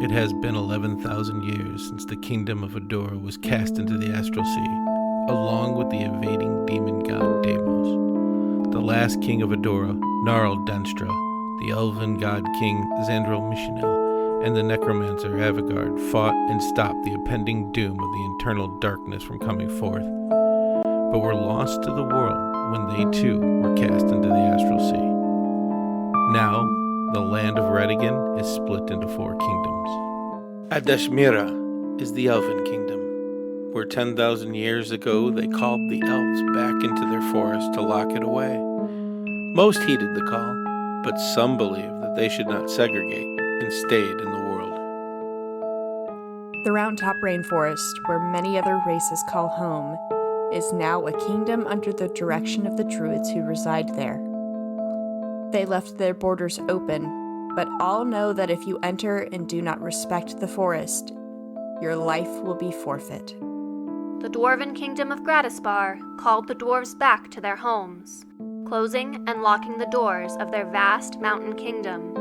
It has been 11,000 years since the kingdom of Adora was cast into the astral sea, along with the invading demon god Deimos. The last king of Adora, Gnarl Denstra, the elven god king Xandril Mishinel, and the necromancer Avigard fought and stopped the impending doom of the eternal darkness from coming forth, but were lost to the world when they too were cast into the astral sea. Now, the land of Redigan is split into 4 kingdoms. Adeshmira is the Elven Kingdom, where 10,000 years ago they called the elves back into their forest to lock it away. Most heeded the call, but some believed that they should not segregate and stayed in the world. The Round Top Rainforest, where many other races call home, is now a kingdom under the direction of the druids who reside there. They left their borders open, but all know that if you enter and do not respect the forest, your life will be forfeit. The Dwarven Kingdom of Gratispar called the dwarves back to their homes, closing and locking the doors of their vast mountain kingdom,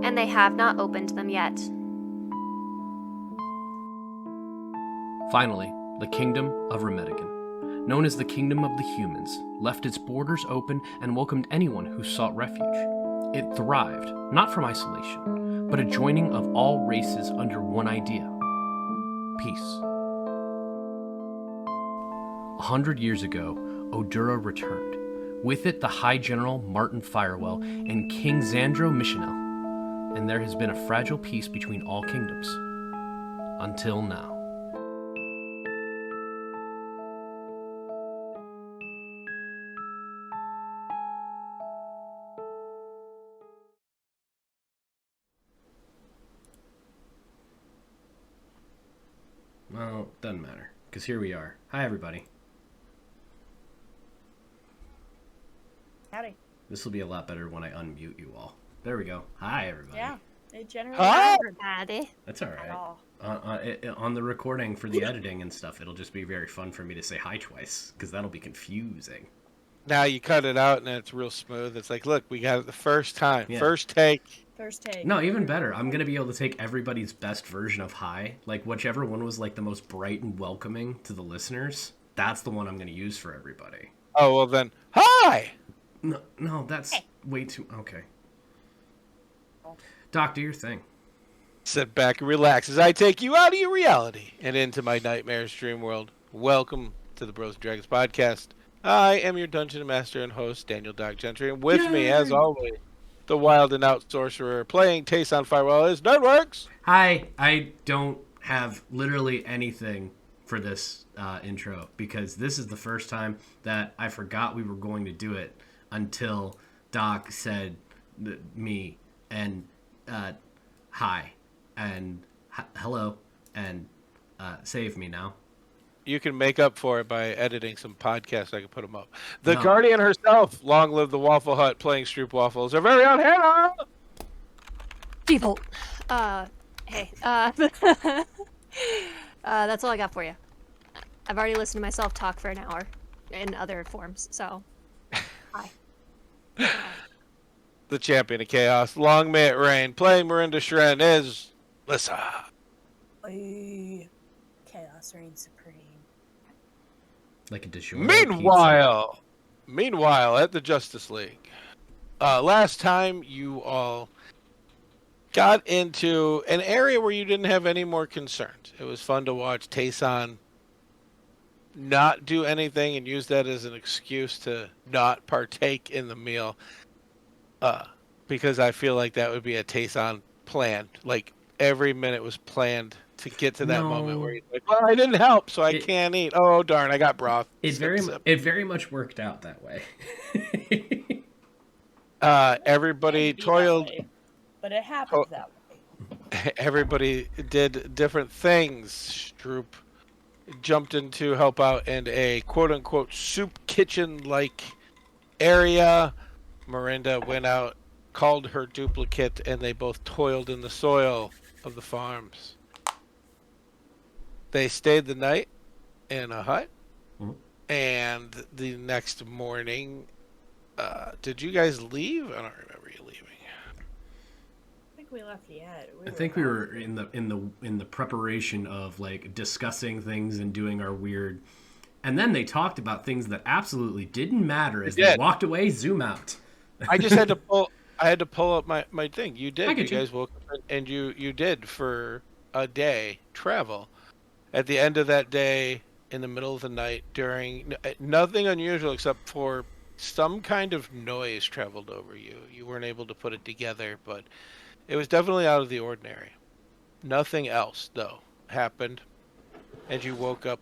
and they have not opened them yet. Finally, the Kingdom of Remedigan, known as the Kingdom of the Humans, left its borders open and welcomed anyone who sought refuge. It thrived, not from isolation, but a joining of all races under one idea: peace. 100 years ago, Odura returned. With it, the High General Martin Firewell and King Xandro Mishinel. And there has been a fragile peace between all kingdoms. Until now. Well, doesn't matter, because here we are. Hi, everybody. Howdy. This will be a lot better when I unmute you all. There we go. Hi, everybody. Yeah, it generally Hi, Everybody. That's all at right. all. On the recording for the editing and stuff, it'll just be very fun for me to say hi twice, because that'll be confusing. now you cut it out and it's real smooth. It's like, look, we got it the first time. Yeah. First take. First take. No, even better. I'm going to be able to take everybody's best version of hi. Like, whichever one was, like, the most bright and welcoming to the listeners, that's the one I'm going to use for everybody. Oh, well then, hi! No, that's way too... Okay. Doc, do your thing. Sit back and relax as I take you out of your reality and into my nightmares dream world. Welcome to the Bros and Dragons podcast. I am your Dungeon Master and host, Daniel Doc Gentry, and with me, as always, the wild and out sorcerer playing Taste on Firewall is Nerdworks. Hi, I don't have literally anything for this intro, because this is the first time that I forgot we were going to do it until Doc said me and hi and hello and save me now. You can make up for it by editing some podcasts. I can put them up. The No. Guardian herself, long live the Waffle Hut, playing Stroop Waffles. Our very own Hannah! Default. Hey. That's all I got for you. I've already listened to myself talk for an hour in other forms, so hi. The champion of chaos, long may it reign, playing Miranda Shren is Lissa. Oy. Chaos reigns supreme. Like a DiGiorno Meanwhile, at the Justice League, last time you all got into an area where you didn't have any more concerns. It was fun to watch Tayson not do anything and use that as an excuse to not partake in the meal. Because I feel like that would be a Tayson plan. Like, every minute was planned to get to that moment where he's like, well, I didn't help, so I can't eat. Oh, darn, I got broth. It very much worked out that way. Everybody toiled. Way, but it happened that way. Everybody did different things. Stroop jumped in to help out in a quote-unquote soup kitchen-like area. Miranda went out, called her duplicate, and they both toiled in the soil of the farms. They stayed the night in a hut, and the next morning, did you guys leave? I don't remember you leaving. I think we left yet. I think we were in the preparation of like discussing things and doing our weird. And then they talked about things that absolutely didn't matter as they walked away. Zoom out. I just had to pull. I had to pull up my thing. You did. You you guys woke up and you did for a day travel. At the end of that day, in the middle of the night, during nothing unusual except for some kind of noise traveled over you. You weren't able to put it together, but it was definitely out of the ordinary. Nothing else though happened, and you woke up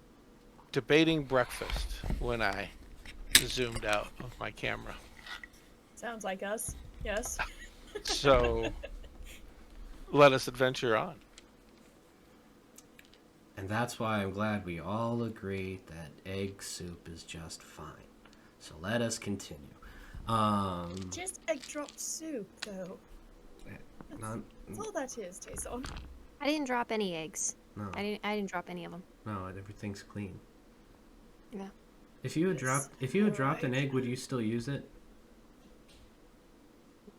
debating breakfast when I zoomed out of my camera. Sounds like us. Yes. So let us adventure on. And that's why I'm glad we all agree that egg soup is just fine. So let us continue. Just egg drop soup, though. That's all that is, Jason. I didn't drop any eggs. No, I didn't drop any of them. no, everything's clean. Yeah. If you had dropped an egg, would you still use it?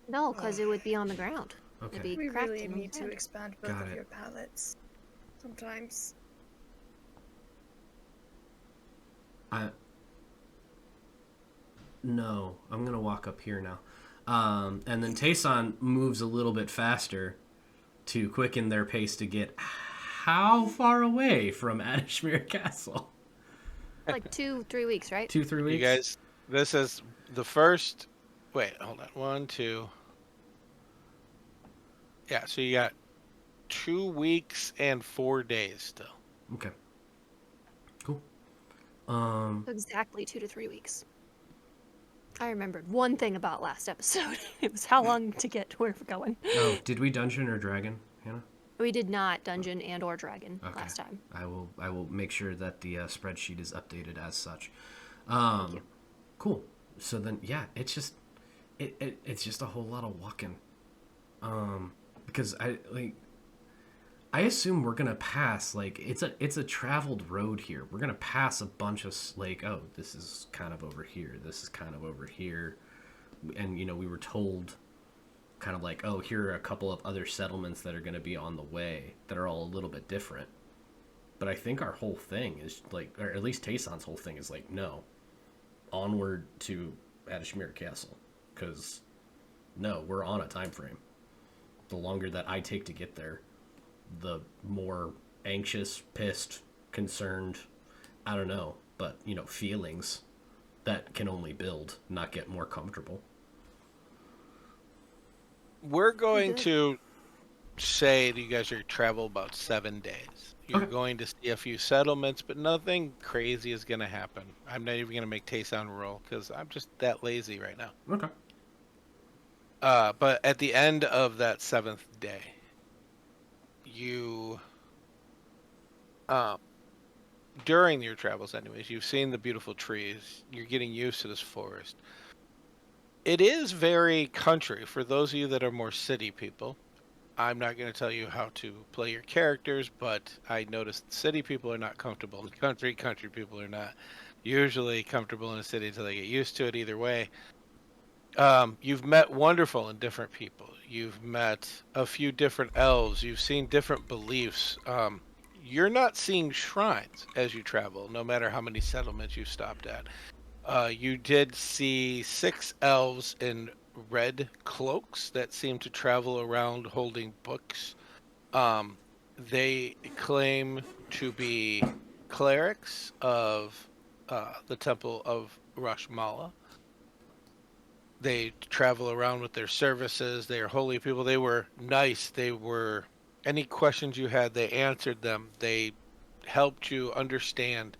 No, because it would be on the ground. Okay. It'd be We cracked really in the need to ground. expand both Got of it. your palettes. Sometimes. No, I'm gonna walk up here now. And then Tayson moves a little bit faster to quicken their pace to get how far away from Adishmere Castle? Like 2-3 weeks, right? 2-3 weeks. You guys, this is the first. Wait, hold on. 1, 2. Yeah, so you got 2 weeks and 4 days still. Okay. Cool. Exactly 2 to 3 weeks. I remembered one thing about last episode. It was how long to get to where we're going. Oh, did we dungeon or dragon, Hannah? We did not dungeon and or dragon last time. I will make sure that the spreadsheet is updated as such. Thank you. Cool. So then, yeah, it's just it's just a whole lot of walking. Because I assume we're gonna pass it's a traveled road here. We're gonna pass a bunch of oh, this is kind of over here. This is kind of over here, and we were told kind of like, oh, here are a couple of other settlements that are going to be on the way that are all a little bit different. But I think our whole thing is or at least Tayson's whole thing is no, onward to Adishmere Castle, because no, we're on a time frame. The longer that I take to get there, the more anxious, pissed, concerned, I don't know, but feelings that can only build, not get more comfortable. We're going to say that you guys are going to travel about 7 days. You're going to see a few settlements, but nothing crazy is going to happen. I'm not even going to make Tayson roll because I'm just that lazy right now. Okay. But at the end of that 7th day, you, during your travels anyways, you've seen the beautiful trees. You're getting used to this forest. It is very country for those of you that are more city people. I'm not going to tell you how to play your characters, but I noticed city people are not comfortable in the country. Country people are not usually comfortable in a city until they get used to it either way. You've met wonderful and different people. You've met a few different elves. You've seen different beliefs. You're not seeing shrines as you travel, no matter how many settlements you've stopped at. You did see 6 elves in red cloaks that seem to travel around holding books. They claim to be clerics of the Temple of Rashmala. They travel around with their services. They are holy people. They were nice. They were any questions you had, they answered them. They helped you understand.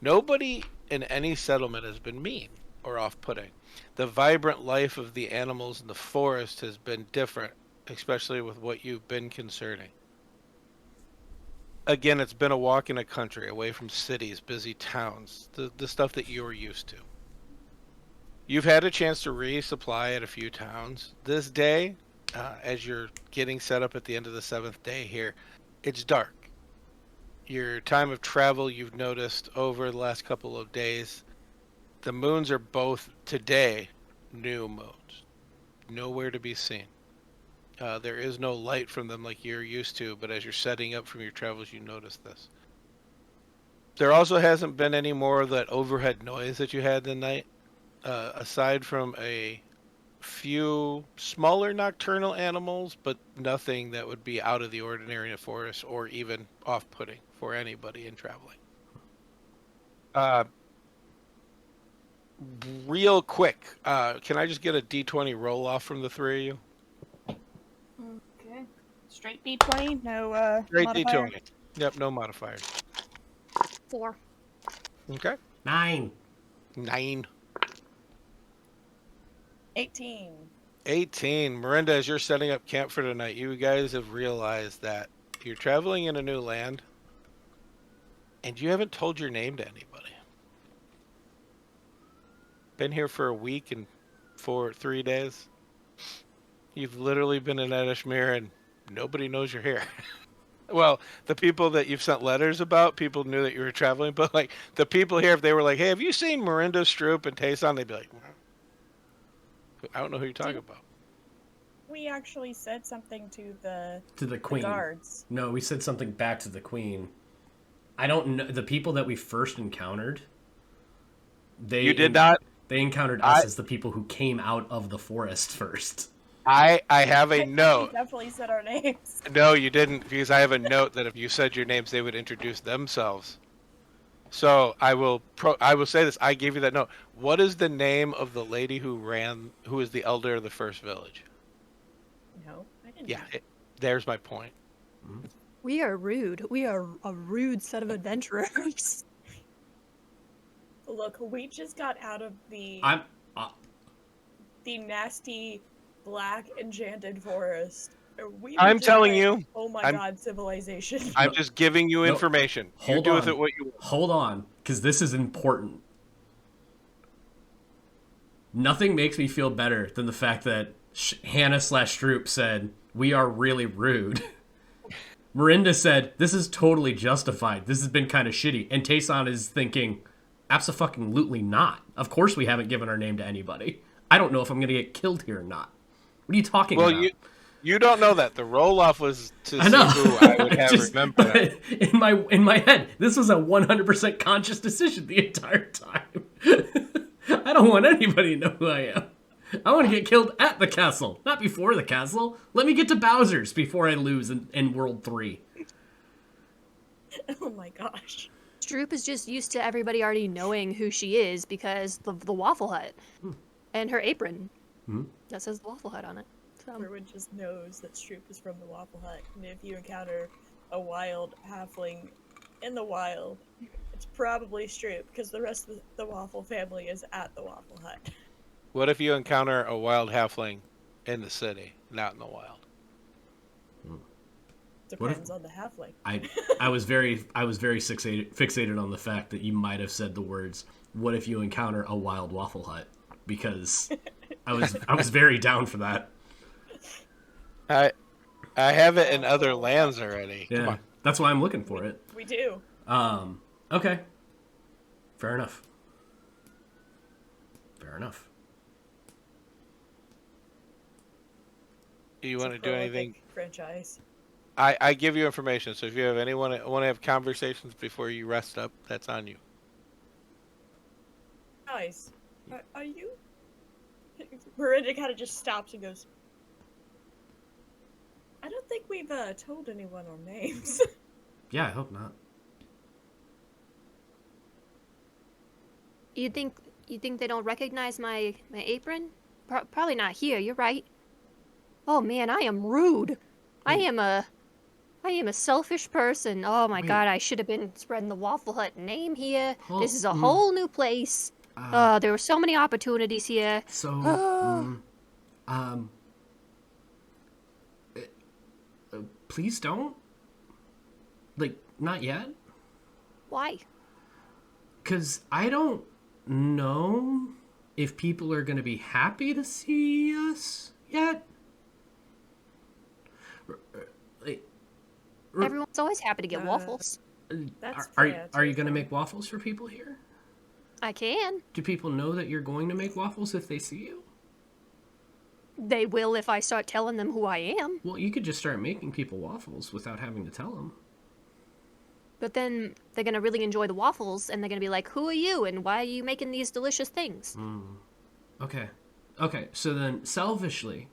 Nobody in any settlement has been mean or off-putting. The vibrant life of the animals in the forest has been different, especially with what you've been concerning. Again, it's been a walk in a country, away from cities, busy towns, the stuff that you're used to. You've had a chance to resupply at a few towns. This day, as you're getting set up at the end of the 7th day here, it's dark. Your time of travel, you've noticed over the last couple of days, the moons are both today new moons. Nowhere to be seen. There is no light from them like you're used to, but as you're setting up from your travels, you notice this. There also hasn't been any more of that overhead noise that you had the night, aside from a few smaller nocturnal animals, but nothing that would be out of the ordinary in a forest or even off-putting for anybody in traveling. Real quick, can I just get a D20 roll-off from the three of you? Okay. Straight D20, no Straight modifier. D20. Yep, no modifiers. 4. Okay. 9. 9. 18. 18. Miranda, as you're setting up camp for tonight, you guys have realized that you're traveling in a new land, and you haven't told your name to anybody. Been here for a week and 3 days. You've literally been in Edishmere, and nobody knows you're here. Well, the people that you've sent letters about, people knew that you were traveling, but like the people here, if they were like, "Hey, have you seen Miranda, Stroop, and Tayson?" They'd be like, "I don't know who you're talking about." We actually said something to the queen. guards. No, we said something back to the queen. I don't know the people that we first encountered. You did not. They encountered us as the people who came out of the forest first. I have a We note. definitely said our names. No, you didn't, because I have a note that if you said your names, they would introduce themselves. So I will say this. I gave you that note. What is the name of the lady who is the elder of the first village? No, I didn't. Yeah, there's my point. We are rude. We are a rude set of adventurers. Look, we just got out of the nasty black enchanted forest. I'm telling you. Oh my god, civilization. I'm just giving you information. You do with it what you want. Hold on, because this is important. Nothing makes me feel better than the fact that Hannah/Stroop said, "We are really rude." Miranda said, "This is totally justified. This has been kind of shitty." And Tayson is thinking, "Abso-fucking-lutely not. Of course we haven't given our name to anybody. I don't know if I'm going to get killed here or not." What are you talking about? Well, you don't know that. The roll-off was to see who I would have remember that. In my head, this was a 100% conscious decision the entire time. I don't want anybody to know who I am. I want to get killed at the castle, not before the castle. Let me get to Bowser's before I lose in World 3. Oh my gosh. Stroop is just used to everybody already knowing who she is because of the Waffle Hut and her apron that says the Waffle Hut on it. So. Everyone just knows that Stroop is from the Waffle Hut, and if you encounter a wild halfling in the wild, it's probably Stroop, because the rest of the Waffle family is at the Waffle Hut. What if you encounter a wild halfling in the city, not in the wild? Depends on the halfling. I was very fixated on the fact that you might have said the words, "What if you encounter a wild Waffle Hut?" Because I was very down for that. I have it in other lands already. Yeah, Come on. that's why I'm looking for it. We do. Okay. Fair enough. Do you want to do anything? Franchise. I give you information, so if you have anyone want to have conversations before you rest up, that's on you. Guys, are you? Miranda kind of just stops and goes, "I don't think we've told anyone our names." Yeah, I hope not. You think they don't recognize my apron? Probably not here. You're right. Oh man, I am rude. I am a selfish person. Oh my god, I should have been spreading the Waffle Hut name here. This is a whole new place. There were so many opportunities here. Please don't. Like, not yet. Why? 'Cause I don't know if people are going to be happy to see us yet. Everyone's always happy to get waffles. Are you going to make waffles for people here? I can. Do people know that you're going to make waffles if they see you? They will if I start telling them who I am. Well, you could just start making people waffles without having to tell them. But then they're gonna really enjoy the waffles, and they're gonna be like, "Who are you? And why are you making these delicious things?" Okay. Okay, so then selfishly,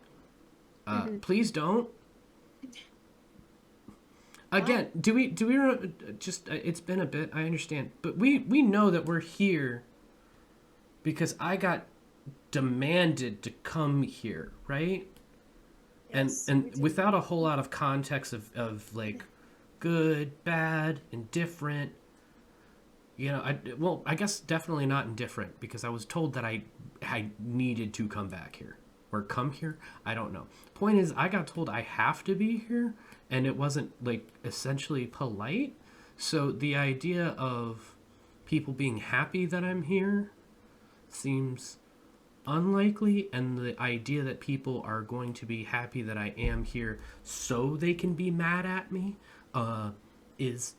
please don't. Again, do we just it's been a bit, I understand, but we know that we're here because I got demanded to come here, right? Yes, we And do. without a whole lot of context of like good, bad, indifferent, I guess definitely not indifferent because I was told that I needed to come back here or come here. I don't know. Point is, I got told I have to be here, and it wasn't like essentially polite. So the idea of people being happy that I'm here seems unlikely, and the idea that people are going to be happy that I am here so they can be mad at me is,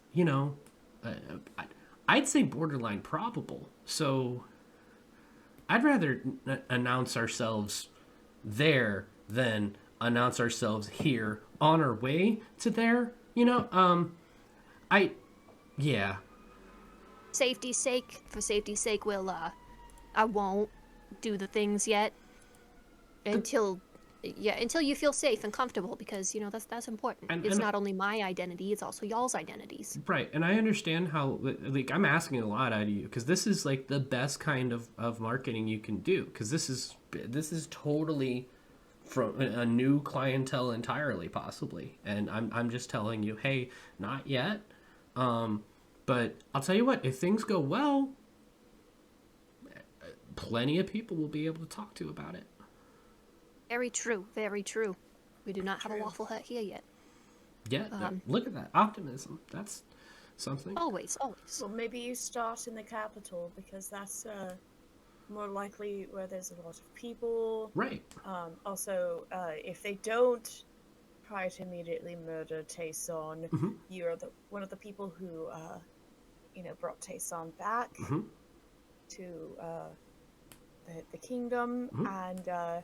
I'd say borderline probable. So I'd rather announce ourselves there than announce ourselves here on our way to there. Yeah. For safety's sake, I won't do the things yet until you feel safe and comfortable, because that's important. And- It's and- not only my identity, it's also y'all's identities. Right, and I understand how, like, I'm asking a lot out of you because this is like the best kind of marketing you can do, because this is totally from a new clientele entirely, possibly, and I'm just telling you, hey, not yet, but I'll tell you what, if things go well, plenty of people will be able to talk to about it. Very true, very true. We do not have a Waffle Hut here yet. Yeah, look at that optimism. That's something. Always. Well, maybe you start in the capital because that's more likely where there's a lot of people. Right. Also, if they don't try to immediately murder Tayson, Mhm. you're one of the people who, brought Tayson back to the kingdom, and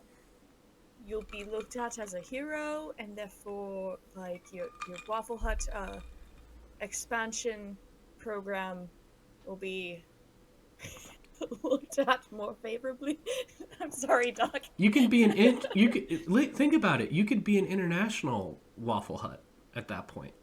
you'll be looked at as a hero, and therefore, like, your Waffle Hut expansion program will be looked at more favorably. I'm sorry, Doc. You could be think about it. You could be an international Waffle Hut at that point.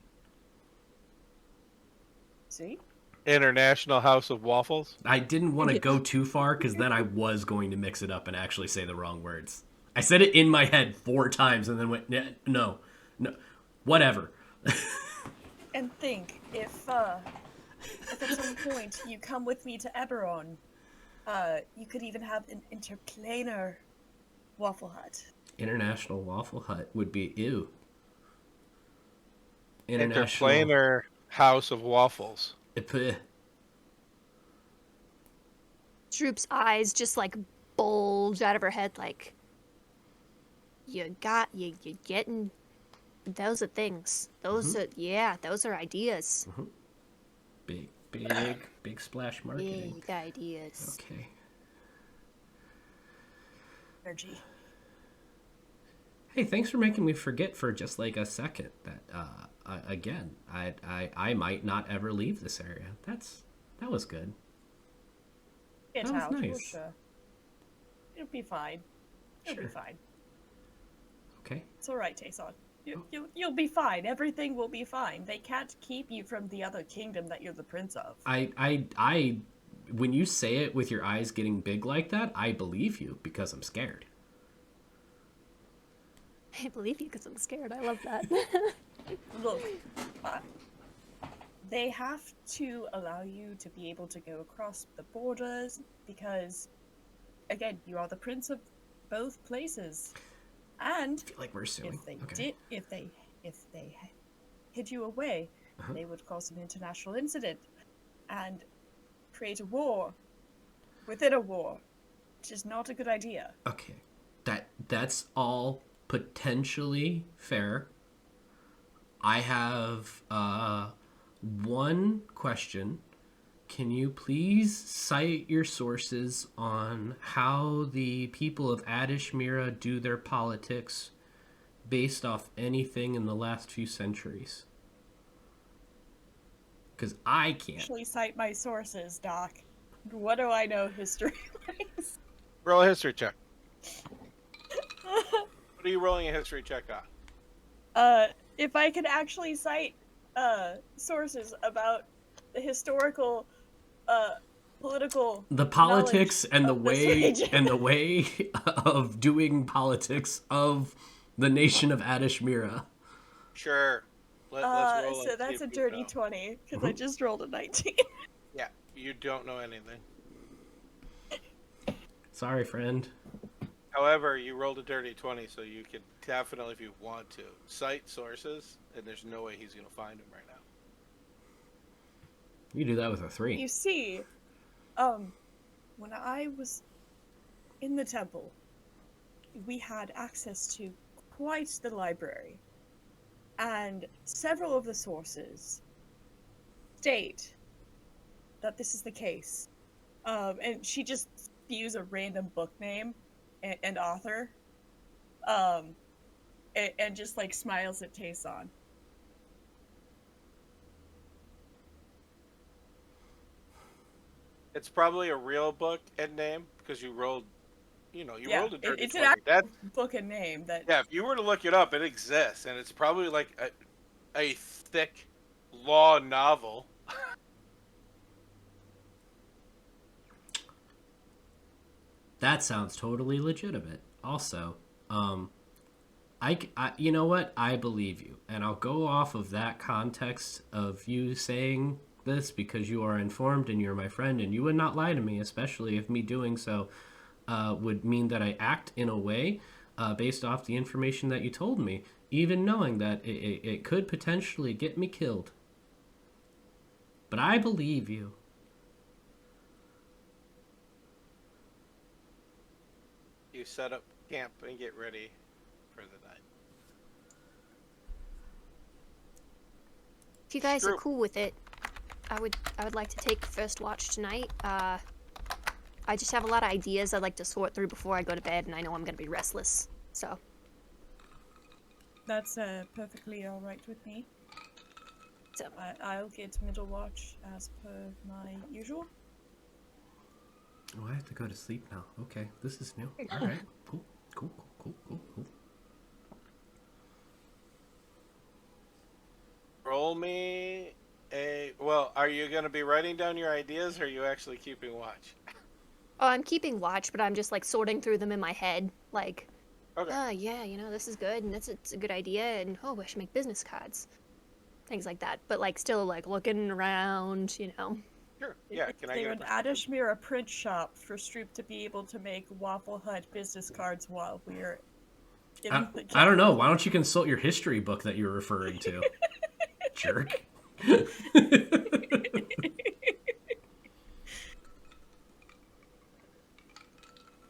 See? International House of Waffles. I didn't want to go too far because then I was going to mix it up and actually say the wrong words. I said it in my head 4 times and then went, no, whatever. And think, if at some point you come with me to Eberron, you could even have an interplanar Waffle Hut. International Waffle Hut would be ew. Interplanar House of Waffles. Droop's eyes just like bulge out of her head, like, you're getting, those are things. Those are ideas. Big splash Yeah, marketing. you got ideas. Okay. Energy. Hey, thanks for making me forget for just like a second that again, I might not ever leave this area. That was good. Get That was out, for nice. sure. It'll be fine. It'll Sure. be fine. Okay. It's all right, Tayson. You'll be fine. Everything will be fine. They can't keep you from the other kingdom that you're the prince of. I when you say it with your eyes getting big like that, I believe you because I'm scared. I believe you because I'm scared. I love that. Look, they have to allow you to be able to go across the borders because, again, you are the prince of both places. And I feel like we're assuming. if they hid you away, they would cause an international incident and create a war within a war, which is not a good idea. Okay. That's all potentially fair. I have one question. can you please cite your sources on how the people of Adishmira do their politics based off anything in the last few centuries? Because I can't. Actually cite my sources, Doc. What do I know history-wise? Roll a history check. What are you rolling a history check on? If I could actually cite sources about the historical, political, The politics knowledge and the of this way region. and the way of doing politics of the nation of Adishmira. Sure. Let's roll So and that's see a if you dirty know. 20 because I just rolled a 19. Yeah, you don't know anything. Sorry, friend. However, you rolled a dirty 20, so you can definitely, if you want to, cite sources, and there's no way he's going to find them right now. You do that with a 3. You see, when I was in the temple, we had access to quite the library, and several of the sources state that this is the case. And she just spews a random book name and author, and just like smiles at Tayson. It's probably a real book and name, because you rolled, rolled a dirty It's 20. an That, actual book and name that. yeah, if you were to look it up, it exists, and it's probably like a thick law novel. That sounds totally legitimate. Also, you know what? I believe you, and I'll go off of that context of you saying this because you are informed and you're my friend, and you would not lie to me, especially if me doing so would mean that I act in a way based off the information that you told me, even knowing that it could potentially get me killed. But I believe you. You set up camp and get ready for the night. If you guys Screw- are cool with it, I would like to take first watch tonight. I just have a lot of ideas I'd like to sort through before I go to bed, and I know I'm gonna be restless. So That's perfectly all right with me. So- I'll get middle watch as per my usual. Oh, I have to go to sleep now. Okay, this is new. All right, cool. Roll me a... Well, are you going to be writing down your ideas, or are you actually keeping watch? oh, I'm keeping watch, but I'm just like sorting through them in my head, like, Okay. yeah, this is good, and it's a good idea, and oh, I should make business cards, things like that. But like still like looking around, Sure. Yeah, can I They get would a... Adishmira print shop for Stroop to be able to make Waffle Hut business cards while we're in the I don't know. Why don't you consult your history book that you're referring to? Jerk. Am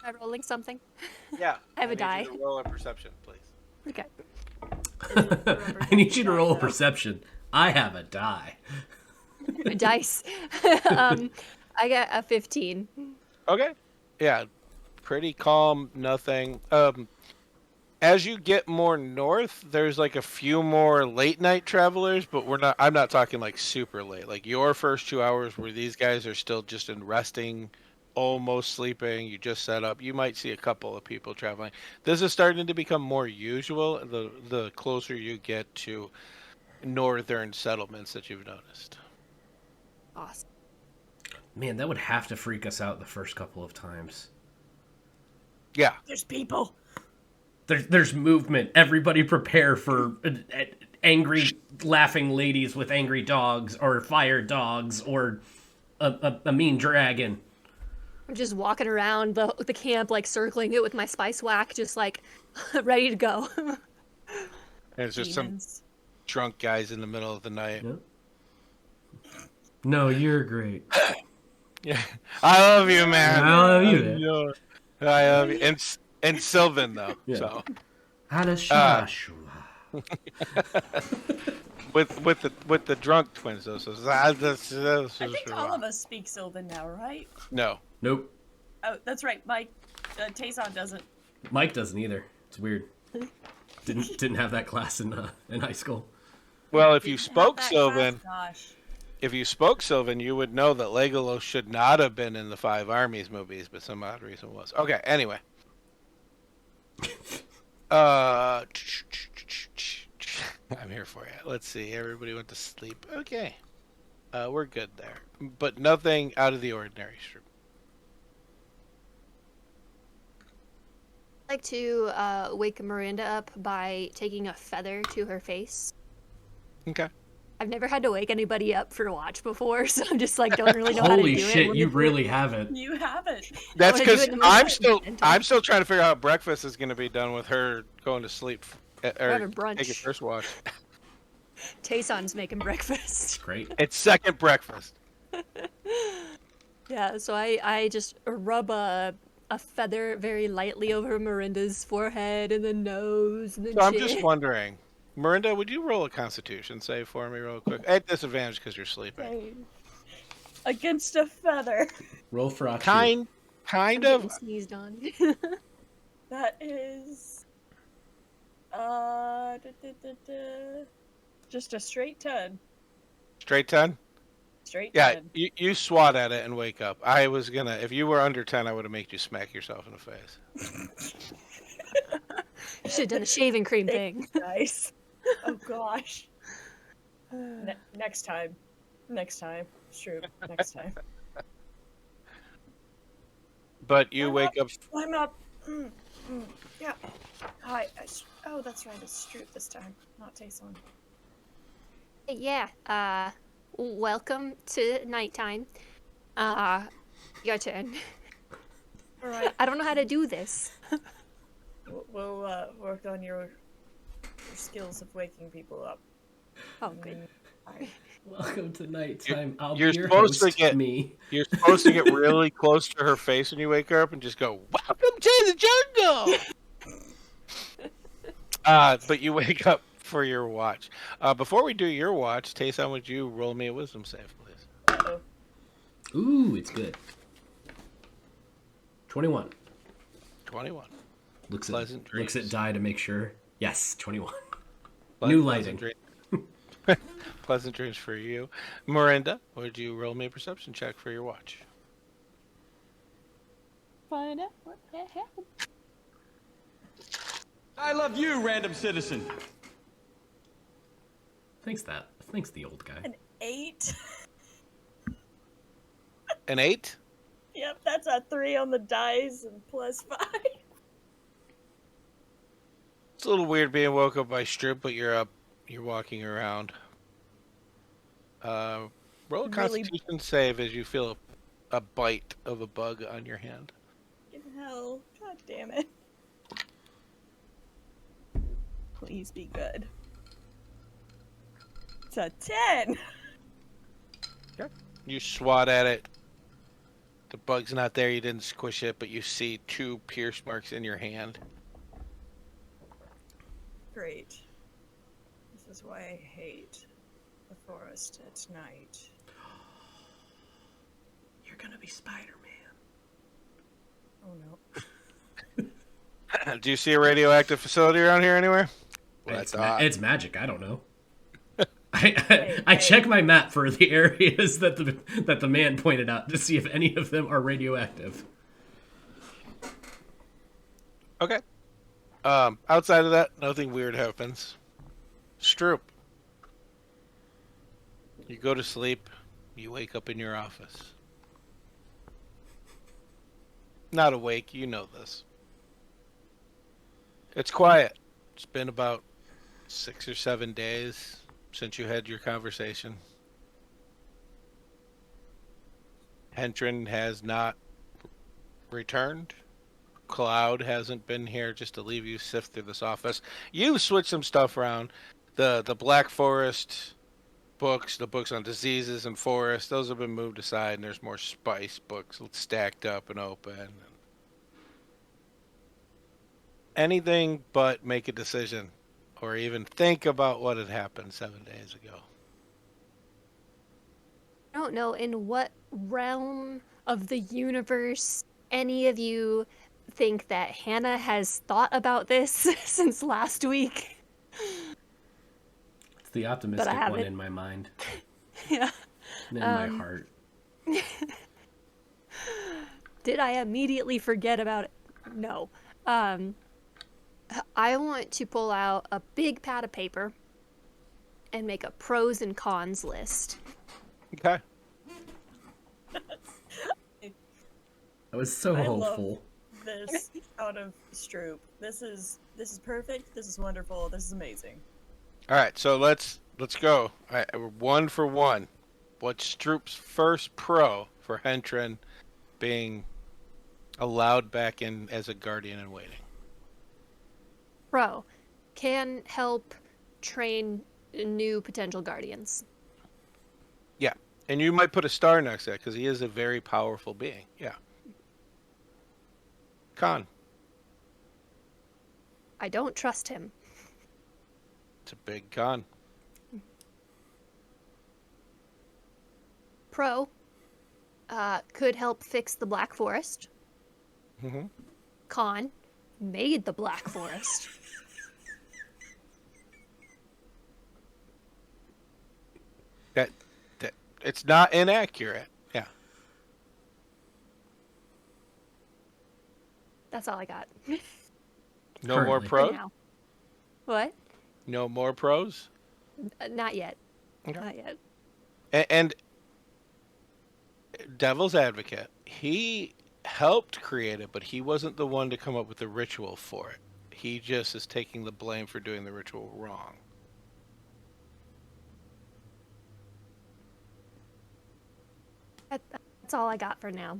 I rolling something? Yeah. I have a need die. you to roll a perception, please. Okay. I need you to roll a perception. I have a die. A dice. I got a 15. Okay. Yeah. Pretty calm, nothing. As you get more north, there's like a few more late night travelers, but I'm not talking like super late. Like your first 2 hours where these guys are still just in resting, almost sleeping, you just set up, you might see a couple of people traveling. This is starting to become more usual the closer you get to northern settlements that you've noticed. Awesome. Man, that would have to freak us out the first couple of times. Yeah. There's people. There's movement. Everybody prepare for angry, laughing ladies with angry dogs, or fire dogs, or a mean dragon. I'm just walking around the camp, like circling it with my spice whack, just like ready to go. And it's just some Demons. drunk guys in the middle of the night. Yep. No, you're great. Yeah. I love you, man. I love you, man. I love you. And Sylvan, though. Yeah. So. with the drunk twins though. So I think all of us speak Sylvan now, right? No. Nope. Oh, that's right. Mike, Tayson doesn't. Mike doesn't either. It's weird. Didn't have that class in high school. Well, if you Didn't have spoke that Sylvan, class, Gosh. if you spoke Sylvan, you would know that Legolas should not have been in the Five Armies movies, but some odd reason was. Okay, anyway. I'm here for you. Let's see. Everybody went to sleep. Okay. We're good there. But nothing out of the ordinary. I'd like to wake Miranda up by taking a feather to her face. Okay. I've never had to wake anybody up for a watch before, so I'm just like don't really know how to do Holy it. shit, you really haven't. You haven't. That's wanna do because it in the most I'm still trying to figure out how breakfast is going to be done with her going to sleep or Having brunch. taking first watch. Tayson's making breakfast. Great. It's second breakfast. Yeah, so I just rub a feather very lightly over Miranda's forehead and the nose and the So I'm chin. just wondering, Miranda, would you roll a Constitution save for me real quick? At disadvantage because you're sleeping. Okay. Against a feather. Roll for Akshu. Kind I'm of. getting sneezed on. That is. Just a straight 10. Straight 10? Straight Yeah, 10. you swat at it and wake up. I was going to, if you were under 10, I would have made you smack yourself in the face. You should have done the shaving cream thing. Nice. Oh gosh. Next time. Next time. It's true. Next time. But you I'm wake up. I'm up. Yeah. Hi. Oh, that's right. It's Stroop this time, not Tayson. Yeah, welcome to nighttime. Your turn. All right. I don't know how to do this. We'll work on your skills of waking people up. Oh, good. Welcome to nighttime. I'll You're be your supposed to host, get- me. You're supposed to get really close to her face when you wake her up and just go, "Welcome to the jungle." But you wake up for your watch. Before we do your watch, Tayson, would you roll me a wisdom save, please? Uh-oh. Ooh, it's good. 21. 21. Looks Pleasant looks at dreams. die to make sure. Yes, 21. Pleasant New lighting. dreams. Pleasant dreams for you. Miranda, would you roll me a perception check for your watch? Find out what the hell. I love you, random citizen. Thanks the old guy. An 8. An 8? Yep, that's a 3 on the dice and plus 5. It's a little weird being woke up by Strip, but you're up. You're walking around. Roll a Really- Constitution save as you feel a bite of a bug on your hand. Fucking hell. God damn it. Please be good. It's a 10. You swat at it. The bug's not there. You didn't squish it, but you see 2 pierce marks in your hand. Great. This is why I hate the forest at night. You're gonna be Spider-Man. Oh no. Do you see a radioactive facility around here anywhere? It's magic. I don't know. I check my map for the areas that the man pointed out to see if any of them are radioactive. Okay. Outside of that, nothing weird happens. Stroop. You go to sleep. You wake up in your office. Not awake, you know this. It's quiet. It's been about 6 or 7 days since you had your conversation. Hentrin has not returned. Cloud hasn't been here just to leave you sift through this office. You've switched some stuff around. The Black Forest books, the books on diseases and forests, those have been moved aside, and there's more spice books stacked up and open. Anything but make a decision or even think about what had happened 7 days ago. I don't know in what realm of the universe any of you think that Hannah has thought about this since last week. It's the optimistic one haven't. in my mind. Yeah. And in my heart. Did I immediately forget about it? No. I want to pull out a big pad of paper and make a pros and cons list. Okay. I was so I hopeful. love this out of Stroop. This is perfect. This is wonderful. This is amazing. All right, so let's go. All right, we're 1 for 1. What's Stroop's first pro for Hentrin being allowed back in as a guardian in waiting? Pro can help train new potential guardians. Yeah, and you might put a star next to that because he is a very powerful being. Yeah. Con. I don't trust him. It's a big con. Pro could help fix the Black Forest. Mm-hmm. Con made the Black Forest. That it's not inaccurate. Yeah. That's all I got. No more Currently. For pros? now. What? No more pros? Not yet. Okay. Not yet. And Devil's Advocate, he helped create it, but he wasn't the one to come up with the ritual for it. He just is taking the blame for doing the ritual wrong. That's all I got for now.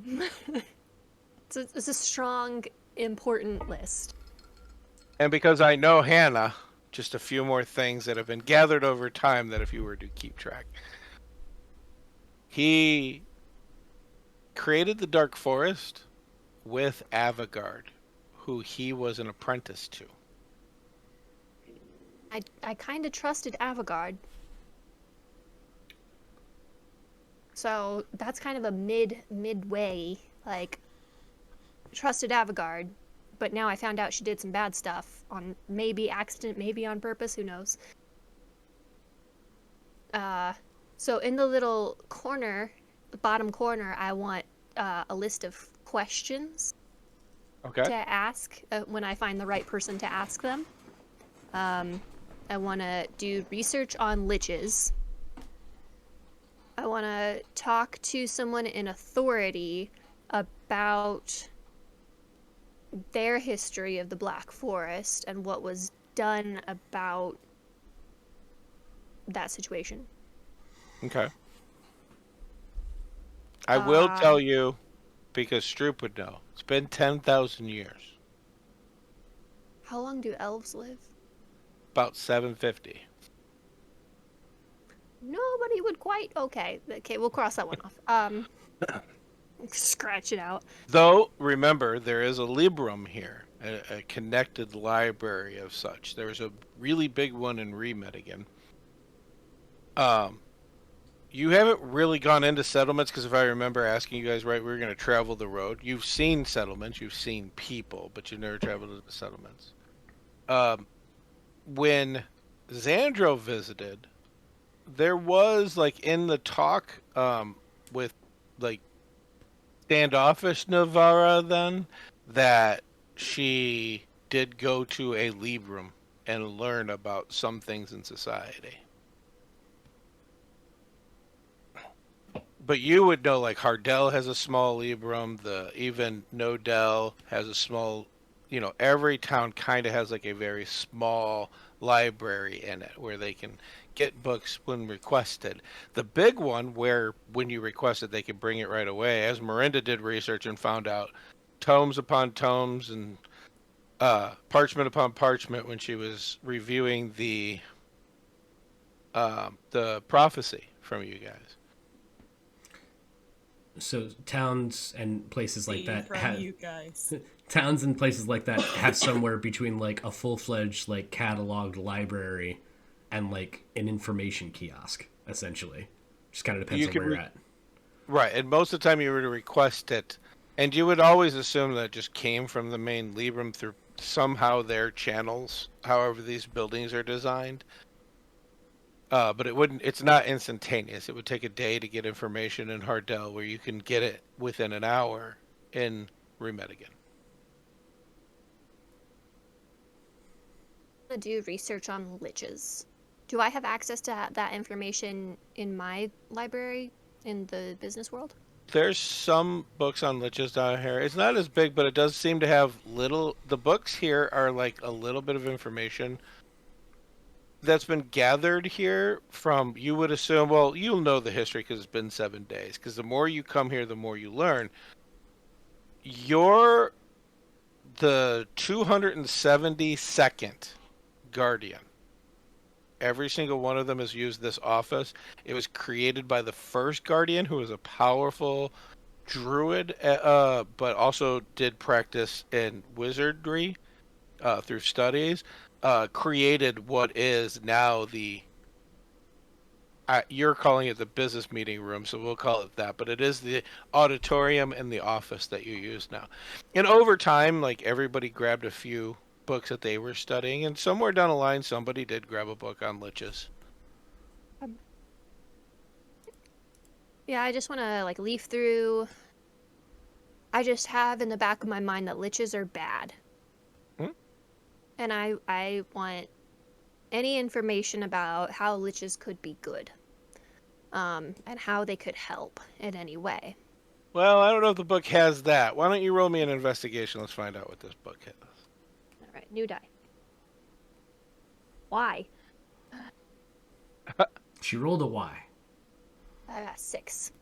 It's a strong, important list. And because I know Hannah, just a few more things that have been gathered over time that if you were to keep track. He created the Dark Forest with Avagard, who he was an apprentice to. I kind of trusted Avagard. So that's kind of a midway, like, trusted Avagard, but now I found out she did some bad stuff on maybe accident, maybe on purpose, who knows. So in the little corner, the bottom corner, I want a list of questions Okay. to ask when I find the right person to ask them. I want to do research on liches. I want to talk to someone in authority about their history of the Black Forest and what was done about that situation. Okay. I will tell you, because Stroop would know, it's been 10,000 years. How long do elves live? About 750. Nobody would quite. Okay, we'll cross that one off. Scratch it out. Though, remember, there is a Librum here, a connected library of such. There's a really big one in Remedigan. You haven't really gone into settlements, because if I remember asking you guys right, we were going to travel the road. You've seen settlements, you've seen people, but you've never traveled to the settlements. When Xandro visited, there was, like, in the talk with, like, standoffish Navarra then, that she did go to a Librum and learn about some things in society. But you would know, like, Hardell has a small Librum, even Nodell has a small, every town kind of has, like, a very small library in it where they can get books when requested. The big one where when you request it, they can bring it right away, as Miranda did research and found out tomes upon tomes and parchment upon parchment when she was reviewing the prophecy from you guys. So towns and places like that from have you guys. towns and places like that have somewhere between like a full-fledged like cataloged library and like an information kiosk, essentially. Just kind of depends You on could where you're at. right, and most of the time you would request it, and you would always assume that it just came from the main Libram through somehow their channels, however these buildings are designed. But it wouldn't. It's not instantaneous. It would take a day to get information in Hardell, where you can get it within an hour in Remedigan. To do research on liches. Do I have access to that information in my library in the business world? There's some books on liches down here. It's not as big, but it does seem to have little. The books here are like a little bit of information that's been gathered here from, you would assume, well, you'll know the history because it's been 7 days. Because the more you come here, the more you learn. You're the 272nd Guardian. Every single one of them has used this office. It was created by the first Guardian, who was a powerful druid, but also did practice in wizardry through studies. Created what is now the you're calling it the business meeting room, so we'll call it that, but it is the auditorium and the office that you use now. And over time, like, everybody grabbed a few books that they were studying, and somewhere down the line somebody did grab a book on liches. Yeah, I just want to like leaf through. I just have in the back of my mind that liches are bad. And I want any information about how liches could be good. And how they could help in any way. Well, I don't know if the book has that. Why don't you roll me an investigation? Let's find out what this book has. All right, new die. Why? She rolled a Y. I got 6.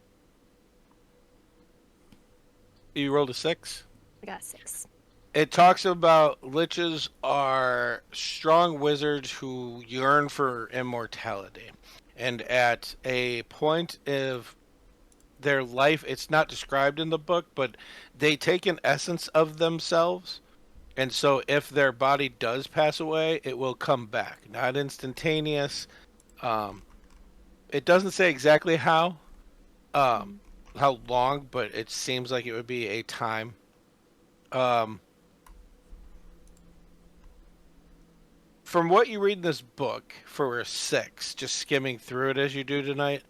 You rolled a 6? I got 6. It talks about liches are strong wizards who yearn for immortality. And at a point of their life, it's not described in the book, but they take an essence of themselves. And so if their body does pass away, it will come back. Not instantaneous. It doesn't say exactly how long, but it seems like it would be a time. From what you read in this book, for a 6, just skimming through it as you do tonight,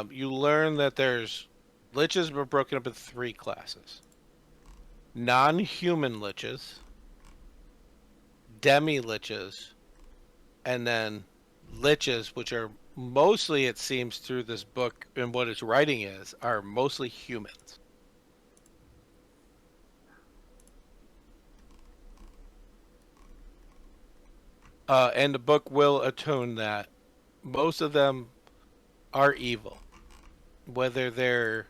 you learn that there's liches are broken up into 3 classes: non-human liches, demi-liches, and then liches, which are mostly, it seems through this book and what its writing is, are mostly humans. And the book will atone that most of them are evil, whether they're,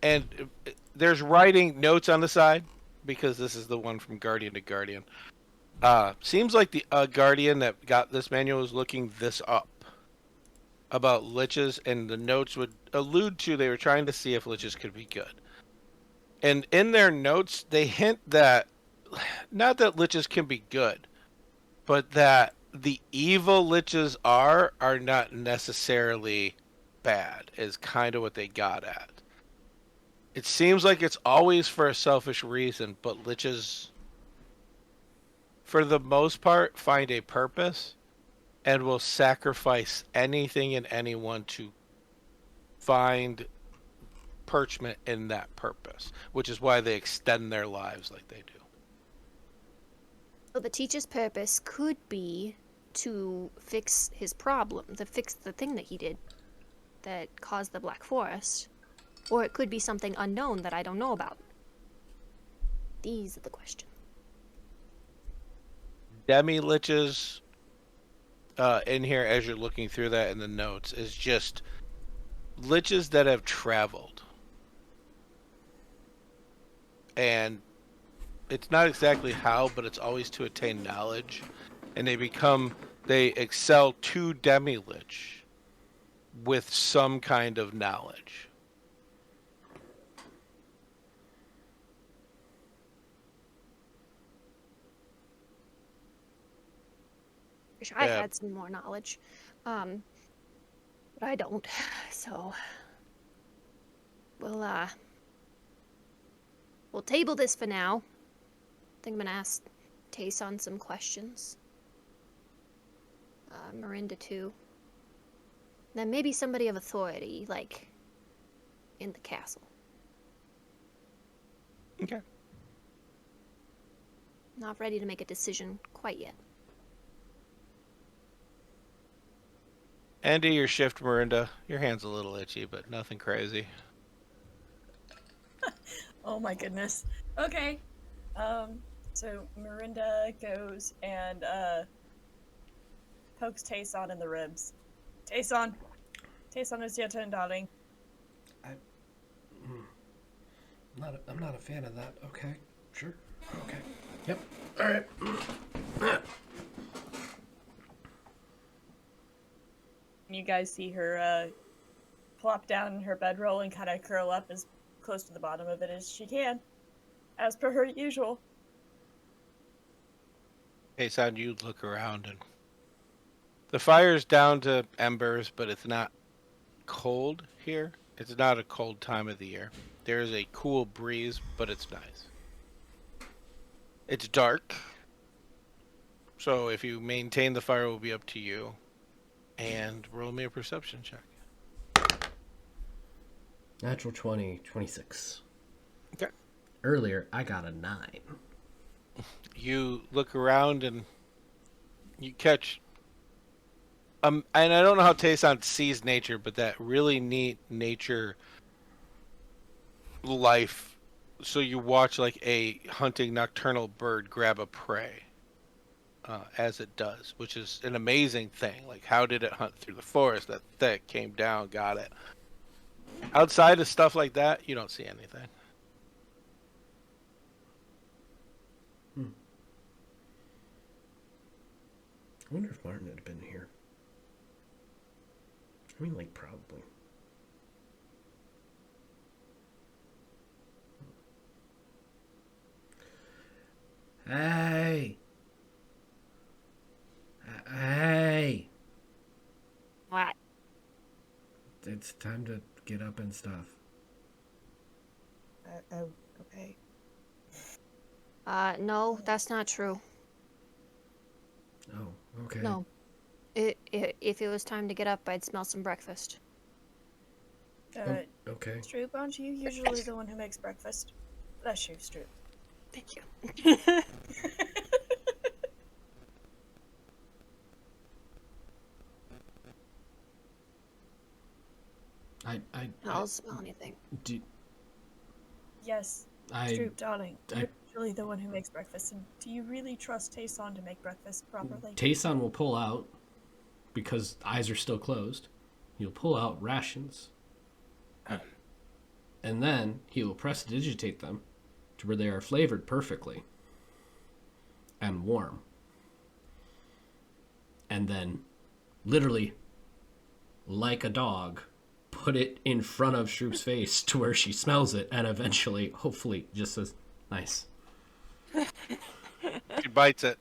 and there's writing notes on the side, because this is the one from Guardian to Guardian. Seems like the Guardian that got this manual was looking this up about liches, and the notes would allude to they were trying to see if liches could be good. And in their notes, they hint that not that liches can be good, but that the evil liches are not necessarily bad, is kind of what they got at. It seems like it's always for a selfish reason, but liches, for the most part, find a purpose and will sacrifice anything and anyone to find perchment in that purpose, which is why they extend their lives like they do. So the teacher's purpose could be to fix his problem, to fix the thing that he did that caused the Black Forest. Or it could be something unknown that I don't know about. These are the questions. Demi-liches in here, as you're looking through that in the notes, is just liches that have traveled. And it's not exactly how, but it's always to attain knowledge. And they excel to demi-lich with some kind of knowledge. Wish I Yeah. had some more knowledge. But I don't. So we'll table this for now. I think I'm gonna ask Tayson some questions. Miranda too. Then maybe somebody of authority, like in the castle. Okay. Not ready to make a decision quite yet. End of your shift, Miranda. Your hand's a little itchy, but nothing crazy. Oh my goodness. Okay. So Miranda goes and pokes Tayson in the ribs. Tayson, it's your turn, darling. I'm not a fan of that. Okay, sure. Okay. Yep. All right. You guys see her plop down in her bedroll and kind of curl up as close to the bottom of it as she can, as per her usual. Hey, son, you look around and the fire's down to embers, but it's not cold here. It's not a cold time of the year. There is a cool breeze, but it's nice. It's dark, so if you maintain the fire, it will be up to you. And roll me a perception check. Natural 20, 26. Okay. Earlier, I got a 9. You look around and you catch and I don't know how Tayson sees nature, but that really neat nature life. So you watch like a hunting nocturnal bird grab a prey as it does, which is an amazing thing. Like, how did it hunt through the forest that thick, came down, got it? Outside of stuff like that, you don't see anything. I wonder if Martin had been here. I mean, like, probably. Hey! Hey! What? It's time to get up and stuff. Okay. No, that's not true. Oh, okay. No. If it was time to get up, I'd smell some breakfast. Okay. Stroop, aren't you usually the one who makes breakfast? Bless you, Stroop. Thank you. I'll smell anything. Yes, Stroop, darling. You're usually the one who makes breakfast. And do you really trust Tayson to make breakfast properly? Tayson will pull out, because eyes are still closed, he'll pull out rations. And then he will prestidigitate them to where they are flavored perfectly and warm. And then, literally, like a dog, put it in front of Shroop's face to where she smells it and eventually, hopefully, just says, nice. She bites it.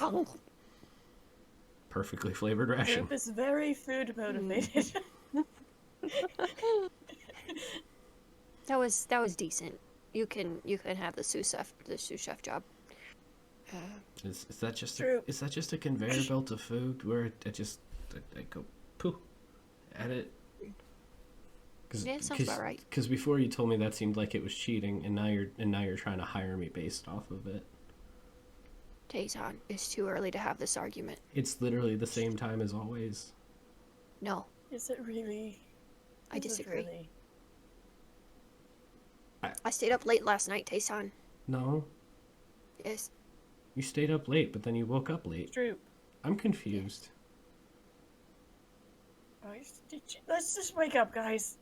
Oh. Perfectly flavored ration. Stroop is very food motivated. That was decent. You can have the sous chef job. Is that just True. is that just a conveyor belt of food where I go poo at it? Yeah, sounds about right. Because before you told me that seemed like it was cheating, and now you're trying to hire me based off of it. Tayson, it's too early to have this argument. It's literally the same time as always. No, Is it really? I Is it disagree. really? I stayed up late last night, Tayson. No, Yes. you stayed up late, but then you woke up late. Stroop. I'm confused. Let's just wake up, guys.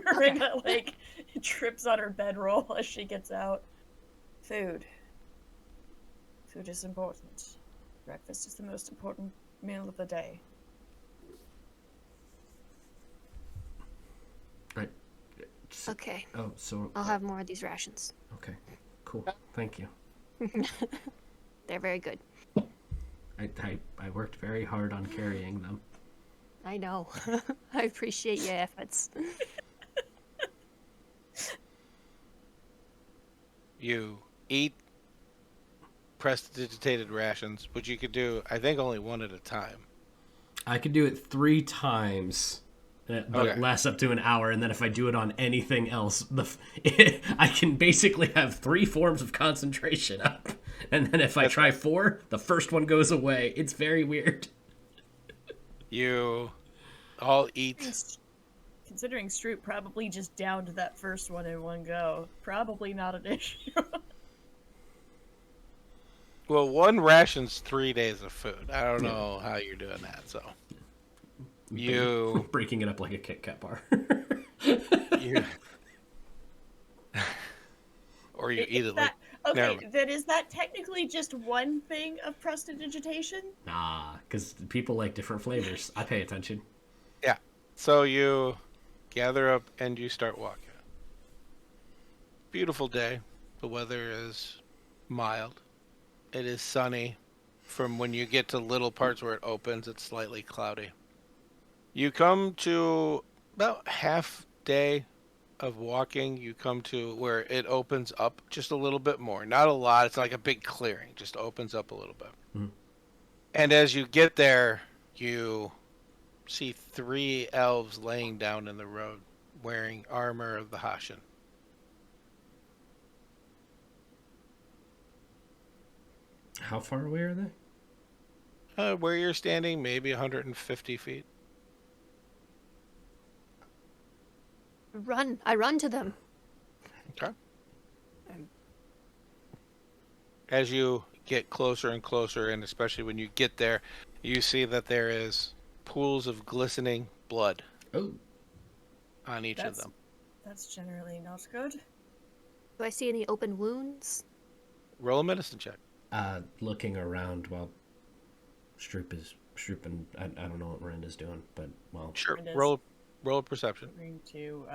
Miranda, like, trips on her bedroll as she gets out. Food. Food is important. Breakfast is the most important meal of the day. Right. Okay. Oh, so I'll have more of these rations. okay, cool. Thank you. They're very good. I worked very hard on carrying them. I know. I appreciate your efforts. You eat prestidigitated rations, which you could do, I think, only one at a time. I could do it 3 times, but Okay. it lasts up to an hour. And then if I do it on anything else, I can basically have 3 forms of concentration up. And then if I try 4, the first one goes away. It's very weird. You all eat. Considering Stroop probably just downed that first one in one go, probably not an issue. Well, one ration's 3 days of food. I don't know how you're doing that, so. You. Breaking it up like a Kit Kat bar. you or you eat it like. Okay, then is that technically just one thing of prestidigitation? Nah, because people like different flavors. I pay attention. Yeah. So you gather up and you start walking. Beautiful day. The weather is mild. It is sunny. From when you get to little parts where it opens, it's slightly cloudy. You come to about half day of walking. You come to where it opens up just a little bit more. Not a lot. It's like a big clearing. Just opens up a little bit. Mhm. And as you get there, you see 3 elves laying down in the road wearing armor of the Hashin. How far away are they? Where you're standing, maybe 150 feet. I run to them. Okay. As you get closer and closer, and especially when you get there, you see that there is pools of glistening blood on each of them. That's generally not good. Do I see any open wounds? Roll a medicine check. Looking around while Stroop and I don't know what Miranda's doing, but well, Sure. Miranda's Roll a perception. going to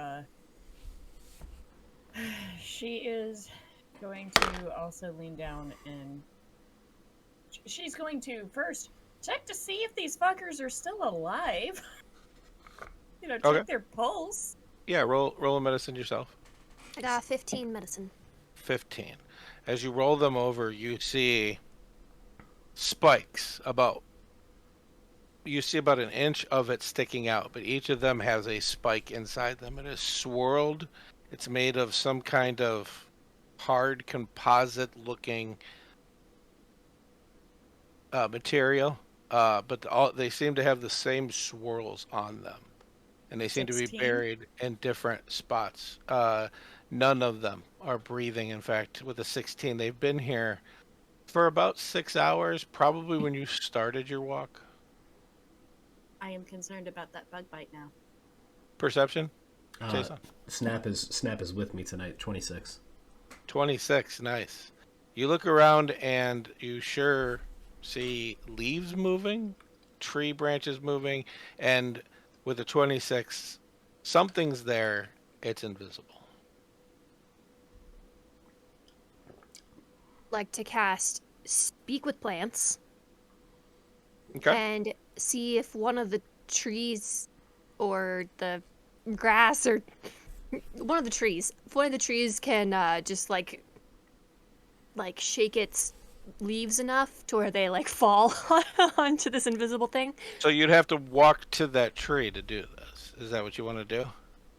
she is going to also lean down and she's going to first check to see if these fuckers are still alive. Check their pulse. Yeah, roll a medicine yourself. I got 15 medicine. 15. As you roll them over, you see spikes you see about an inch of it sticking out, but each of them has a spike inside them. It is swirled. It's made of some kind of hard composite looking material, but they seem to have the same swirls on them, and they seem 16? to be buried in different spots. None of them are breathing. In fact, with the 16, they've been here for about 6 hours, probably when you started your walk. I am concerned about that bug bite now. Perception? Jason? Snap is with me tonight. 26. 26, nice. You look around and you sure see leaves moving, tree branches moving, and with the 26, something's there. It's invisible. Like to cast Speak with Plants Okay. and see if one of the trees or the grass or one of the trees, if one of the trees can just like shake its leaves enough to where they like fall onto this invisible thing. So you'd have to walk to that tree to do this. Is that what you want to do?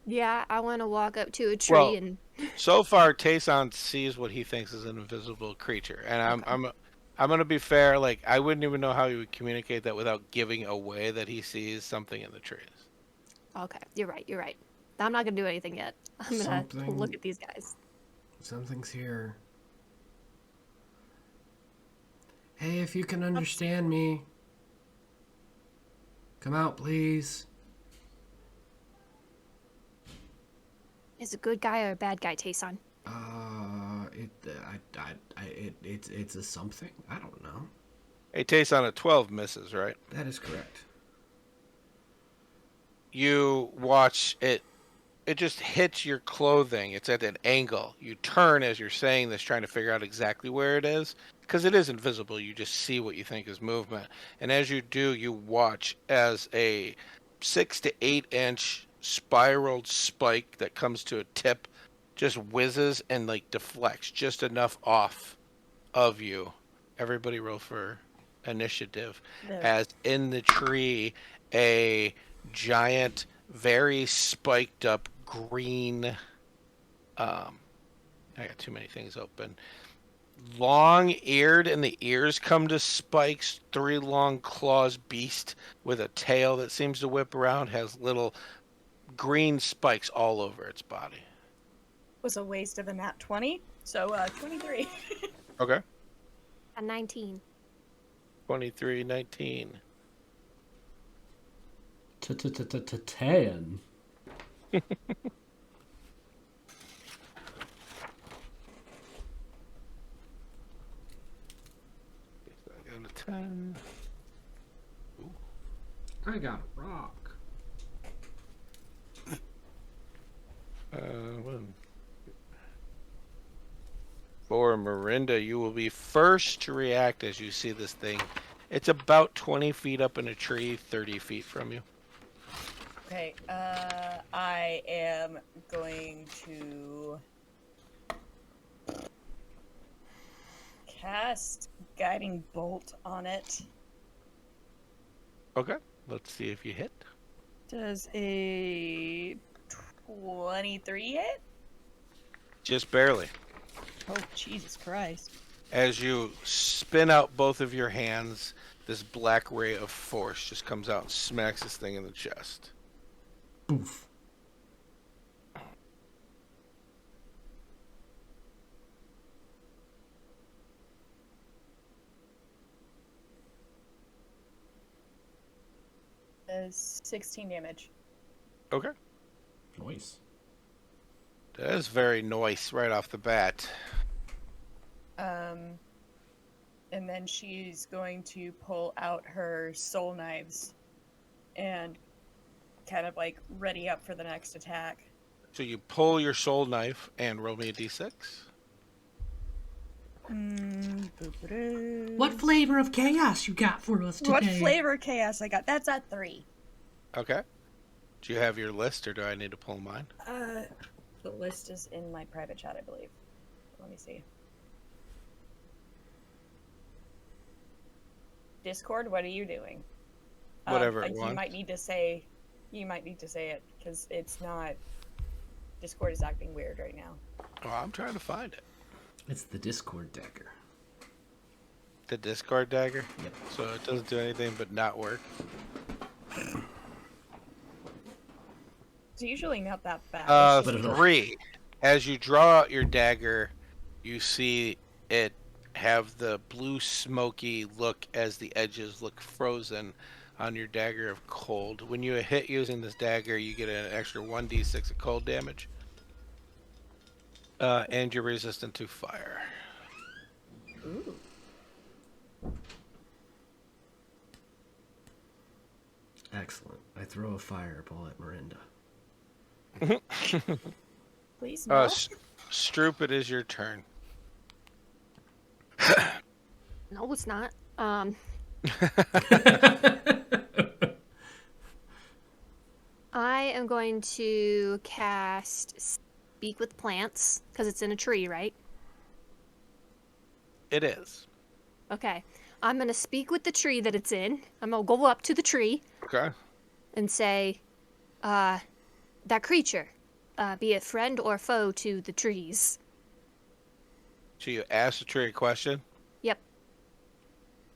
Yeah, I want to walk up to a tree Well, and so far, Tayson sees what he thinks is an invisible creature, and I'm gonna be fair. Like, I wouldn't even know how he would communicate that without giving away that he sees something in the trees. Okay, you're right. I'm not gonna do anything yet. I'm gonna look at these guys. Something's here. Hey, if you can understand me, come out, please. Is a good guy or a bad guy, Tayson? It's a something. I don't know. Hey, Tayson, a 12 misses, right? That is correct. You watch it it just hits your clothing. It's at an angle. You turn as you're saying this, trying to figure out exactly where it is, because it is invisible. You just see what you think is movement. And as you do, you watch as a 6 to 8 inch spiraled spike that comes to a tip just whizzes and like deflects just enough off of you. Everybody roll for initiative. No. As in the tree, a giant, very spiked up green. I got too many things open. Long eared, and the ears come to spikes. 3 long claws beast with a tail that seems to whip around, has little green spikes all over its body. Was a waste of a nat 20, so 23. Okay. A 19. 23, 19. 10. Go to 10. I got a rock. One. For Mirinda, you will be first to react as you see this thing. It's about 20 feet up in a tree, 30 feet from you. Okay, I am going to cast Guiding Bolt on it. Okay, let's see if you hit. Does a 23 hit? Just barely. Oh, Jesus Christ. As you spin out both of your hands, this black ray of force just comes out and smacks this thing in the chest. Boof. Does 16 damage. Okay. Nice. That is very nice right off the bat. And then she's going to pull out her soul knives and kind of like ready up for the next attack. So you pull your soul knife and roll me a d6. What flavor of chaos you got for us today? What flavor chaos I got? That's at 3. Okay. Do you have your list, or do I need to pull mine? The list is in my private chat, I believe. Let me see. Discord, what are you doing? Whatever it You wants. might need to say it because it's not. Discord is acting weird right now. Oh, I'm trying to find it. It's the Discord dagger. The Discord dagger? Yep. So it doesn't do anything but not work. It's usually not that bad. But it'll- 3. As you draw out your dagger, you see it have the blue smoky look as the edges look frozen on your dagger of cold. When you hit using this dagger, you get an extra 1d6 of cold damage. And you're resistant to fire. Ooh. Excellent. I throw a fireball at Miranda. Please no. Stroop, it is your turn. No, it's not. I am going to cast Speak with Plants because it's in a tree, right? It is. Okay. I'm going to speak with the tree that it's in. I'm going to go up to the tree Okay. and say, that creature, be it friend or foe to the trees. So you ask the tree a question. Yep.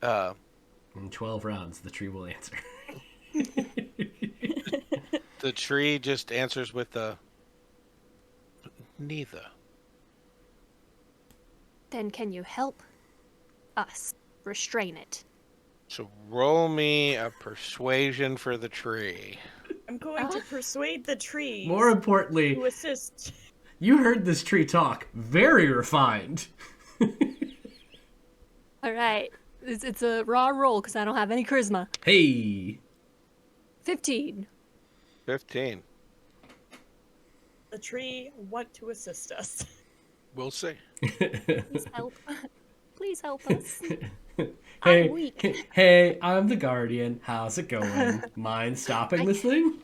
In 12 rounds, the tree will answer. The tree just answers with a neither. Then can you help us restrain it? So roll me a persuasion for the tree. I'm going to persuade the trees More importantly, to assist. you heard this tree talk. Very refined. All right. It's a raw roll because I don't have any charisma. Hey. 15. 15. the tree want to assist us? We'll see. Please help. Please help us. Hey, I'm weak. hey, I'm the guardian. How's it going? Mind stopping this thing?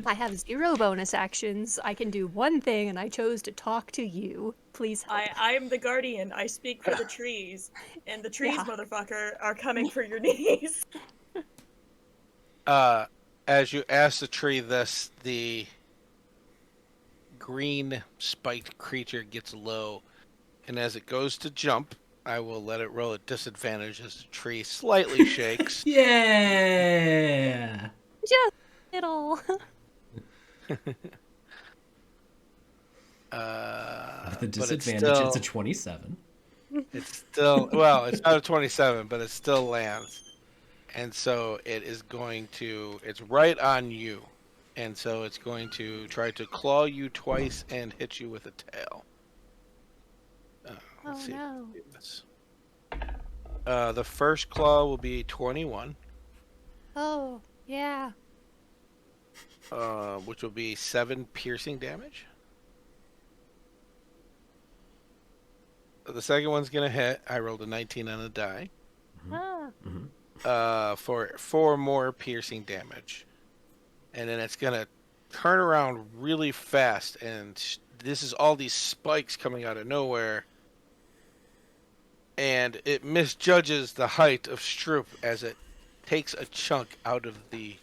I have 0 bonus actions. I can do one thing, and I chose to talk to you. Please help. I'm the guardian. I speak for the trees, and the trees, Yeah. motherfucker, are coming for your knees. As you ask the tree this, the green spiked creature gets low, and as it goes to jump, I will let it roll at disadvantage as the tree slightly shakes. Yeah. Just little. With the But disadvantage, it's a 27. it's still well, it's not a 27, but it still lands. And so it is going to, it's right on you. And so it's going to try to claw you twice and hit you with a tail. Let's see. No. The first claw will be 21, Oh, yeah. which will be 7 piercing damage. The second one's going to hit. I rolled a 19 on a die. Ah. For 4 more piercing damage. And then it's going to turn around really fast. And this is all these spikes coming out of nowhere. And it misjudges the height of Stroop as it takes a chunk out of the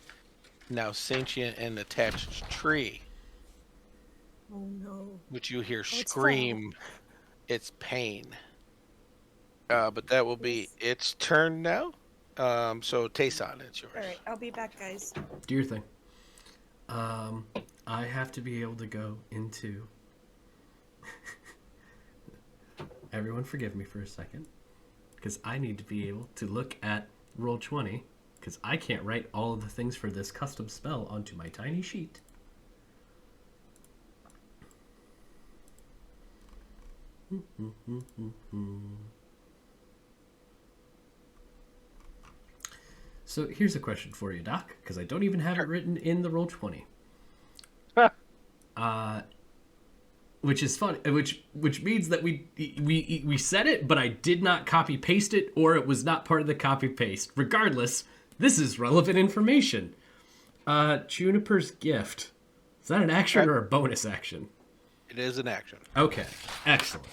now sentient and attached tree. Oh no. Which you hear it's scream its pain. But that will be its turn now. So Tayson, it's yours. Alright, I'll be back, guys. Do your thing. I have to be able to go into... Everyone forgive me for a second. Because I need to be able to look at Roll20. Because I can't write all of the things for this custom spell onto my tiny sheet. So here's a question for you, Doc, because I don't even have it written in the Roll20. Which is fun, which means that we said it, but I did not copy paste it, or it was not part of the copy paste. Regardless, this is relevant information. Juniper's gift. Is that an action or a bonus action? It is an action. Okay, excellent.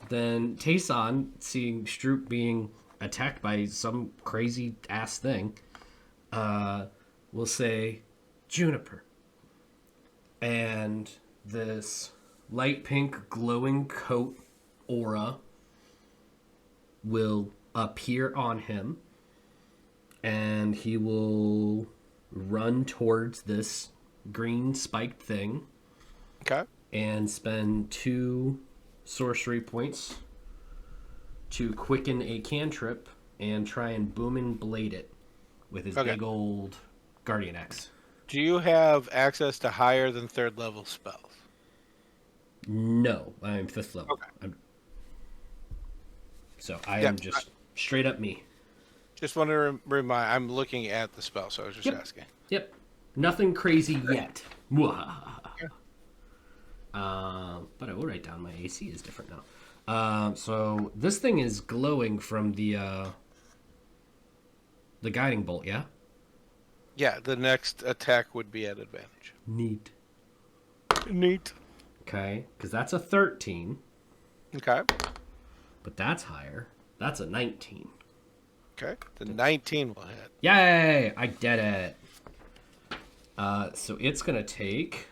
Then Tayson, seeing Stroop being attacked by some crazy ass thing, will say, Juniper. And this light pink glowing coat aura will appear on him, and he will run towards this green spiked thing. Okay. And spend 2 sorcery points to quicken a cantrip and try and booming blade it with his big old Guardian Axe. Do you have access to higher than 3rd level spells? No, I'm 5th level. Okay. So I am just straight up me. Just want to remind, I'm looking at the spell, so I was just asking. Yep. Nothing crazy yet. But I will write down my AC is different now. So this thing is glowing from the guiding bolt, yeah? Yeah, the next attack would be at advantage. Neat. Okay, because that's a 13. Okay. But that's higher. That's a 19. Okay, the 19 will hit. Yay! I did it. So it's going to take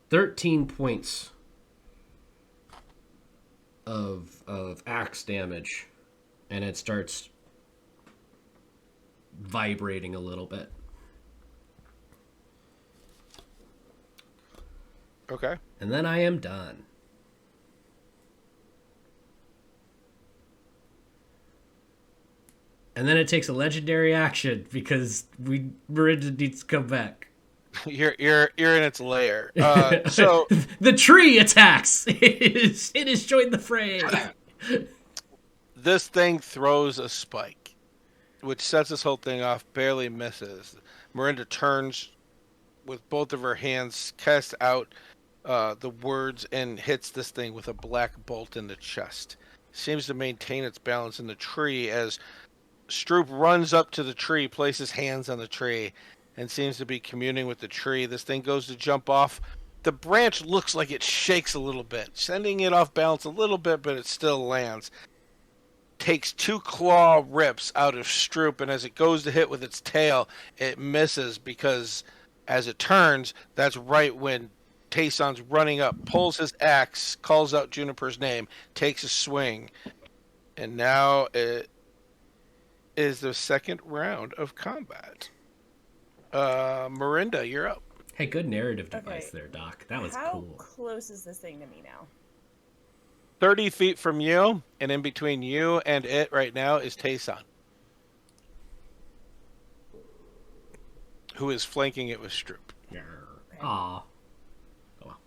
13 points of axe damage, and it starts vibrating a little bit. Okay. And then I am done. And then it takes a legendary action because Miranda needs to come back. You're in its lair. So the tree attacks. It has joined the fray. This thing throws a spike, which sets this whole thing off, barely misses. Miranda turns with both of her hands, casts out the words, and hits this thing with a black bolt in the chest. Seems to maintain its balance in the tree as Stroop runs up to the tree, places hands on the tree, and seems to be communing with the tree. This thing goes to jump off. The branch looks like it shakes a little bit, sending it off balance a little bit, but it still lands. Takes 2 claw rips out of Stroop, and as it goes to hit with its tail, it misses because as it turns, that's right when Tayson's running up, pulls his axe, calls out Juniper's name, takes a swing, and now it is the second round of combat. Miranda, you're up. Hey, good narrative device Okay. there, Doc. That was How cool. close is this thing to me now? 30 feet from you, and in between you and it right now is Tayson, who is flanking it with Stroop. Yeah. Aw. Oh, well.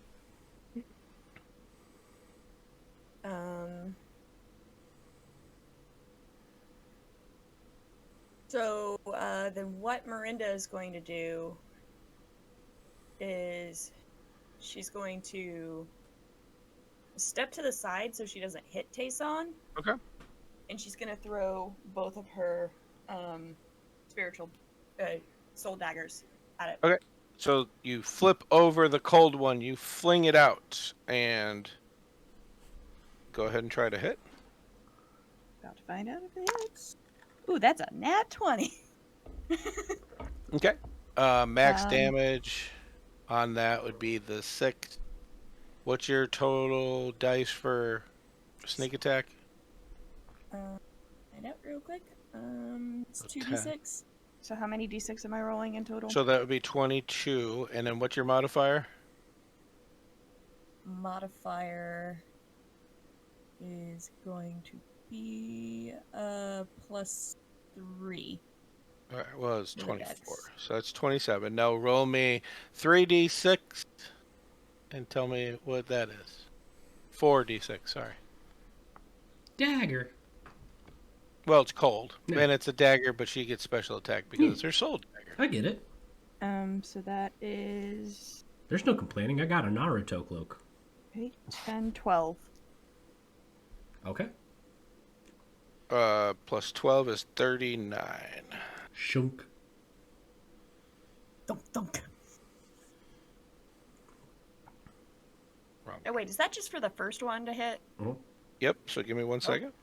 So then what Miranda is going to do is she's going to step to the side so she doesn't hit Tayson. Okay. And she's going to throw both of her spiritual soul daggers at it. Okay. So you flip over the cold one, you fling it out, and go ahead and try to hit. About to find out if it hits. Ooh, that's a nat 20. Okay. Max damage on that would be the 6. What's your total dice for sneak attack? Find out real quick. It's Okay. 2d6. So how many d6 am I rolling in total? So that would be 22. And then what's your modifier? Modifier is going to be +3. All right, well, it's The 24. dex. So that's 27. Now roll me 3d6 and tell me what that is. 4d6, sorry. Dagger. Well, it's cold. Yeah. And it's a dagger, but she gets special attack because it's her soul dagger. I get it. So that is There's no complaining. I got a Naruto cloak. 8, 10, 12. Okay. Plus 12 is 39. Shunk. Thunk, thunk. Wrong. Oh, wait, is that just for the first one to hit? Yep, so give me 1 second.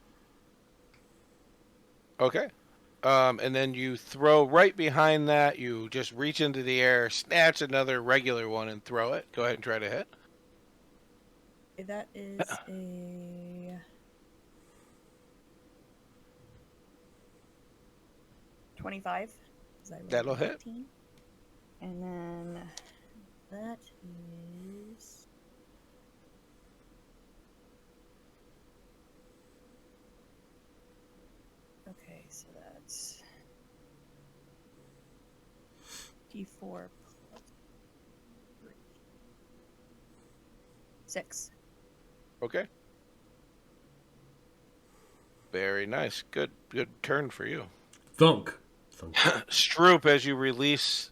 Okay. And then you throw right behind that. You just reach into the air, snatch another regular one, and throw it. Go ahead and try to hit. That is a 25. 'Cause I rolled That'll hit. 18. And then That is... Okay, so that's D4 plus 3. 6. Okay. Very nice. Good turn for you. Thunk. Thunk. Stroop, as you release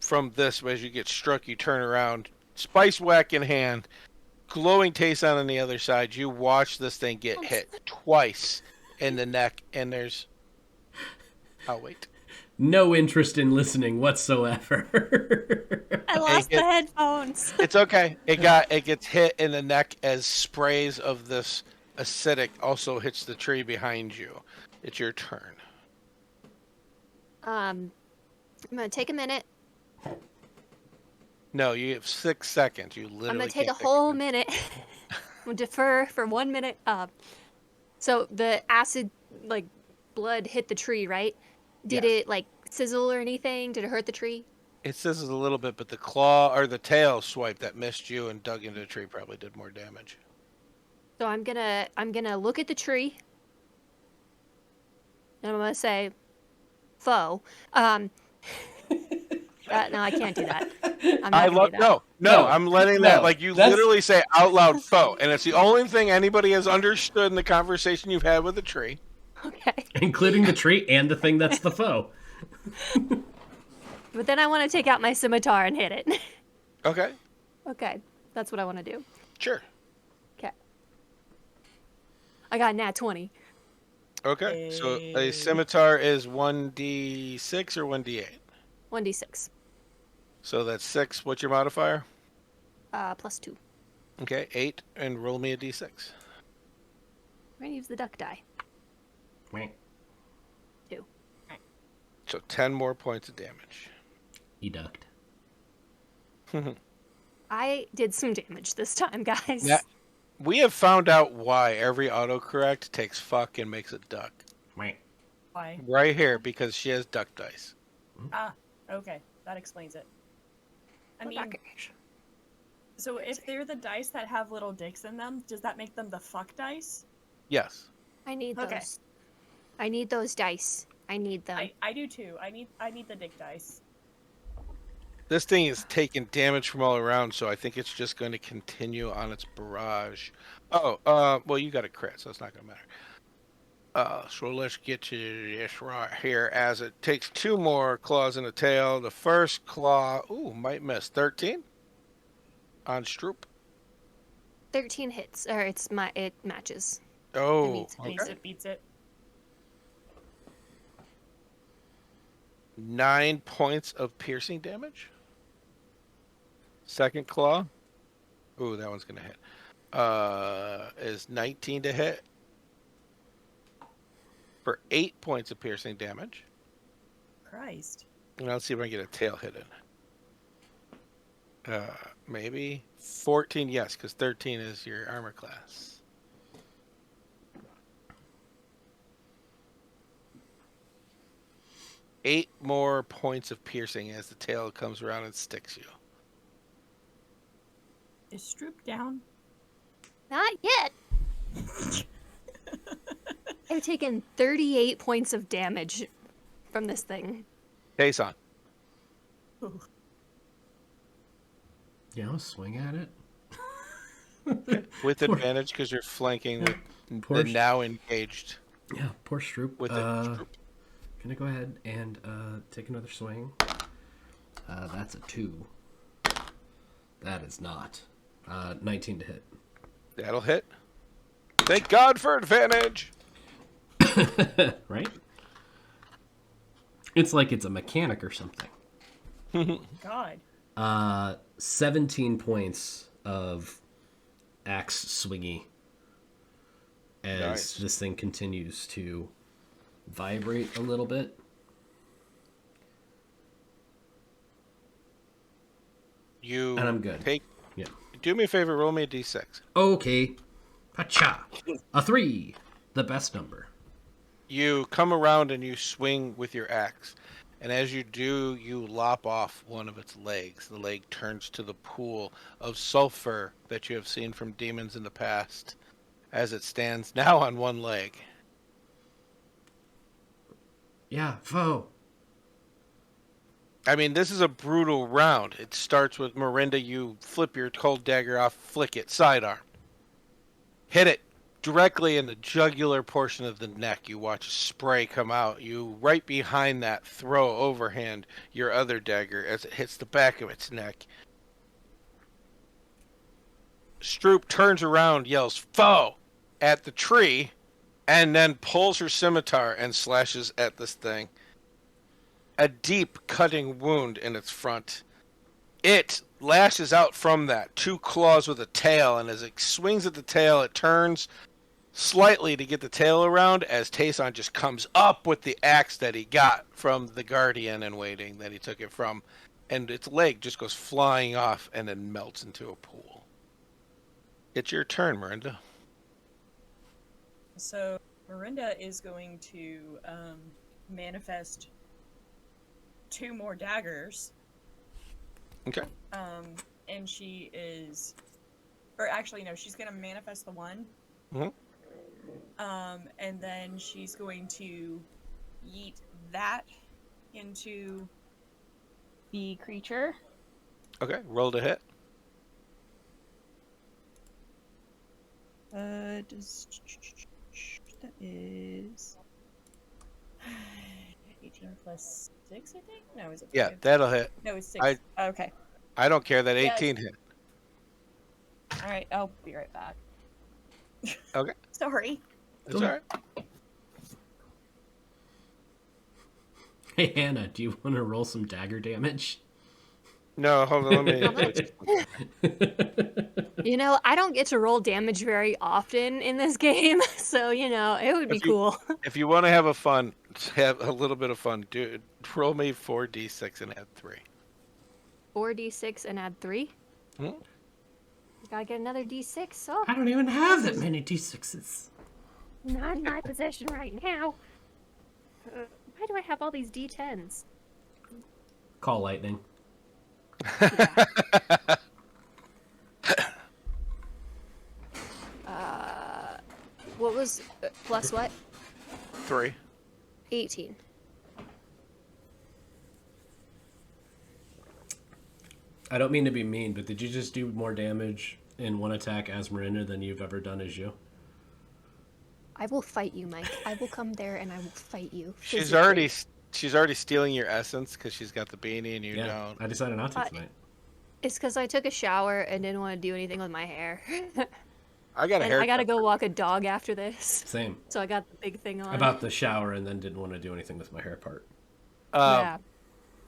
from this, as you get struck, you turn around, spice whack in hand, glowing Tayson on the other side. You watch this thing get hit twice in the neck, and there's... I'll wait. No interest in listening whatsoever. I lost the headphones. It's okay. It gets hit in the neck as sprays of this acidic also hits the tree behind you. It's your turn. I'm gonna take a minute. No, you have 6 seconds. You literally I'm gonna take a can't pick whole it. minute. We'll defer for 1 minute. So the acid, like, blood hit the tree, right? Did Yes. it, like, sizzle or anything? Did it hurt the tree? It sizzles a little bit, but the claw or the tail swipe that missed you and dug into the tree probably did more damage. So I'm gonna look at the tree. And I'm gonna say, foe. No, I can't do that. I'm not I gonna love do that. no. I'm letting that no, like you that's- literally say out loud foe, and it's the only thing anybody has understood in the conversation you've had with the tree. Okay. including the tree and the thing that's the foe. But then I want to take out my scimitar and hit it. Okay. Okay, that's what I want to do. Sure. Okay. I got nat 20. Okay. So a scimitar is 1d6 or 1d8? 1d6. So that's 6. What's your modifier? +2. Okay, 8, and roll me a d6. I'm gonna use the duck die. Wait. 2. So 10 more points of damage. Educt. I did some damage this time, guys. Yeah. We have found out why every autocorrect takes fuck and makes a duck. Wait. Why? Right here, because she has duck dice. Ah, okay. That explains it. I mean, so if they're the dice that have little dicks in them, does that make them the fuck dice? Yes. I need those. Okay. I need those dice. I need them. I do too. I need the dick dice. This thing is taking damage from all around, so I think it's just going to continue on its barrage. Oh, well, you got a crit, so it's not going to matter. So let's get to this right here, as it takes 2 more claws in the tail. The first claw, might miss. 13 on Stroop. 13 hits, or it matches. Oh, It beats it. 9 points of piercing damage. Second claw. Ooh, that one's gonna hit. Is 19 to hit for 8 points of piercing damage. Christ. And let's see if I can get a tail hit in. Maybe 14. Yes, because 13 is your armor class. Eight more points of piercing as the tail comes around and sticks you. Is Stroop down? Not yet. I've taken 38 points of damage from this thing. Case on. Yeah, I'll swing at it. With advantage because you're flanking with Poor the now engaged. Yeah, poor Stroop. With Stroop. Gonna go ahead and take another swing. That's a 2. That is not. 19 to hit. That'll hit. Thank God for advantage. Right? It's like it's a mechanic or something. God. 17 points of axe swingy as Nice. this thing continues to vibrate a little bit. You And I'm good. Yeah. Do me a favor, roll me a d6. Okay. Pacha. A 3. The best number. You come around and you swing with your axe. And as you do, you lop off one of its legs. The leg turns to the pool of sulfur that you have seen from demons in the past, as it stands now on one leg. Yeah, foe. I mean, this is a brutal round. It starts with Miranda. You flip your cold dagger off, flick it, sidearm. Hit it directly in the jugular portion of the neck. You watch spray come out. You, right behind that, throw overhand your other dagger as it hits the back of its neck. Stroop turns around, yells, "Foe!" at the tree, and then pulls her scimitar and slashes at this thing. A deep cutting wound in its front. It lashes out from that, 2 claws with a tail, and as it swings at the tail, it turns slightly to get the tail around as Tayson just comes up with the axe that he got from the Guardian in waiting that he took it from, and its leg just goes flying off and then melts into a pool. It's your turn, Miranda. So Miranda is going to manifest 2 more daggers. Okay. And she is, or actually no, she's gonna manifest the one. And then she's going to yeet that into the creature. Okay, roll to hit. That is 18 plus 6, I think? No, is it 5? Yeah, that'll hit. No, it's 6. Okay. I don't care that Yes. 18 hit. Alright, I'll be right back. Okay. Sorry. That's all right. Hey, Hannah, do you want to roll some dagger damage? No, hold on. Let me. You know, I don't get to roll damage very often in this game, so it would be cool. If you want to have a little bit of fun, dude, roll me 4d6 and add 3. 4d6 and add 3. Hmm? Gotta get another d6. Oh, I don't even have that many d6s. not in my possession right now. Why do I have all these d10s? Call lightning. What was plus what? 3. 18. I don't mean to be mean, but did you just do more damage in one attack as Miranda than you've ever done as you? I will fight you, Mike. I will come there and I will fight you. She's physically. already stealing your essence because she's got the beanie and you don't. I decided not to tonight. It's because I took a shower and didn't want to do anything with my hair. I got a And haircut. I gotta go walk a dog after this. Same. So I got the big thing on. About the shower and then didn't want to do anything with my hair part. Yeah.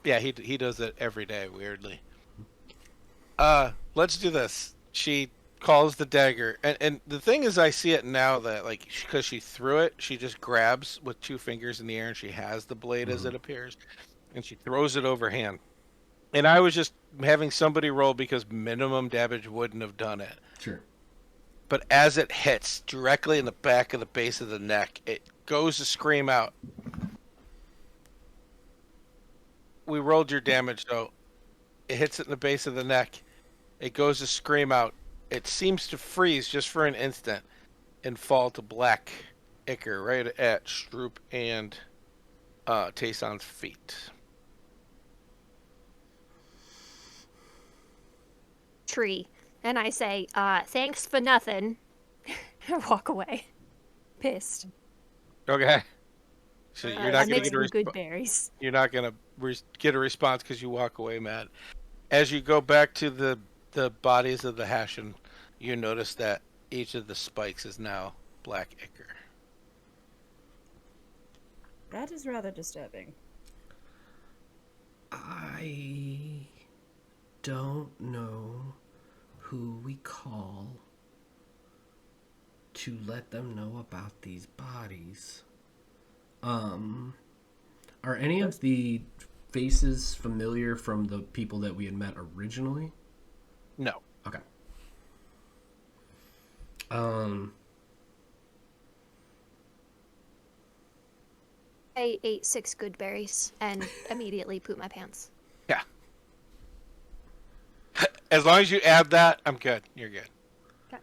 Yeah, he does it every day, weirdly. Let's do this. She calls the dagger, and the thing is, I see it now that because she threw it, she just grabs with 2 fingers in the air, and she has the blade as it appears, and she throws it overhand. And I was just having somebody roll because minimum damage wouldn't have done it. Sure. But as it hits directly in the back of the base of the neck, it goes to scream out. We rolled your damage, though. It hits it in the base of the neck. It goes to scream out. It seems to freeze just for an instant and fall to black ichor right at Stroop and Tayson's feet. Tree. And I say, thanks for nothing. And walk away. Pissed. Okay. So you're not I going make to get a some good berries. You're not going to get a response because you walk away mad. As you go back to the bodies of the Hashin, you notice that each of the spikes is now black ichor. That is rather disturbing. I don't know who we call to let them know about these bodies. Are any of the faces familiar from the people that we had met originally? No. Okay. I ate 6 good berries and immediately pooped my pants. Yeah. As long as you add that, I'm good. You're good. Okay.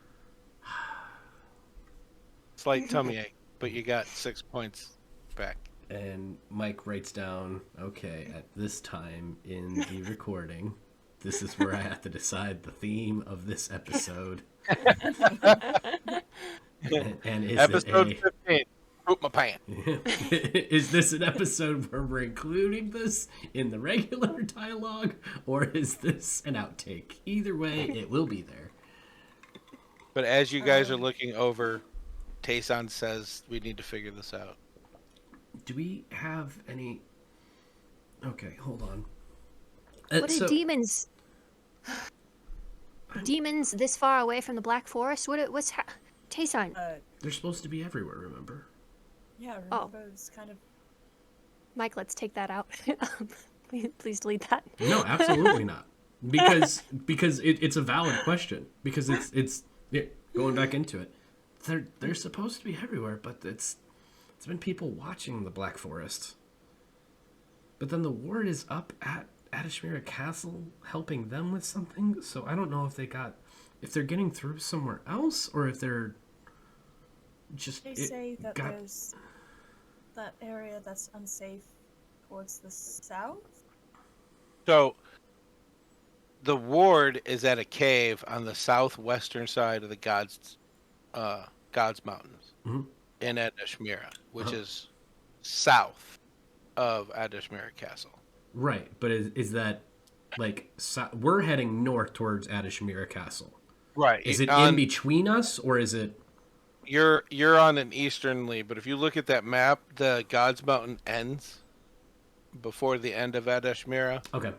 Slight tummy ache, but you got 6 points back. And Mike writes down, okay, at this time in the recording, this is where I have to decide the theme of this episode. and is Episode it 15. Poop my pants. is this an episode where we're including this in the regular dialogue, or is this an outtake? Either way, it will be there. But as you guys are looking over, Tayson says we need to figure this out. Do we have any... Okay, hold on. What are demons? Demons this far away from the Black Forest? What's Tayson? They're supposed to be everywhere, remember? Yeah, Oh. remember it's kind of... Mike, let's take that out. Please delete that. No, absolutely not. Because it's a valid question. Because it's going back into it. They're supposed to be everywhere, but it's been people watching the Black Forest. But then the ward is up at Adashmira Castle helping them with something. So I don't know if they're getting through somewhere else or if they're just... They say that there's that area that's unsafe towards the south? So, the ward is at a cave on the southwestern side of the God's Mountains in Adashmira, which is south of Adishmere Castle. Right, but is that like we're heading north towards Adishmere Castle? Right. Is it in between us, or is it? You're on an easternly, but if you look at that map, the God's Mountain ends before the end of Adishmere. Okay.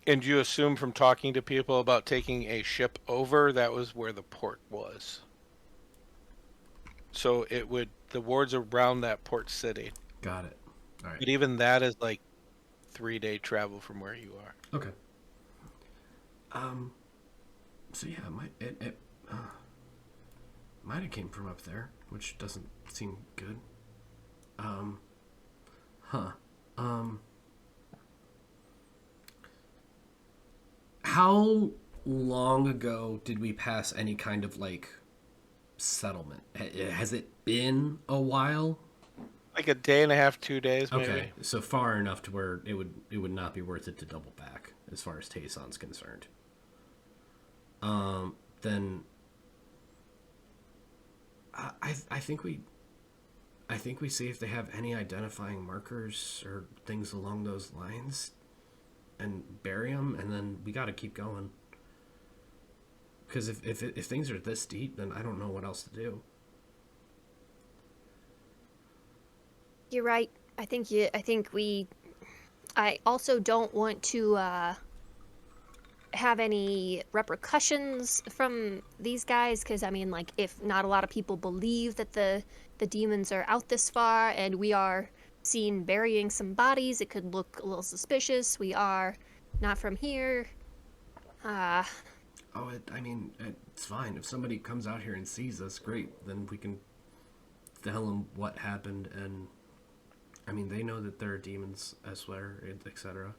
And you assume from talking to people about taking a ship over, that was where the port was. So the wards around that port city. Got it. All right. But even that is like 3-day travel from where you are. Okay. So yeah, it might have came from up there, which doesn't seem good. How long ago did we pass any kind of like settlement? Has it been a while? Like a day and a half, 2 days, maybe. Okay, so far enough to where it would not be worth it to double back as far as Tayson's concerned. Then I think we see if they have any identifying markers or things along those lines, and bury them, and then we got to keep going. Because if things are this deep, then I don't know what else to do. You're right. I also don't want to have any repercussions from these guys, because I mean, like, if not a lot of people believe that the demons are out this far and we are seen burying some bodies, it could look a little suspicious. We are not from here. I mean, it's fine. If somebody comes out here and sees us, great. Then we can tell them what happened, and I mean, they know that there are demons elsewhere, etc.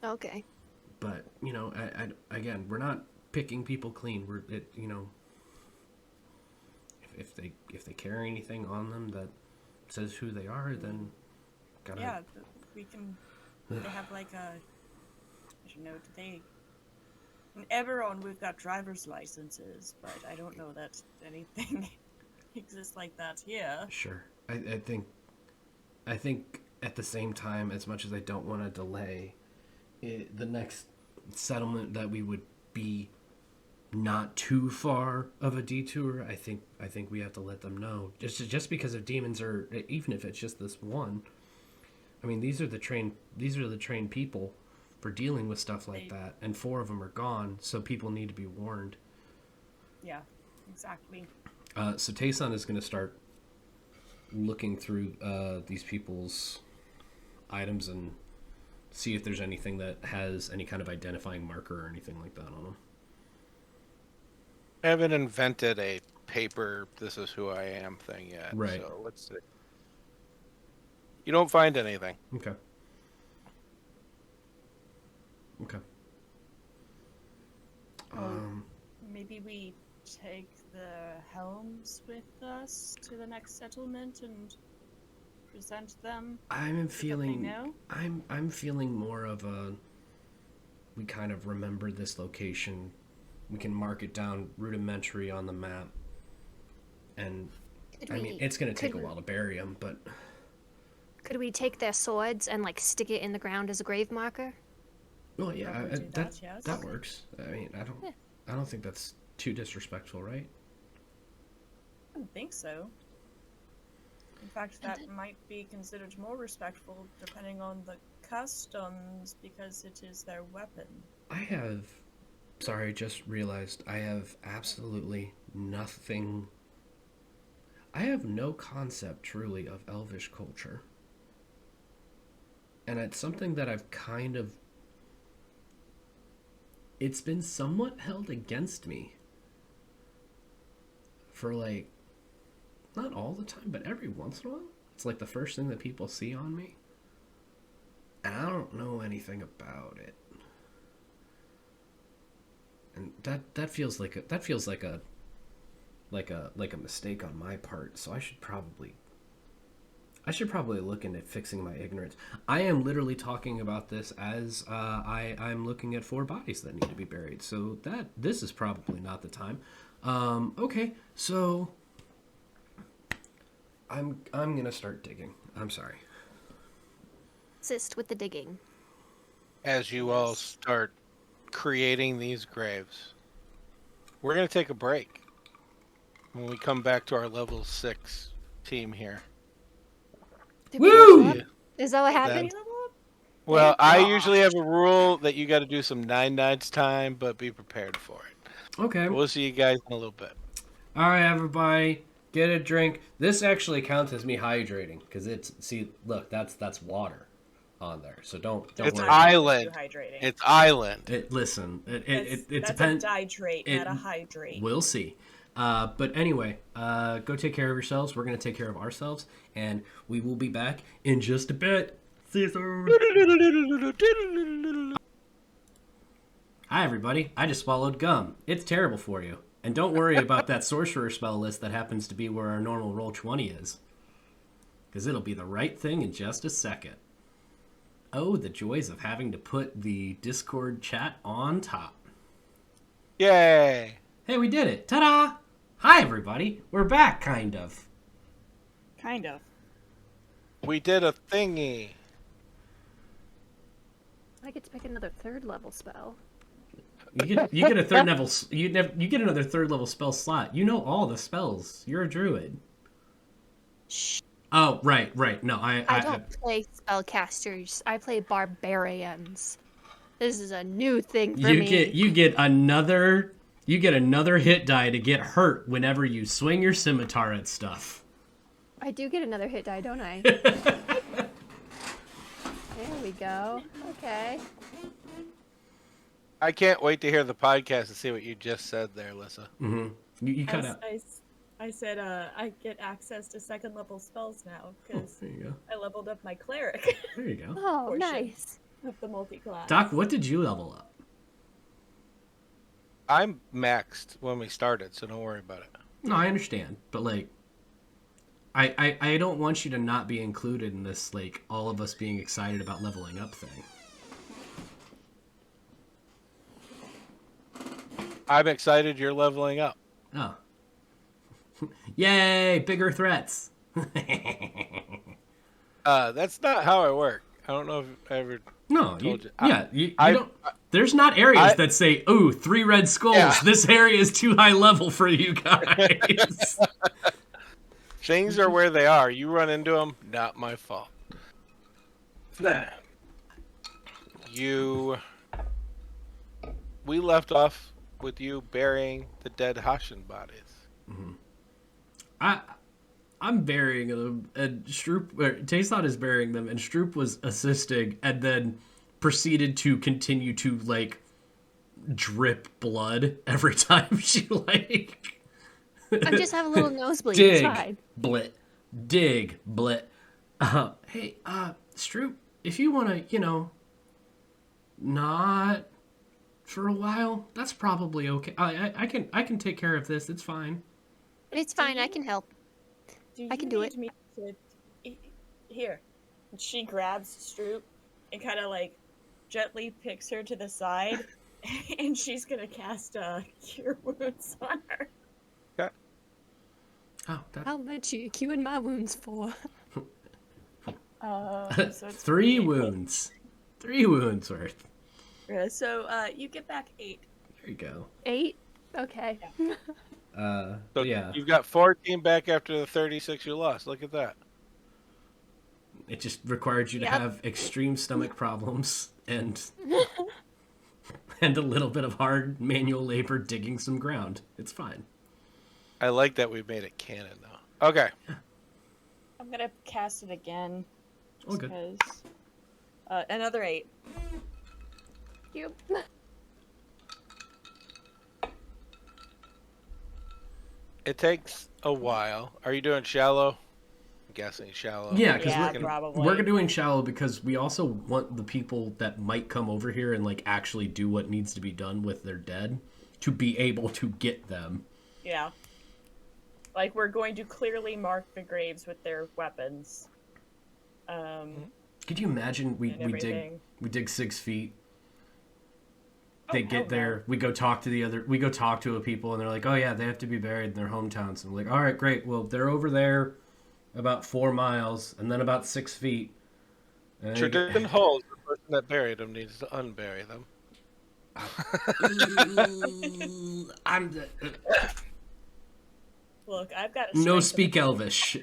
Okay. But you know, again, we're not picking people clean. If they carry anything on them that says who they are, then gotta. Yeah, we can. They have like a. I don't know. Do they? In Eberron, we've got driver's licenses, but I don't know that anything exists like that here. Sure, I think at the same time, as much as I don't want to delay the next settlement, that we would be not too far of a detour. I think we have to let them know, just because if demons are, even if it's just this one. I mean, these are the trained people for dealing with stuff like that, and 4 of them are gone, so people need to be warned. Yeah, exactly. So Tayson is going to start looking through these people's items and see if there's anything that has any kind of identifying marker or anything like that on them. I haven't invented a paper "this is who I am" thing yet. Right. So let's see. You don't find anything. Okay. Maybe we take the helms with us to the next settlement and present them. I'm feeling know? I'm feeling more of a, we kind of remember this location. We can mark it down rudimentary on the map. And I mean, it's going to take a while to bury them, but Could we take their swords and like stick it in the ground as a grave marker? well, yeah, Probably do that, yes. that works. I mean, I don't think that's too disrespectful, right? I don't think so. In fact, that might be considered more respectful depending on the customs, because it is their weapon. Sorry, just realized I have absolutely nothing. I have no concept truly of Elvish culture. And it's something that I've kind of, it's been somewhat held against me for like, not all the time, but every once in a while. It's like the first thing that people see on me. And I don't know anything about it. And that feels like a mistake on my part. So I should probably look into fixing my ignorance. I am literally talking about this as I'm looking at 4 bodies that need to be buried. So this is probably not the time. Okay, so I'm gonna start digging. I'm sorry. Assist with the digging. As you all start creating these graves, we're going to take a break. When we come back to our level 6 team here. Did we Woo! level up? Is that what happened? Well, I usually have a rule that you got to do some 9 nights time, but be prepared for it. Okay. We'll see you guys in a little bit. All right, everybody, get a drink. This actually counts as me hydrating because look, that's water on there. So don't It's worry. island. Hydrating. It's island. Listen, it That's depends. a dihydrate, not a hydrate. We'll see. But anyway, go take care of yourselves. We're gonna take care of ourselves, and we will be back in just a bit. See you soon. Hi, everybody. I just swallowed gum. It's terrible for you. And don't worry about that sorcerer spell list that happens to be where our normal roll 20 is. Because it'll be the right thing in just a second. Oh, the joys of having to put the Discord chat on top. Yay! Hey, we did it. Ta-da! Hi, everybody. We're back, kind of. Kind of. We did a thingy. I get to pick another 3rd level spell. You get a third level. You get another 3rd level spell slot. You know all the spells. You're a druid. Shh. Oh, right. No, I don't play spellcasters. I play barbarians. This is a new thing for me. You get another hit die to get hurt whenever you swing your scimitar at stuff. I do get another hit die, don't I? There we go. Okay. I can't wait to hear the podcast and see what you just said there, Lissa. Mm-hmm. You cut out. I said I get access to 2nd level spells now because there you go. I leveled up my cleric. There you go. Oh, nice. Of the multi-class. Doc, what did you level up? I'm maxed when we started, so don't worry about it. No, I understand, but like, I don't want you to not be included in this, like, all of us being excited about leveling up thing. I'm excited you're leveling up. Oh. Yay! Bigger threats! That's not how I work. I don't know if I ever No, told you. you don't. There's not areas that say, "Ooh, 3 red skulls. Yeah. This area is too high level for you guys." Things are where they are. You run into them, not my fault. We left off with you burying the dead Hashin bodies. Mm-hmm. I'm burying them, and Taysot is burying them, and Stroop was assisting, and then proceeded to continue to, like, drip blood every time she, like... I just have a little nosebleed. Dig, It's fine. blit. Dig, blit. Hey, Stroop, if you want to, not for a while, that's probably okay. I can take care of this. It's fine. It's fine. I can help. I can do it. Me to... Here. She grabs Stroop and kind of like gently picks her to the side, and she's gonna cast Cure Wounds on her. Okay. Oh, How much are you curing my wounds for? So it's 3 wounds. 3 wounds worth. So you get back 8. There you go. 8? Okay. So yeah. You've got 14 back after the 36 you lost. Look at that. It just required you to have extreme stomach problems and a little bit of hard manual labor digging some ground. It's fine. I like that we made it canon, though. Okay. I'm gonna cast it again. Oh, good. Because, another 8. You. It takes a while. Are you doing shallow? I'm guessing shallow. Yeah, because we're doing shallow because we also want the people that might come over here and like actually do what needs to be done with their dead to be able to get them. Yeah. Like, we're going to clearly mark the graves with their weapons. Could you imagine we dig 6 feet? They get there, we go talk to a people, and they're like, oh yeah, they have to be buried in their hometowns. And we're like, all right, great. Well, they're over there. about 4 miles, and then about 6 feet. And Tradition holds the person that buried them needs to unbury them. I'm Look, I've got a no strength speak Elvish.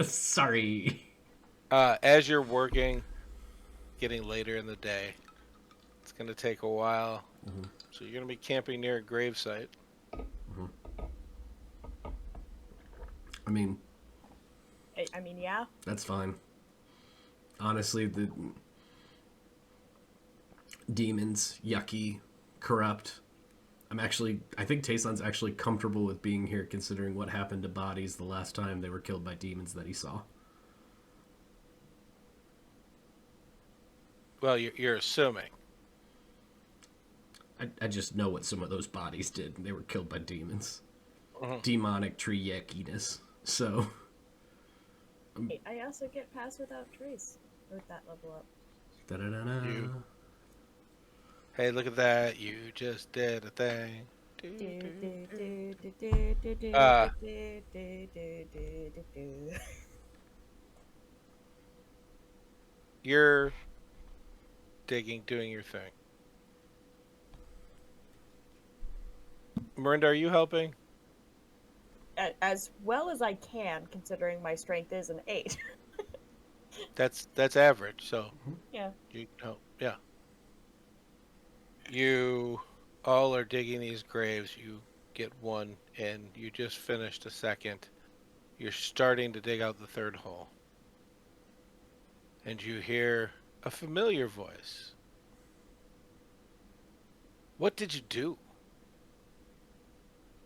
Sorry. As you're working, getting later in the day, it's going to take a while. So you're going to be camping near a gravesite. I mean, yeah. that's fine. Honestly, the demons, yucky, corrupt. I think Tayson's actually comfortable with being here considering what happened to bodies the last time they were killed by demons that he saw. Well, you're assuming. I just know what some of those bodies did. They were killed by demons. Demonic tree yuckiness. So... Hey, I also get pass without trace with that level up. Da-da-da-da. Hey, look at that. You just did a thing. You're digging, doing your thing. Miranda, are you helping? As well as I can, considering my strength is an 8. That's average, so Yeah. yeah. You all are digging these graves. You get one in. You just finished a second. You're starting to dig out the third hole. And you hear a familiar voice. What did you do?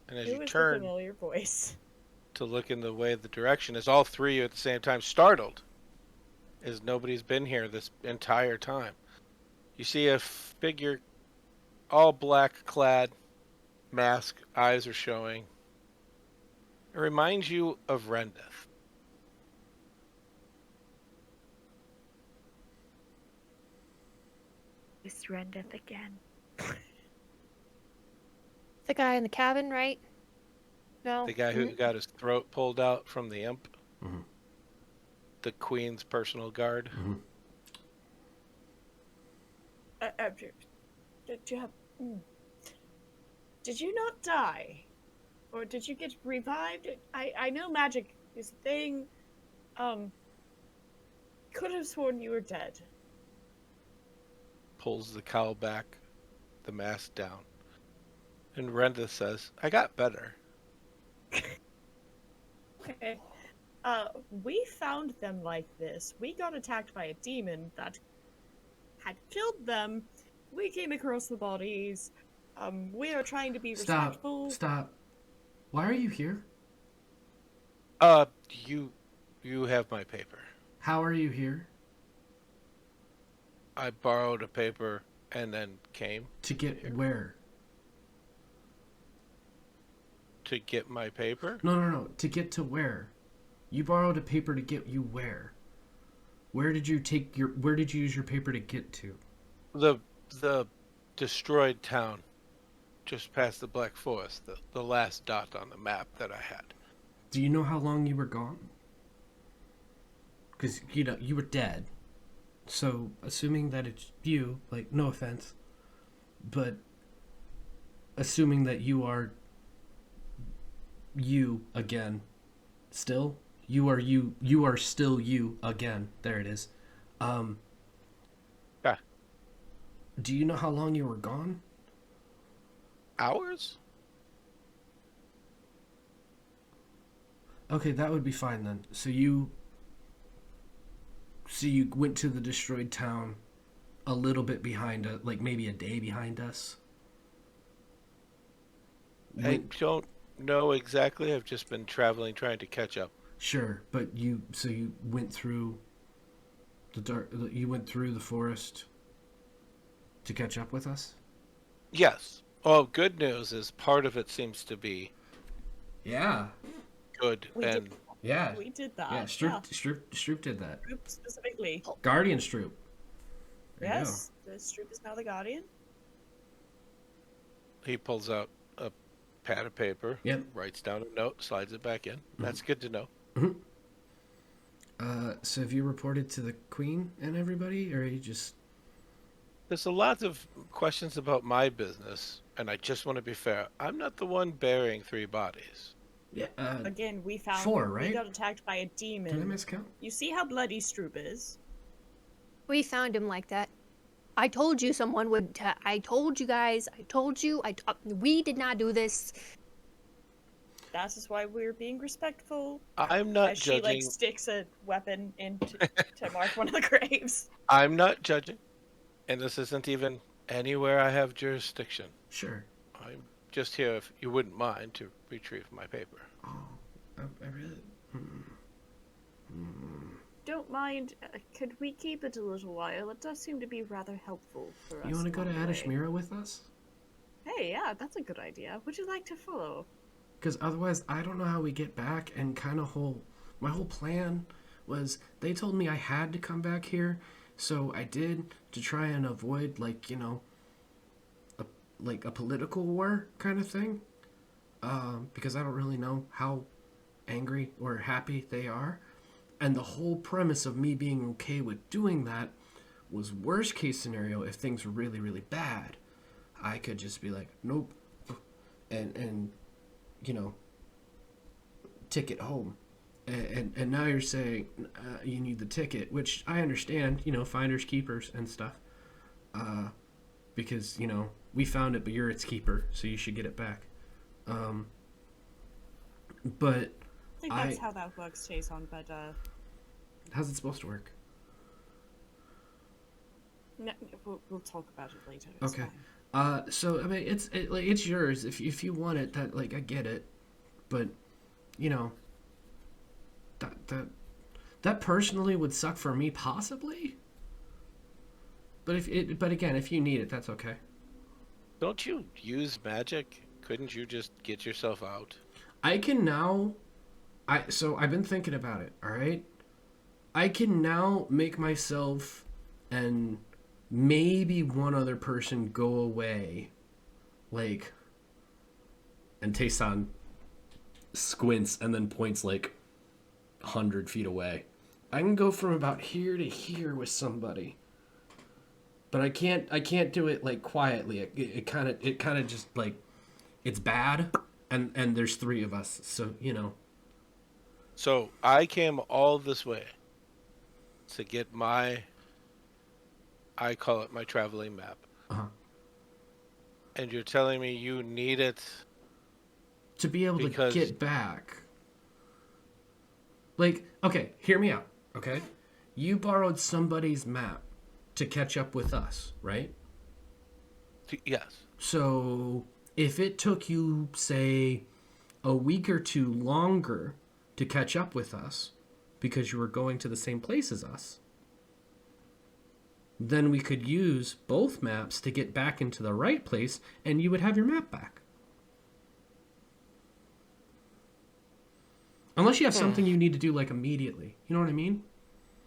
And as Who you is the turn familiar voice? to look in the way of the direction, as all three of you at the same time startled, as nobody's been here this entire time. You see a figure, all black clad, mask, eyes are showing. It reminds you of Rendeth. It's Rendeth again. The guy in the cabin, right? No. The guy who got his throat pulled out from the imp. Mhm. The Queen's personal guard. Did you not die? Or did you get revived? I know magic is a thing. Could have sworn you were dead. Pulls the cowl back, the mask down. And Rendeth says, I got better. Okay. We found them like this. We got attacked by a demon that had killed them. We came across the bodies. We are trying to be respectful. Stop. Why are you here? You have my paper. How are you here? I borrowed a paper and then came. To get where? To get my paper? No. To get to where? You borrowed a paper to get you where? Where did you use your paper to get to? The destroyed town. Just past the Black Forest. The last dot on the map that I had. Do you know how long you were gone? Because, you were dead. So, assuming that it's you, like, no offense, but assuming that you are you again, still, you are still you again. There it is. Yeah. Do you know how long you were gone? Hours? Okay, that would be fine then. So you went to the destroyed town a little bit behind us, like maybe a day behind us? I don't know exactly. I've just been traveling, trying to catch up. Sure, but you went through you went through the forest to catch up with us? Yes. Well, good news is part of it seems to be Yeah. good and Yeah. We did that. Yeah, Stroop did that. Stroop specifically. Guardian Stroop. There you Yes, the Stroop is now the Guardian. he pulls out a pad of paper, Yep. writes down a note, slides it back in. That's good to know. So have you reported to the queen and everybody, or are you just... There's a lot of questions about my business, and I just want to be fair. I'm not the one burying 3 bodies. Yeah, Again, we found 4, We right? got attacked by a demon. Did I miscount? You see how bloody Stroop is? We found him like that. I told you someone would. I told you guys. I told you. We did not do this. That's just why we're being respectful. I'm not As she judging. sticks a weapon into to mark one of the graves. I'm not judging, and this isn't even anywhere I have jurisdiction. Sure. I'm just here, if you wouldn't mind, to retrieve my paper. Oh, I really... Don't mind. Could we keep it a little while? It does seem to be rather helpful for us. You want to go to along the way. Adishmira with us? Hey, yeah, that's a good idea. Would you like to follow? Because otherwise, I don't know how we get back, and my whole plan was, they told me I had to come back here, so I did, to try and avoid, a political war kind of thing, because I don't really know how angry or happy they are, and the whole premise of me being okay with doing that was, worst case scenario, if things were really, really bad, I could just be like, nope, and ticket home. And now you're saying you need the ticket, which I understand, finders, keepers, and stuff. Because, we found it, but you're its keeper, so you should get it back. But I think that's how that works, Jason, but, how's it supposed to work? no, we'll talk about it later. It's Okay. fine. So, I mean, it's yours. If you want it, that, I get it. But, that personally would suck for me, possibly. But again, if you need it, that's okay. Don't you use magic? Couldn't you just get yourself out? I can now... So, I've been thinking about it, alright? I can now make myself and maybe one other person go away. And Tayson squints and then points 100 feet away. I can go from about here to here with somebody. But I can't do it quietly. It kind of just it's bad, and there's 3 of us, so So I came all this way to get I call it my traveling map. Uh-huh. And you're telling me you need it to be able because... to get back. Okay, hear me out, okay? You borrowed somebody's map to catch up with us, right? Yes. So, if it took you, say, a week or 2 longer to catch up with us because you were going to the same place as us, then we could use both maps to get back into the right place, and you would have your map back. Unless you have something you need to do immediately. You know what I mean?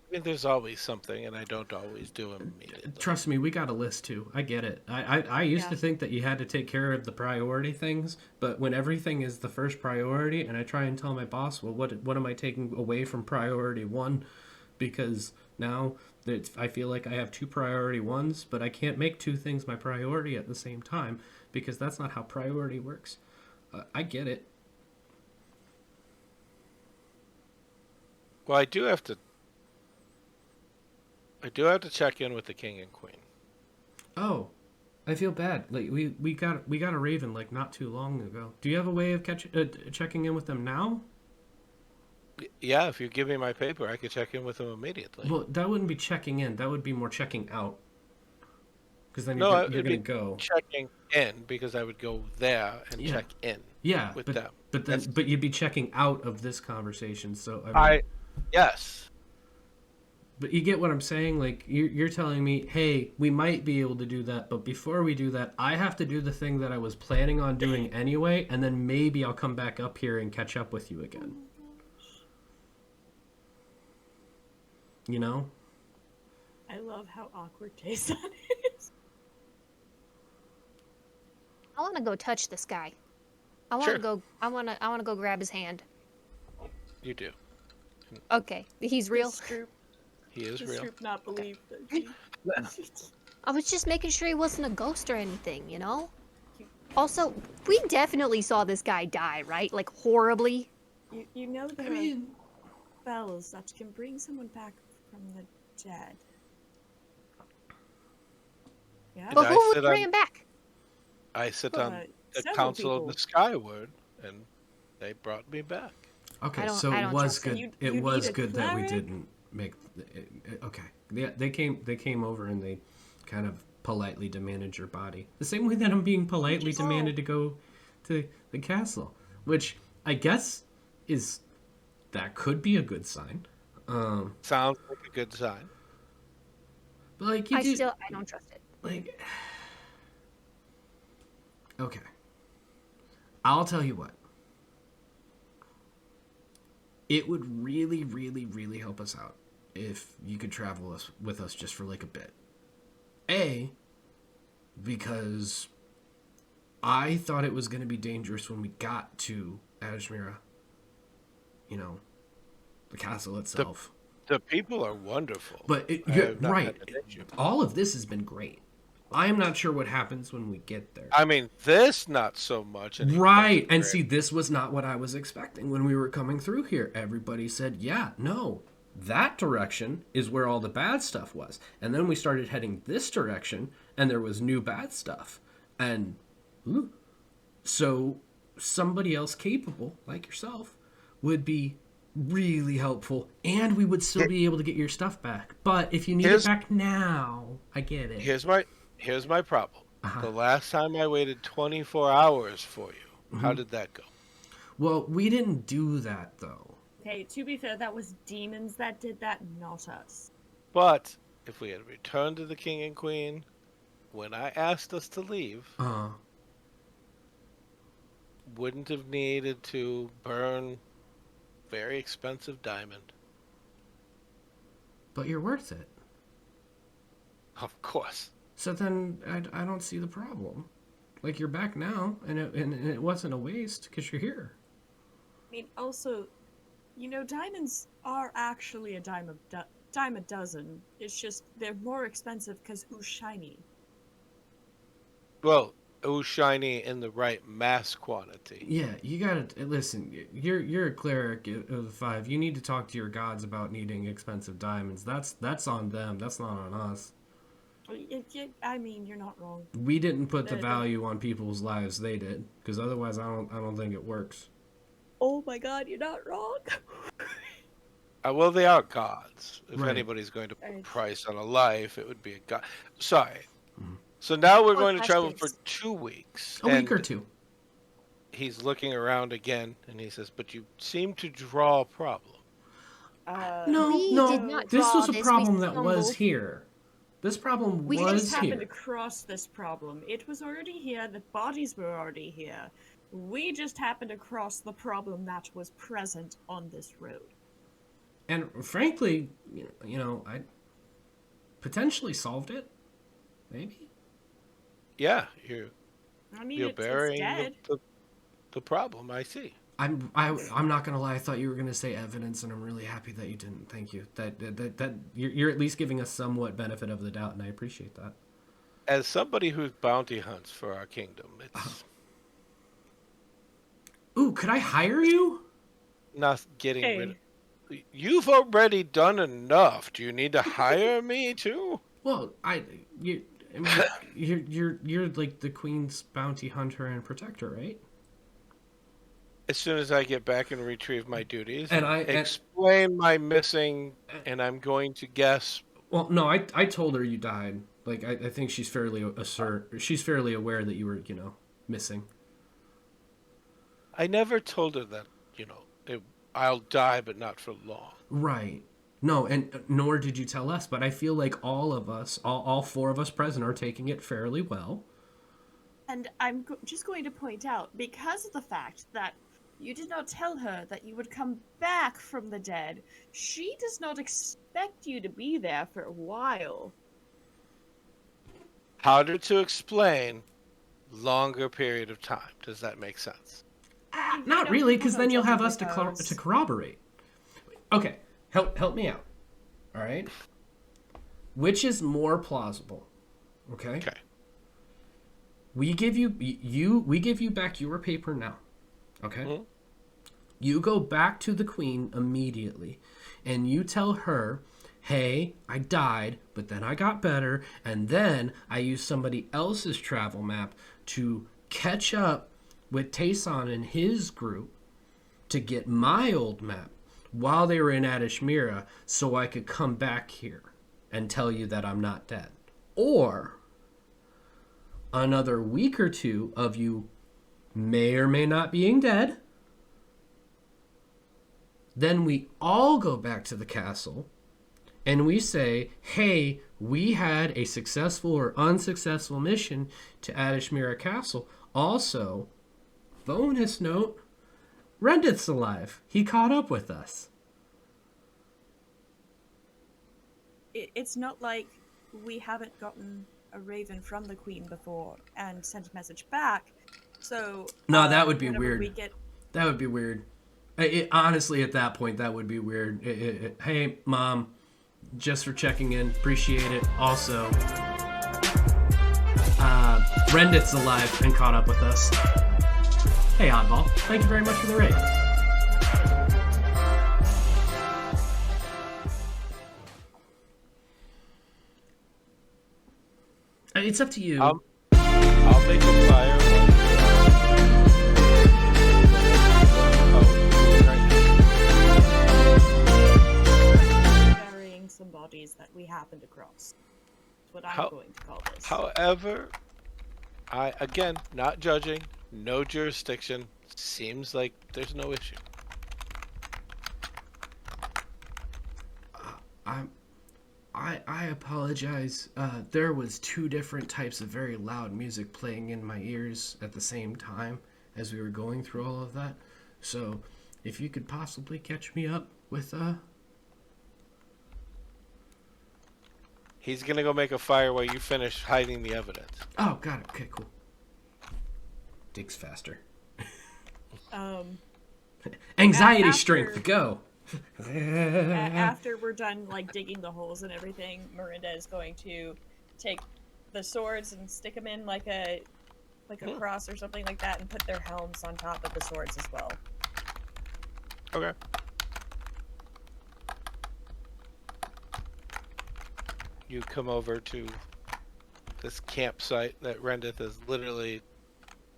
I mean, there's always something, and I don't always do them immediately. Trust me, we got a list too. I get it. I used to think that you had to take care of the priority things, but when everything is the first priority, and I try and tell my boss, well, what am I taking away from priority 1? Because now I feel like I have 2 priority 1s, but I can't make 2 things my priority at the same time, because that's not how priority works. I get it. Well, I do have to check in with the king and queen. Oh, I feel bad. We got a raven not too long ago. Do you have a way of checking in with them now? Yeah, if you give me my paper, I could check in with them immediately. Well, that wouldn't be checking in. That would be more checking out. Because then you're going to go. Checking in, because I would go there and check in. Yeah, with them. But you'd be checking out of this conversation. So yes. But you get what I'm saying? You're telling me, hey, we might be able to do that, but before we do that, I have to do the thing that I was planning on doing anyway, and then maybe I'll come back up here and catch up with you again. You know? I love how awkward Jason is. I want to go touch this guy. I want to go. I want to go grab his hand. You do. Okay, he's real. Does Stroop, He is does real. Stroop not believe that she... I was just making sure he wasn't a ghost or anything, you know? Also, we definitely saw this guy die, right? Like, horribly. You know there are spells that can bring someone back from the dead. Yeah? And But I who would sit bring on- him back? I sit on the several Council people. of the Skyward, and they brought me back. Okay, I so don't it was trust it. good. You It need was a good that we cleric? didn't make. Okay, they came over and they kind of politely demanded your body. The same way that I'm being politely Which is all- demanded to go to the castle, which I guess is that could be a good sign. Sounds like a good sign. But like you I do, don't trust it. like. Okay, I'll tell you what. It would really, really, really help us out if you could travel with us just for like a bit. Because I thought it was going to be dangerous when we got to Ashmira. You know, the castle itself. The people are wonderful. But I have not right, had an issue. all of this has been great. I am not sure what happens when we get there. I mean, this not so much. And Right. And see, this was not what I was expecting when we were coming through here. Everybody said, yeah, no, that direction is where all the bad stuff was. And then we started heading this direction, and there was new bad stuff. And so somebody else capable, like yourself, would be really helpful, and we would still be able to get your stuff back. But if you need it back now, I get it. Here's my problem. The last time I waited 24 hours for you, how did that go? Well, we didn't do that, though. Hey, to be fair, that was demons that did that, not us. But if we had returned to the king and queen when I asked us to leave, wouldn't have needed to burn very expensive diamond. But you're worth it. Of course. So then I don't see the problem. Like, you're back now, and it wasn't a waste because you're here. I mean, also, you know, diamonds are actually a dime a dozen. It's just they're more expensive because ooh, shiny. Well, it was shiny in the right mass quantity. Yeah, you gotta listen. You're a cleric of the 5. You need to talk to your gods about needing expensive diamonds. That's on them. That's not on us. I mean, you're not wrong. We didn't put the value on people's lives. They did, because otherwise, I don't think it works. Oh my God, you're not wrong. Well, they are gods. If Right. anybody's going to put a price on a life, it would be a god. Sorry. So now we're going to travel for 2 weeks. A week or two. He's looking around again, and he says, "But you seem to draw a problem." No. This was a problem that was here. This problem We was just happened here. to cross this problem. It was already here. The bodies were already here. We just happened to cross the problem that was present on this road. And frankly, you know, I potentially solved it. Maybe. Yeah, I mean, you're it's burying dead. the problem. I see. I'm not gonna lie. I thought you were gonna say evidence, and I'm really happy that you didn't. Thank you. That you're at least giving us somewhat benefit of the doubt, and I appreciate that. As somebody who bounty hunts for our kingdom, it's Ooh, could I hire you? not getting rid of. You've already done enough. Do you need to hire me too? Well, you're like the queen's bounty hunter and protector, right? As soon as I get back and retrieve my duties, And explain my missing, and I'm going to guess. Well, no, I told her you died. Like I think she's fairly aware that you were, missing. I never told her that, I'll die, but not for long. Right. No, and nor did you tell us, but I feel like all of us, all 4 of us present, are taking it fairly well. And I'm just going to point out, because of the fact that you did not tell her that you would come back from the dead, she does not expect you to be there for a while. Harder to explain, longer period of time. Does that make sense? Not really, because then you'll have us to corroborate. Okay, help me out. All right. Which is more plausible? Okay. Okay. We give you back your paper now. Okay. Mhm. You go back to the queen immediately, and you tell her, "Hey, I died, but then I got better, and then I used somebody else's travel map to catch up with Tayson and his group to get my old map while they were in Adishmira, so I could come back here and tell you that I'm not dead." Or another week or two of you may or may not being dead. Then we all go back to the castle and we say, "Hey, we had a successful or unsuccessful mission to Adishmira Castle. Also, bonus note, Rendith's alive. He caught up with us." It's not like we haven't gotten a raven from the queen before and sent a message back. So No, that would be whenever weird. we get That would be weird. Honestly, at that point, that would be weird. Hey, Mom, just for checking in. Appreciate it. Also, Rendith's alive and caught up with us. Hey, Oddball. Thank you very much for the raid. It's up to you. I'll make a fire. burying some bodies that we happened across. That's what How- I'm going to call this. However, again, not judging, no jurisdiction. Seems like there's no issue. I apologize. There was two different types of very loud music playing in my ears at the same time as we were going through all of that. So, if you could possibly catch me up with He's gonna go make a fire while you finish hiding the evidence. Oh, got it. Okay, cool. Digs faster. Anxiety after- strength, go. After we're done like digging the holes and everything, Miranda is going to take the swords and stick them in like a cross or something like that, and put their helms on top of the swords as well. Okay. You come over to this campsite that Rendith has literally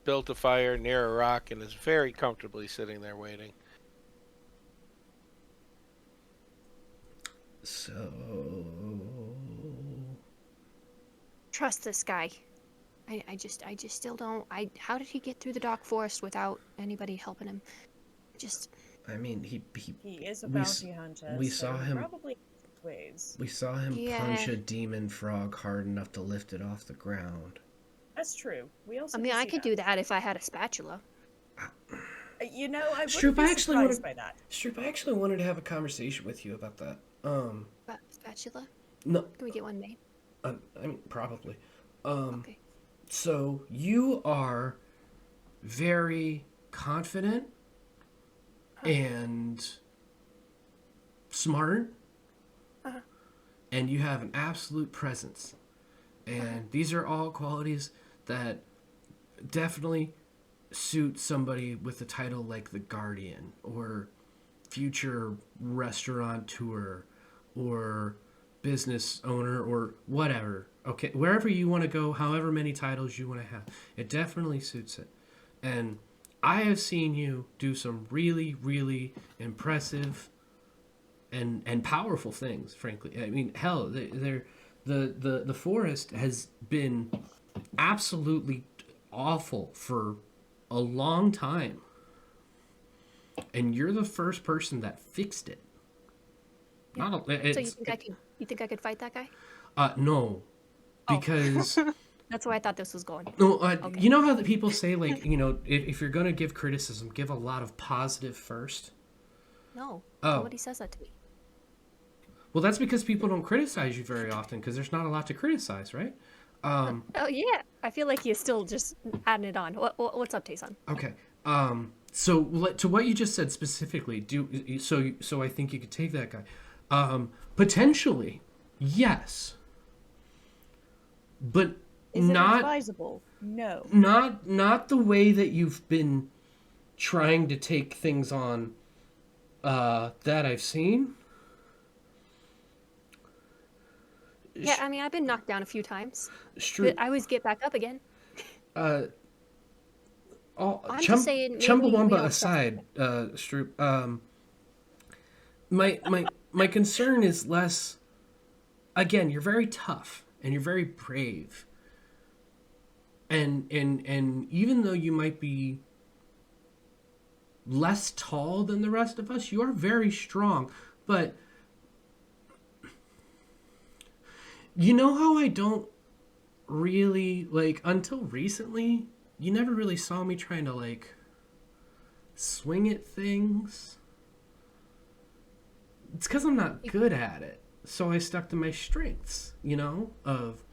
built a fire near a rock and is very comfortably sitting there waiting. So, Trust this guy. I just still don't. How did he get through the dark forest without anybody helping him? I mean, he is a we bounty hunter. we so saw him- probably ways. we saw him Yeah. punch a demon frog hard enough to lift it off the ground. That's true. We also. I mean, can I see could do that if I had a spatula. You know, I Stroop, wouldn't be I actually surprised wanted- by that. Stroop, I actually wanted to have a conversation with you about that. Spatula? No, Can we get one made? I mean, probably. Okay. So you are very confident and smart, Uh-huh. and you have an absolute presence. And these are all qualities that definitely suit somebody with a title like the Guardian or future restaurateur or business owner or whatever. Okay, wherever you want to go, however many titles you want to have, it definitely suits it. And I have seen you do some really, really impressive and powerful things. Frankly, I mean, hell, the forest has been absolutely awful for a long time, and you're the first person that fixed it. Yeah. Not So you think I could fight that guy? no, because That's where I thought this was going. no, Okay. you know how the people say, like, you know, if you're gonna give criticism, give a lot of positive first. No. Oh. Nobody says that to me. Well, that's because people don't criticize you very often because there's not a lot to criticize, right? Oh yeah. I feel like you're still just adding it on. What's up, Tayson? Okay. So to what you just said specifically, so I think you could take that guy. Potentially, yes, but Is it not advisable? No. not the way that you've been trying to take things on that I've seen. Yeah, I mean, I've been knocked down a few times, Stroop, but I always get back up again. I'm just saying, maybe we Chumbawamba don't aside, Stroop, my concern is less. Again, you're very tough and you're very brave, and even though you might be less tall than the rest of us, you are very strong. But you know how I don't really like until recently. You never really saw me trying to like swing at things. It's because I'm not good at it. So I stuck to my strengths, of,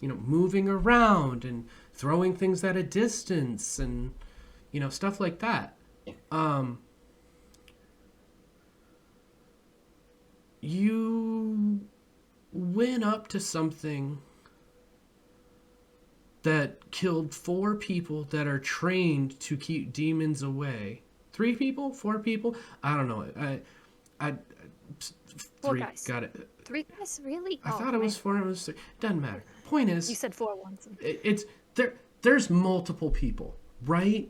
moving around and throwing things at a distance and, stuff like that. You went up to something that killed 4 people that are trained to keep demons away. 3 people? 4 people? I don't know. I 4 3 guys. got it. 3 guys, really? I thought it was 4. It was 3. Doesn't matter. Point is, You said 4 once. it's there. There's multiple people, right,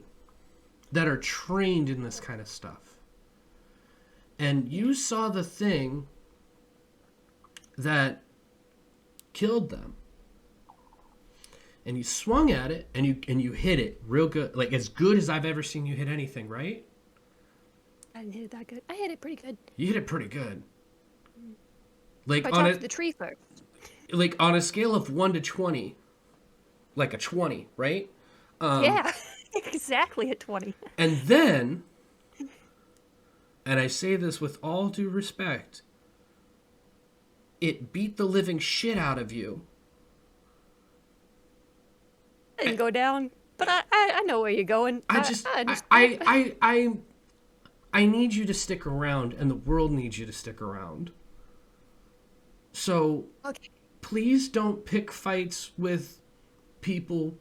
that are trained in this kind of stuff, and you saw the thing that killed them, and you swung at it, and you hit it real good, like as good as I've ever seen you hit anything, right? I didn't hit it that good. I hit it pretty good. You hit it pretty good. Like I on talked to the tree first. like on a scale of 1 to 20, like a 20, right? Yeah, exactly at 20. And then, and I say this with all due respect, it beat the living shit out of you. I didn't go down, but I know where you're going. I need you to stick around, and the world needs you to stick around. So, Okay. please don't pick fights with people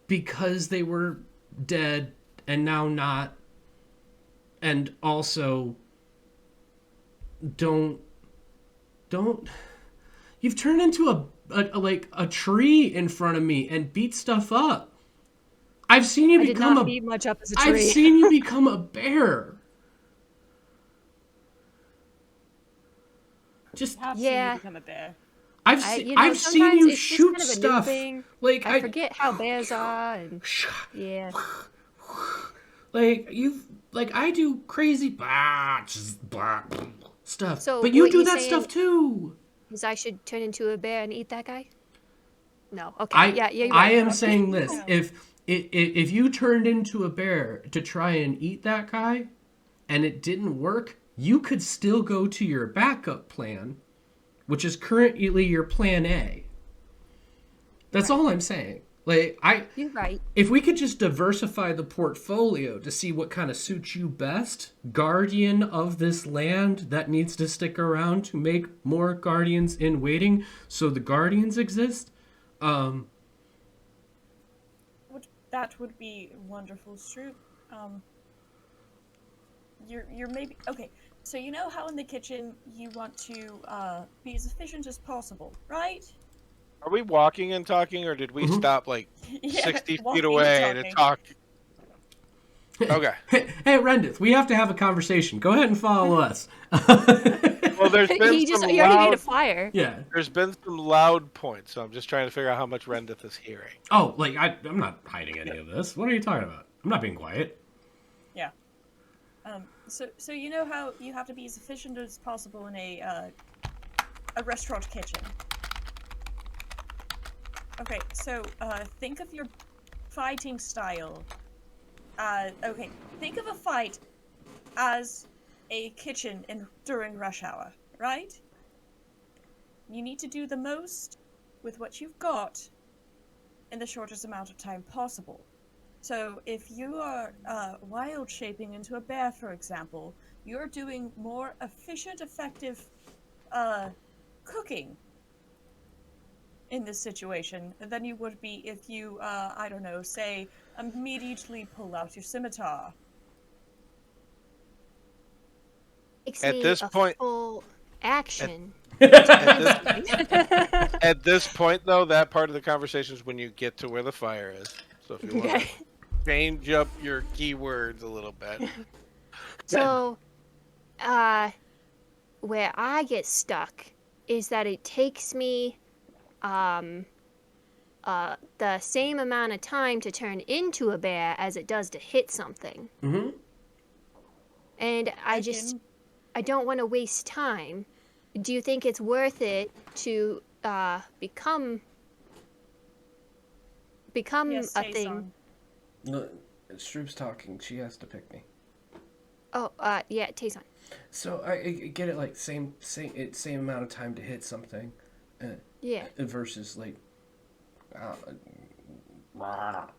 because they were dead and now not. And also, don't. You've turned into a tree in front of me and beat stuff up. I've seen you become did not beat much up as a tree. I've seen you become a bear. Just Have seen Yeah. you become a bear. I've seen you sometimes it's just shoot kind of a new stuff. thing. Like I forget how bears are, and yeah. Like I do crazy stuff, So but you what do you that saying stuff too. is I should turn into a bear and eat that guy? No. Okay. Yeah. You're right. I am saying this: if you turned into a bear to try and eat that guy, and it didn't work, you could still go to your backup plan, which is currently your plan A. That's all I'm saying. Like You're right. if we could just diversify the portfolio to see what kind of suits you best, guardian of this land that needs to stick around to make more guardians in waiting so the guardians exist. That would be wonderful, Stroop. You're maybe okay. So you know how in the kitchen you want to be as efficient as possible, right? Are we walking and talking, or did we stop like Yeah, 60 walking feet and away to talking. talk? Okay. Hey, Rendith, we have to have a conversation. Go ahead and follow us. Well, there's been He some already made a loud. fire. Yeah. There's been some loud points, so I'm just trying to figure out how much Rendith is hearing. Oh, like I'm not hiding any of this. What are you talking about? I'm not being quiet. Yeah. So you know how you have to be as efficient as possible in a restaurant kitchen. Okay, so think of your fighting style. Okay, think of a fight as a kitchen during rush hour, right? You need to do the most with what you've got in the shortest amount of time possible. So if you are wild shaping into a bear, for example, you're doing more efficient, effective cooking in this situation than you would be if you, I don't know, say, immediately pull out your scimitar. Takes At me this a point, full action. at this point, though, that part of the conversation is when you get to where the fire is. So if you want to change up your keywords a little bit. So, where I get stuck is that it takes me, the same amount of time to turn into a bear as it does to hit something. Mm-hmm. And I don't want to waste time. Do you think it's worth it to become Yes, a say thing? song. No, Stroop's talking. She has to pick me. Oh, yeah, Tayson. So I get it, like same amount of time to hit something, Yeah. versus like,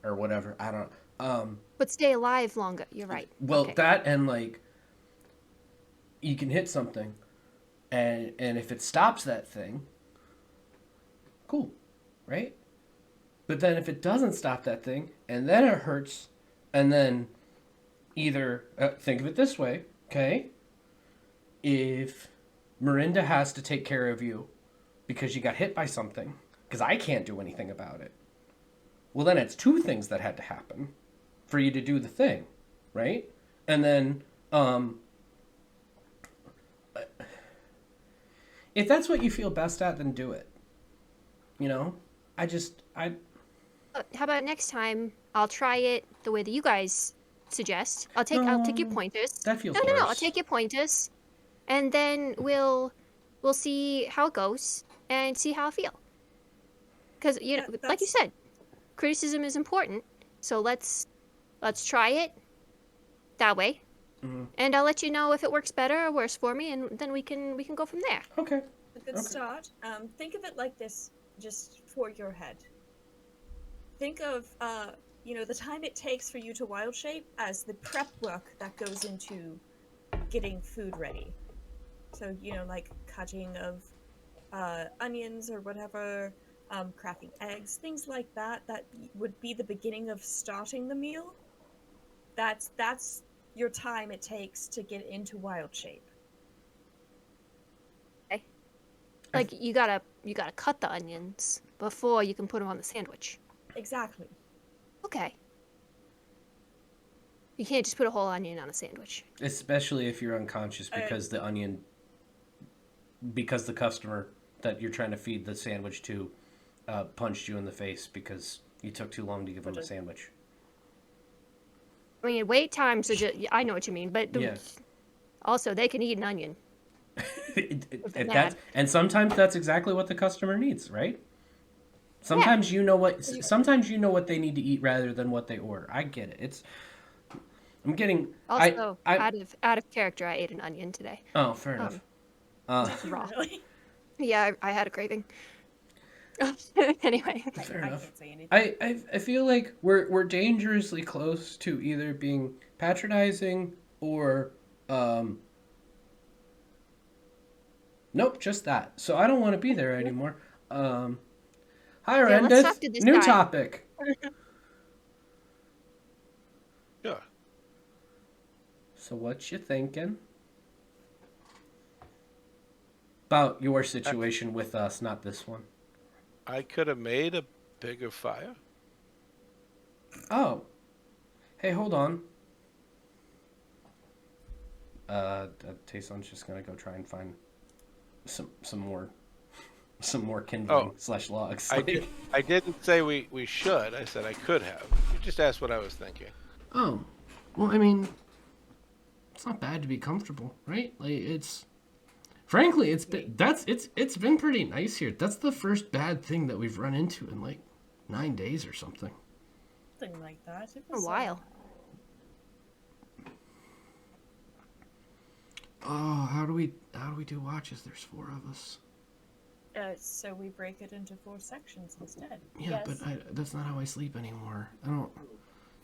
or whatever. I don't. But stay alive longer. You're right. Well, Okay. that and like, you can hit something, and if it stops that thing, cool, right? But then if it doesn't stop that thing, and then it hurts, and then either think of it this way, okay? If Mirinda has to take care of you because you got hit by something, because I can't do anything about it, well, then it's two things that had to happen for you to do the thing, right? And then, if that's what you feel best at, then do it. You know? How about next time? I'll try it the way that you guys suggest. I'll take your pointers. That feels No. I'll worse. take your pointers, and then we'll see how it goes and see how I feel. Because you know, like you said, criticism is important. So let's try it that way, and I'll let you know if it works better or worse for me, and then we can go from there. Okay. A good start. Think of it like this, just for your head. Think of, the time it takes for you to wild shape as the prep work that goes into getting food ready. So, like cutting of onions or whatever, cracking eggs, things like that would be the beginning of starting the meal. That's your time it takes to get into wild shape. Okay. Like you gotta cut the onions before you can put them on the sandwich. Exactly. Okay. You can't just put a whole onion on a sandwich. Especially if you're unconscious because the customer that you're trying to feed the sandwich to punched you in the face because you took too long to give them a sandwich. I mean, wait times are just, I know what you mean, but also they can eat an onion. And sometimes that's exactly what the customer needs, right? Sometimes you know what they need to eat rather than what they order. I get it. I'm getting also out of character. I ate an onion today. Oh, fair enough. Raw. Really? Yeah, I had a craving. Anyway, fair enough. I can't say anything. I feel like we're dangerously close to either being patronizing or nope, just that. So I don't want to be there anymore. Hi, Rendith. New topic. Yeah. So what you thinking about your situation with us, not this one? I could have made a bigger fire. Oh. Hey, hold on. Tayson's just gonna go try and find some more kindling / logs. I didn't say we should. I said I could have. You just asked what I was thinking. Oh, well, I mean, it's not bad to be comfortable, right? Like frankly, it's been pretty nice here. That's the first bad thing that we've run into in like 9 days or something. Something like that. It a was while. Oh, how do we do watches? There's 4 of us. So we break it into 4 sections instead. Yeah, yes. but that's not how I sleep anymore. I don't.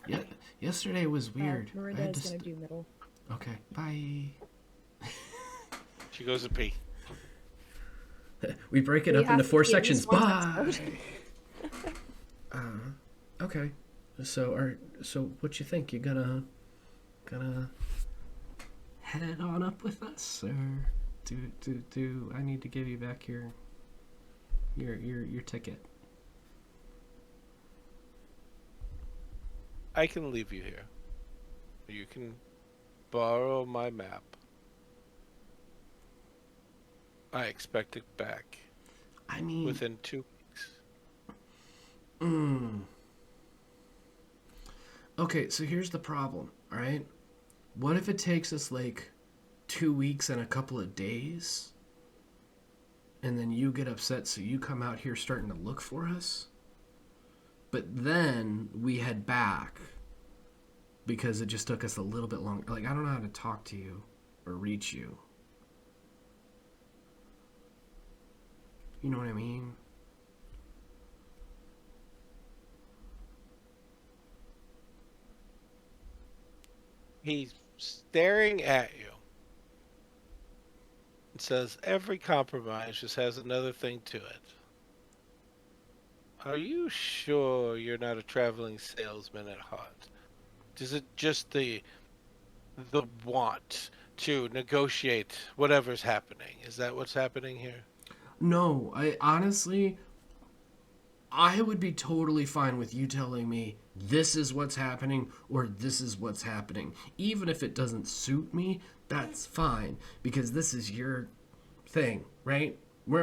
Yeah, yesterday was weird. Miranda's gonna do middle. Okay, bye. She goes to pee. We break it We up into have 4 to see at least sections. one Bye. episode. Okay. So what you think? You gonna head on up with us, or do I need to give you back your ticket? I can leave you here. You can borrow my map. I expect it back I mean, within 2 weeks. Okay, so here's the problem, all right? What if it takes us like 2 weeks and a couple of days? And then you get upset, so you come out here starting to look for us? But then we head back because it just took us a little bit longer. Like, I don't know how to talk to you or reach you. You know what I mean? He's staring at you and says, every compromise just has another thing to it. Are you sure you're not a traveling salesman at heart? Is it just the want to negotiate whatever's happening? Is that what's happening here? No, I honestly, I would be totally fine with you telling me this is what's happening or this is what's happening. Even if it doesn't suit me, that's fine because this is your thing, right?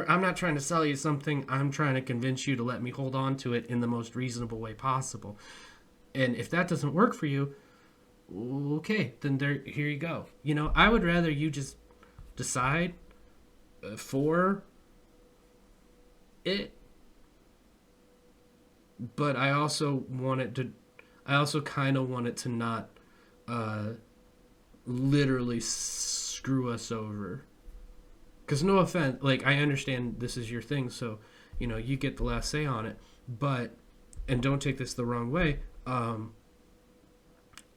I'm not trying to sell you something. I'm trying to convince you to let me hold on to it in the most reasonable way possible. And if that doesn't work for you, okay, then here you go. You know, I would rather you just decide for it, but I also kind of want it to not literally screw us over. Because no offense, like, I understand this is your thing, so, you know, you get the last say on it. But, and don't take this the wrong way,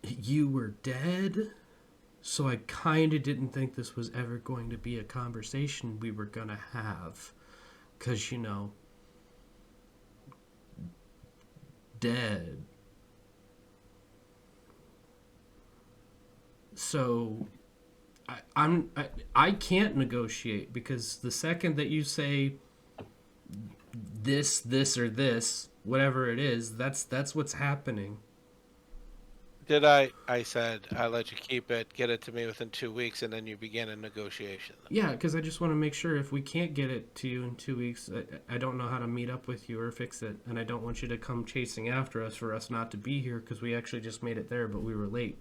you were dead, so I kind of didn't think this was ever going to be a conversation we were going to have. Because, you know, dead. So I can't negotiate because the second that you say this or this, whatever it is, that's what's happening. Did I said I let you keep it, get it to me within 2 weeks, and then you begin a negotiation. Yeah, because I just want to make sure if we can't get it to you in 2 weeks, I don't know how to meet up with you or fix it, and I don't want you to come chasing after us for us not to be here because we actually just made it there, but we were late.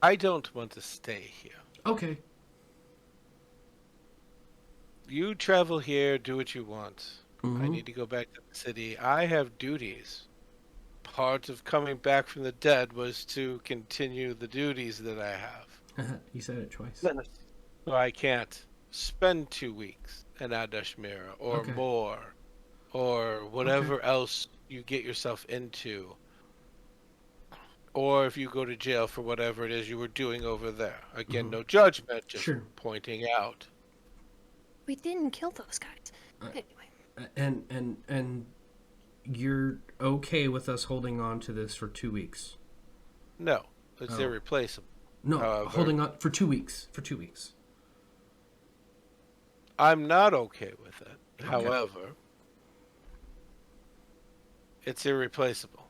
I don't want to stay here. Okay. You travel here, do what you want. Mm-hmm. I need to go back to the city. I have duties. Part of coming back from the dead was to continue the duties that I have. You said it twice. So I can't spend 2 weeks in Adashmira or Okay. more, or whatever else you get yourself into. Or if you go to jail for whatever it is you were doing over there. Again, no judgment, just pointing out. We didn't kill those guys. Anyway. And you're okay with us holding on to this for 2 weeks? No, it's irreplaceable. No, However, holding on for 2 weeks. For 2 weeks. I'm not okay with it. Okay. However, it's irreplaceable.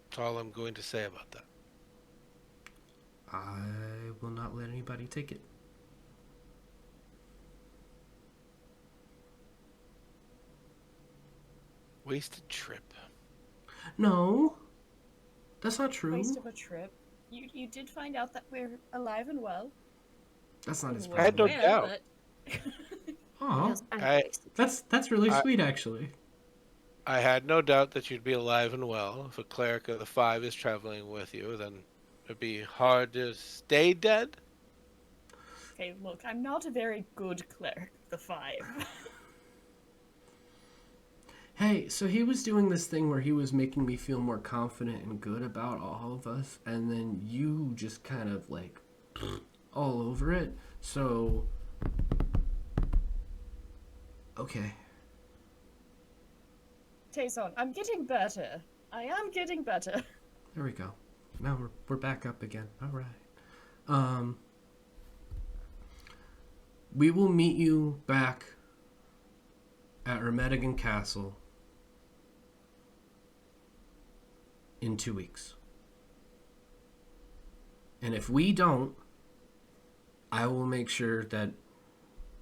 That's all I'm going to say about that. I will not let anybody take it. Wasted trip. No, that's not true. Waste of a trip. You did find out that we're alive and well. That's not as bad. I had no doubt. Oh, that's really sweet, actually. I had no doubt that you'd be alive and well. If a cleric of the 5 is traveling with you, then it'd be hard to stay dead. Okay, look, I'm not a very good cleric of the 5. Hey, so he was doing this thing where he was making me feel more confident and good about all of us, and then you just kind of like all over it. So, okay. Tayson, I'm getting better. I am getting better. There we go. Now we're back up again. All right. We will meet you back at Ermedigan Castle in 2 weeks. And if we don't, I will make sure that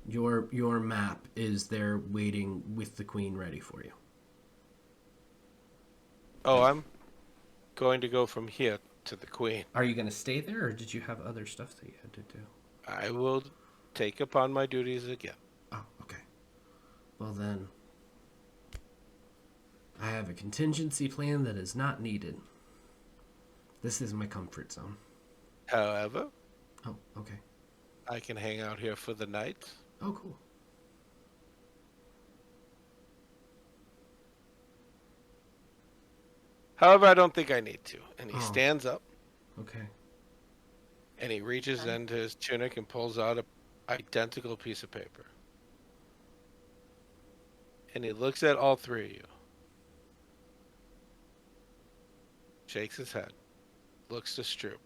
your map is there waiting with the queen ready for you. Oh, I'm going to go from here to the queen. Are you going to stay there, or did you have other stuff that you had to do? I will take upon my duties again. Oh, okay. Well then, I have a contingency plan that is not needed. This is my comfort zone. However, Oh, okay. I can hang out here for the night. Oh, cool. However, I don't think I need to. And he Oh. stands up Okay. and he reaches into his tunic and pulls out an identical piece of paper. And he looks at all three of you. Shakes his head. Looks to Stroop.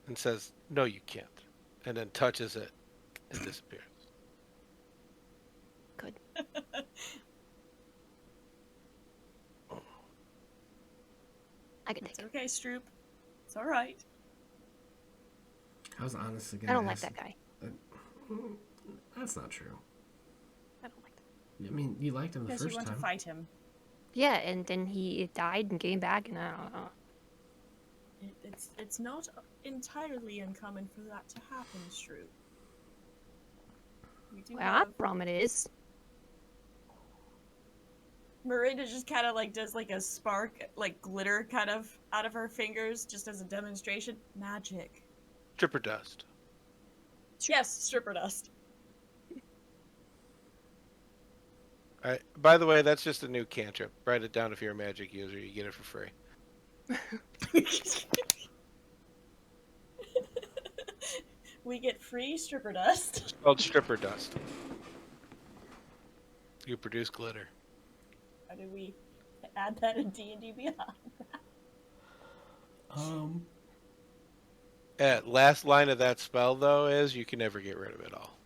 And says, "No, you can't." And then touches it and disappears. Good. I can take It's it. okay, Stroop. It's all right. I was honestly I gonna don't like ask- that guy. That's not true. I don't like that. I mean, you liked him the Because you first want time. to fight him. Yeah, and then he died and came back, and I don't know. It's not entirely uncommon for that to happen, Stroop. We do Where have... I'm from, it is. Miranda just kind of like does like a spark, like glitter kind of out of her fingers just as a demonstration. Magic. Stripper dust. Yes, stripper dust. By the way, that's just a new cantrip. Write it down if you're a magic user. You get it for free. We get free stripper dust. It's called stripper dust. You produce glitter. How do we add that in D&D Beyond? Last line of that spell, though, is you can never get rid of it all.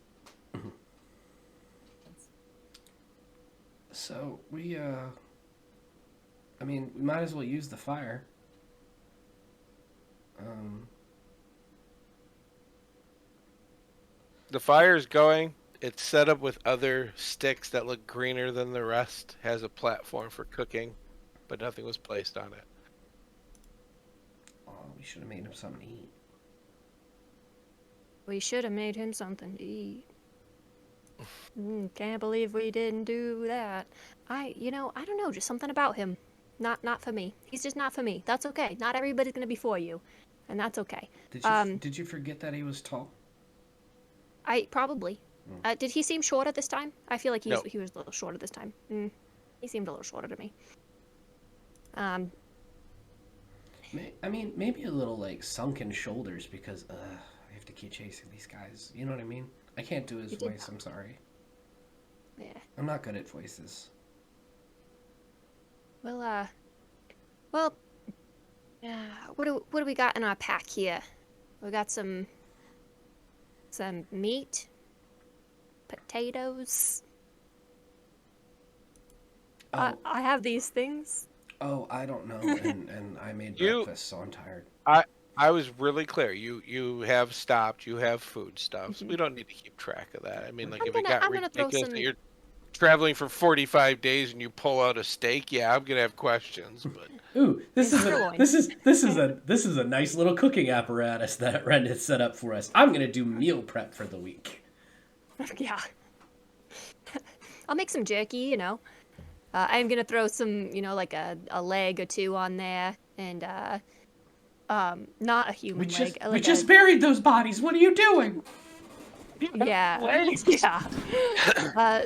So we I mean, we might as well use the fire. The fire's going. It's set up with other sticks that look greener than the rest. Has a platform for cooking, but nothing was placed on it. Oh, we should have made him something to eat. We should have made him something to eat. Can't believe we didn't do that. I don't know, just something about him. Not for me. He's just not for me. That's okay. Not everybody's gonna be for you, and that's okay. Did you forget that he was tall? I probably. Did he seem shorter this time? I feel like No. he was a little shorter this time. He seemed a little shorter to me. I mean, maybe a little like sunken shoulders because I have to keep chasing these guys. You know what I mean? I can't do his You did voice. I'm sorry. Yeah. I'm not good at voices. Well, what do we got in our pack here? We got some meat, potatoes. Oh, I have these things. oh, I don't know, and I made You- breakfast, so I'm tired. I was really clear. You have stopped. You have food stuff. So we don't need to keep track of that. I mean, like, if it got I'm gonna throw ridiculous some- that you're traveling for 45 days and you pull out a steak, yeah, I'm gonna have questions. But Ooh, this It's is a sirloin. this is a nice little cooking apparatus that Ren has set up for us. I'm gonna do meal prep for the week. Yeah. I'll make some jerky, you know. I'm gonna throw some, like a leg or two on there, and not a human leg. We just buried those bodies. What are you doing? Yeah, yeah.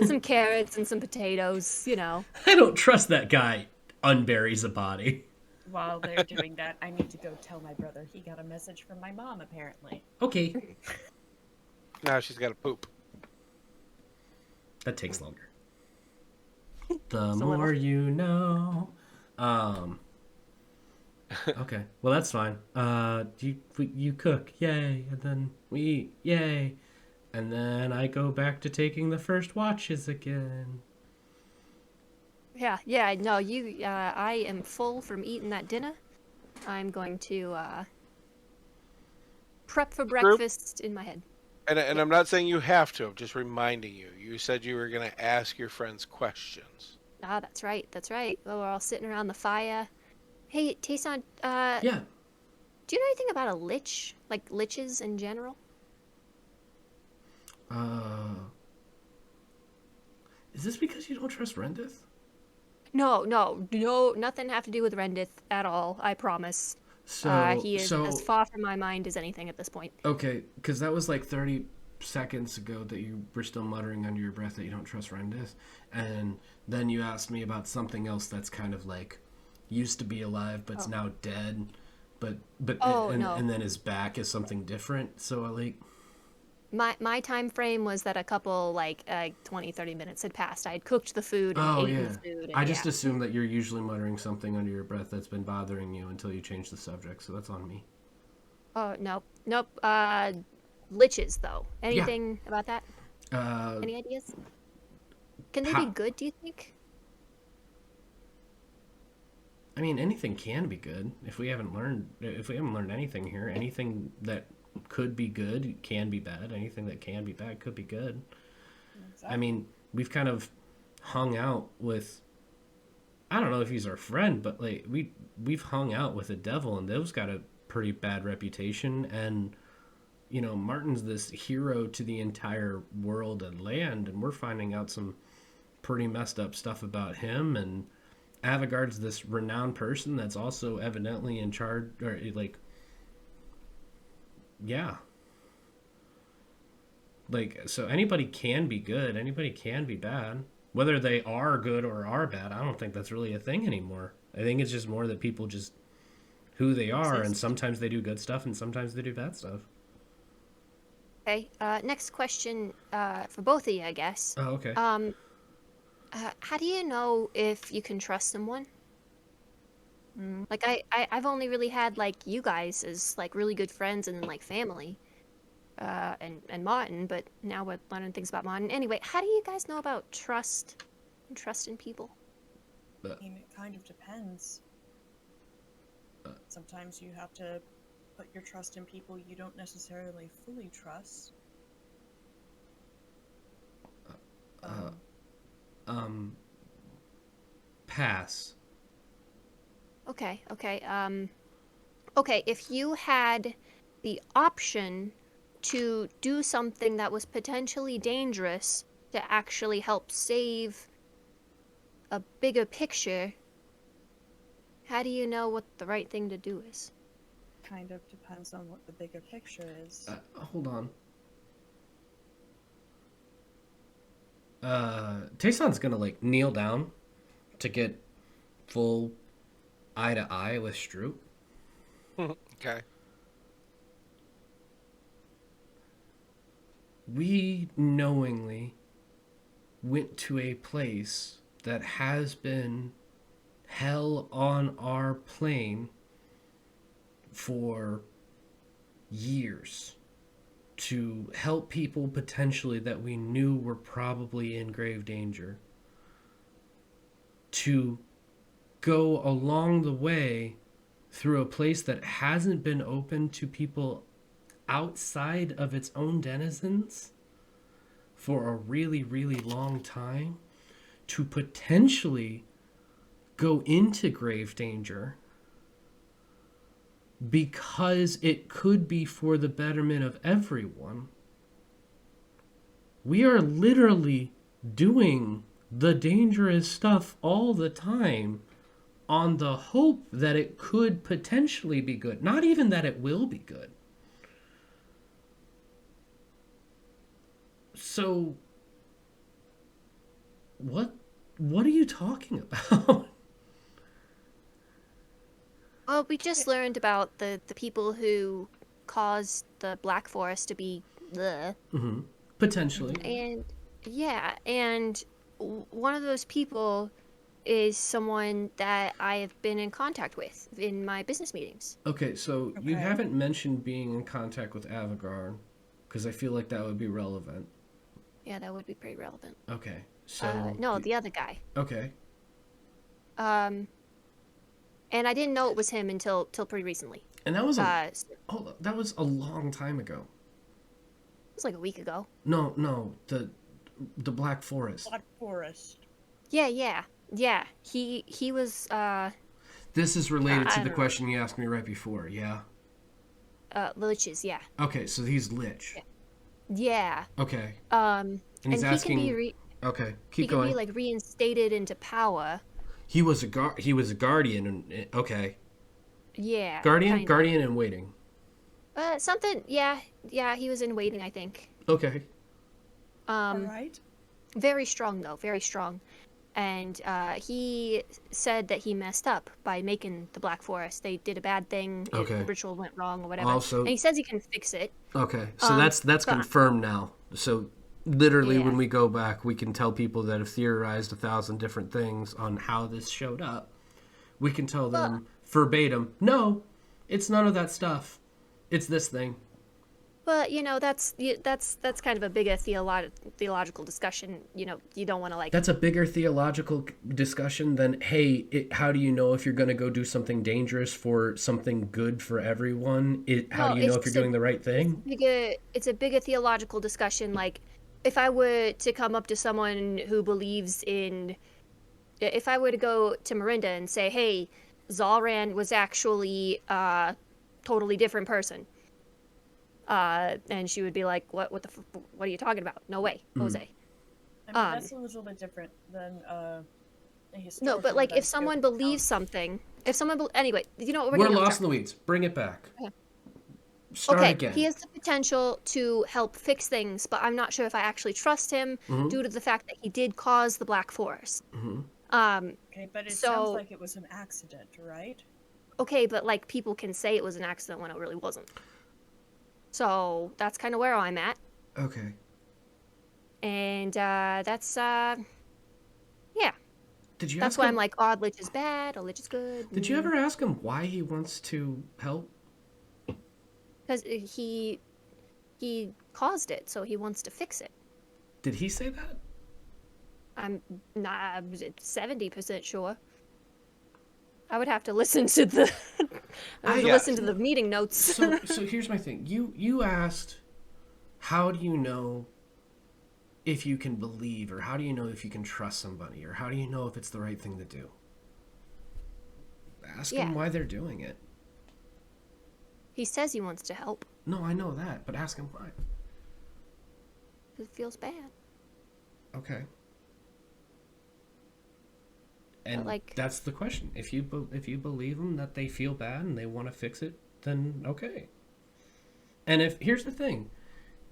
Some carrots and some potatoes, you know. I don't trust that guy unburies a body. While they're doing that, I need to go tell my brother he got a message from my mom, apparently. Okay. Now she's got to poop. That takes longer. The Just a more little. you know. Okay. Well, that's fine. You cook, yay, and then we eat, yay, and then I go back to taking the first watches again. Yeah, no, I am full from eating that dinner. I'm going to, prep for breakfast in my head. And I'm not saying you have to. I'm just reminding you. You said you were going to ask your friends questions. Ah, that's right. Well, we're all sitting around the fire. Hey, Tayson, Yeah. do you know anything about a lich? Like liches in general? Is this because you don't trust Rendith? No, nothing have to do with Rendith at all, I promise. So He is as far from my mind as anything at this point. Okay, because that was like 30 seconds ago that you were still muttering under your breath that you don't trust Rendith, and then you asked me about something else that's kind of like used to be alive but's now dead, but Oh, and, no. and then is back as something different. So like, My time frame was that a couple, 20, 30 minutes had passed. I had cooked the food and eaten the food. And, I just yeah. assume that you're usually muttering something under your breath that's been bothering you until you change the subject. So that's on me. Oh, nope. Liches, though. Anything about that? Any ideas? Can they be good, do you think? I mean, anything can be good if we haven't learned anything here. Anything that could be good can be bad. Anything that can be bad could be good. Exactly. I mean, we've kind of hung out with, I don't know if he's our friend, but like we've hung out with a devil, and those got a pretty bad reputation. And you know, Martin's this hero to the entire world and land, and we're finding out some pretty messed up stuff about him. And Avogard's this renowned person that's also evidently in charge, or like, yeah. Like, so anybody can be good, anybody can be bad. Whether they are good or are bad, I don't think that's really a thing anymore. I think it's just more that people just who they are, and sometimes they do good stuff and sometimes they do bad stuff. Okay, next question for both of you, I guess. Oh, okay. How do you know if you can trust someone? Like, I've only really had, you guys as, really good friends and, family. And Martin, but now we're learning things about Martin. Anyway, how do you guys know about trust and trust in people? I mean, it kind of depends. Sometimes you have to put your trust in people you don't necessarily fully trust. Pass. Okay. Okay, if you had the option to do something that was potentially dangerous to actually help save a bigger picture, how do you know what the right thing to do is? Kind of depends on what the bigger picture is. Hold on. Tayson's gonna kneel down to get full eye to eye with Stroop. Okay. We knowingly went to a place that has been hell on our plane for years to help people potentially that we knew were probably in grave danger, to go along the way through a place that hasn't been open to people outside of its own denizens for a really, really long time, to potentially go into grave danger because it could be for the betterment of everyone. We are literally doing the dangerous stuff all the time on the hope that it could potentially be good. Not even that it will be good. So, what are you talking about? Well, we just learned about the people who caused the Black Forest to be the Potentially. and yeah, and one of those people is someone that I have been in contact with in my business meetings. Okay, so you Okay. haven't mentioned being in contact with Avagar, because I feel like that would be relevant. Yeah, that would be pretty relevant. Okay, so No, the other guy. okay, And I didn't know it was him until pretty recently. and that was It that was a long time ago. was like a week ago. No, the Black Forest. Black Forest. Yeah. He was This is related I to don't the know. question you asked me right before. Yeah. Liches, yeah. Okay, so he's Lich. Yeah. Okay, And he's he asking. can be Okay, he keep can going. be like reinstated into power. He was a guardian. And okay, Yeah. guardian, kinda. guardian, and waiting. Something. Yeah. He was in waiting, I think. Okay. All right. Very strong though. Very strong. And he said that he messed up by making the Black Forest. They did a bad thing. Okay. The ritual went wrong or whatever. Also- and he says he can fix it. Okay, so that's but- confirmed now. So literally, Yeah. when we go back, we can tell people that have theorized 1,000 different things on how this showed up. We can tell them verbatim, no, it's none of that stuff. It's this thing. But that's kind of a bigger theological discussion. You don't want to like. That's a bigger theological discussion than, hey, how do you know if you're going to go do something dangerous for something good for everyone? How No, do you know it's if you're just a- doing the right thing? It's a bigger theological discussion. Like, if I were to come up to someone who believes in, if I were to go to Marinda and say, "Hey, Zalran was actually a totally different person," and she would be like, "What? What are you talking about? No way, Jose." I mean, that's a little bit different than a No, historical but like, if event someone that would believes something, anyway, you know what we're We're getting off lost in track. the weeds. Bring it back. Okay. Start Okay, again. he has the potential to help fix things, but I'm not sure if I actually trust him due to the fact that he did cause the Black Forest. Okay, but it sounds So- like it was an accident, right? Okay, but like people can say it was an accident when it really wasn't. So that's kind of where I'm at, Okay. and that's yeah. Did you That's ask why him? I'm like, oh, Lich is bad, or Lich is good. Did you ever ask him why he wants to help? Because he caused it, so he wants to fix it. Did he say that? I'm not 70% sure. I would have to listen to the listen to the meeting notes. So here's my thing. You asked, how do you know if you can believe, or how do you know if you can trust somebody, or how do you know if it's the right thing to do? Ask Yeah. them why they're doing it. He says he wants to help. No, I know that, but ask him why. 'Cause it feels bad. Okay. And like- that's the question. If you believe them that they feel bad and they want to fix it, then okay. And here's the thing,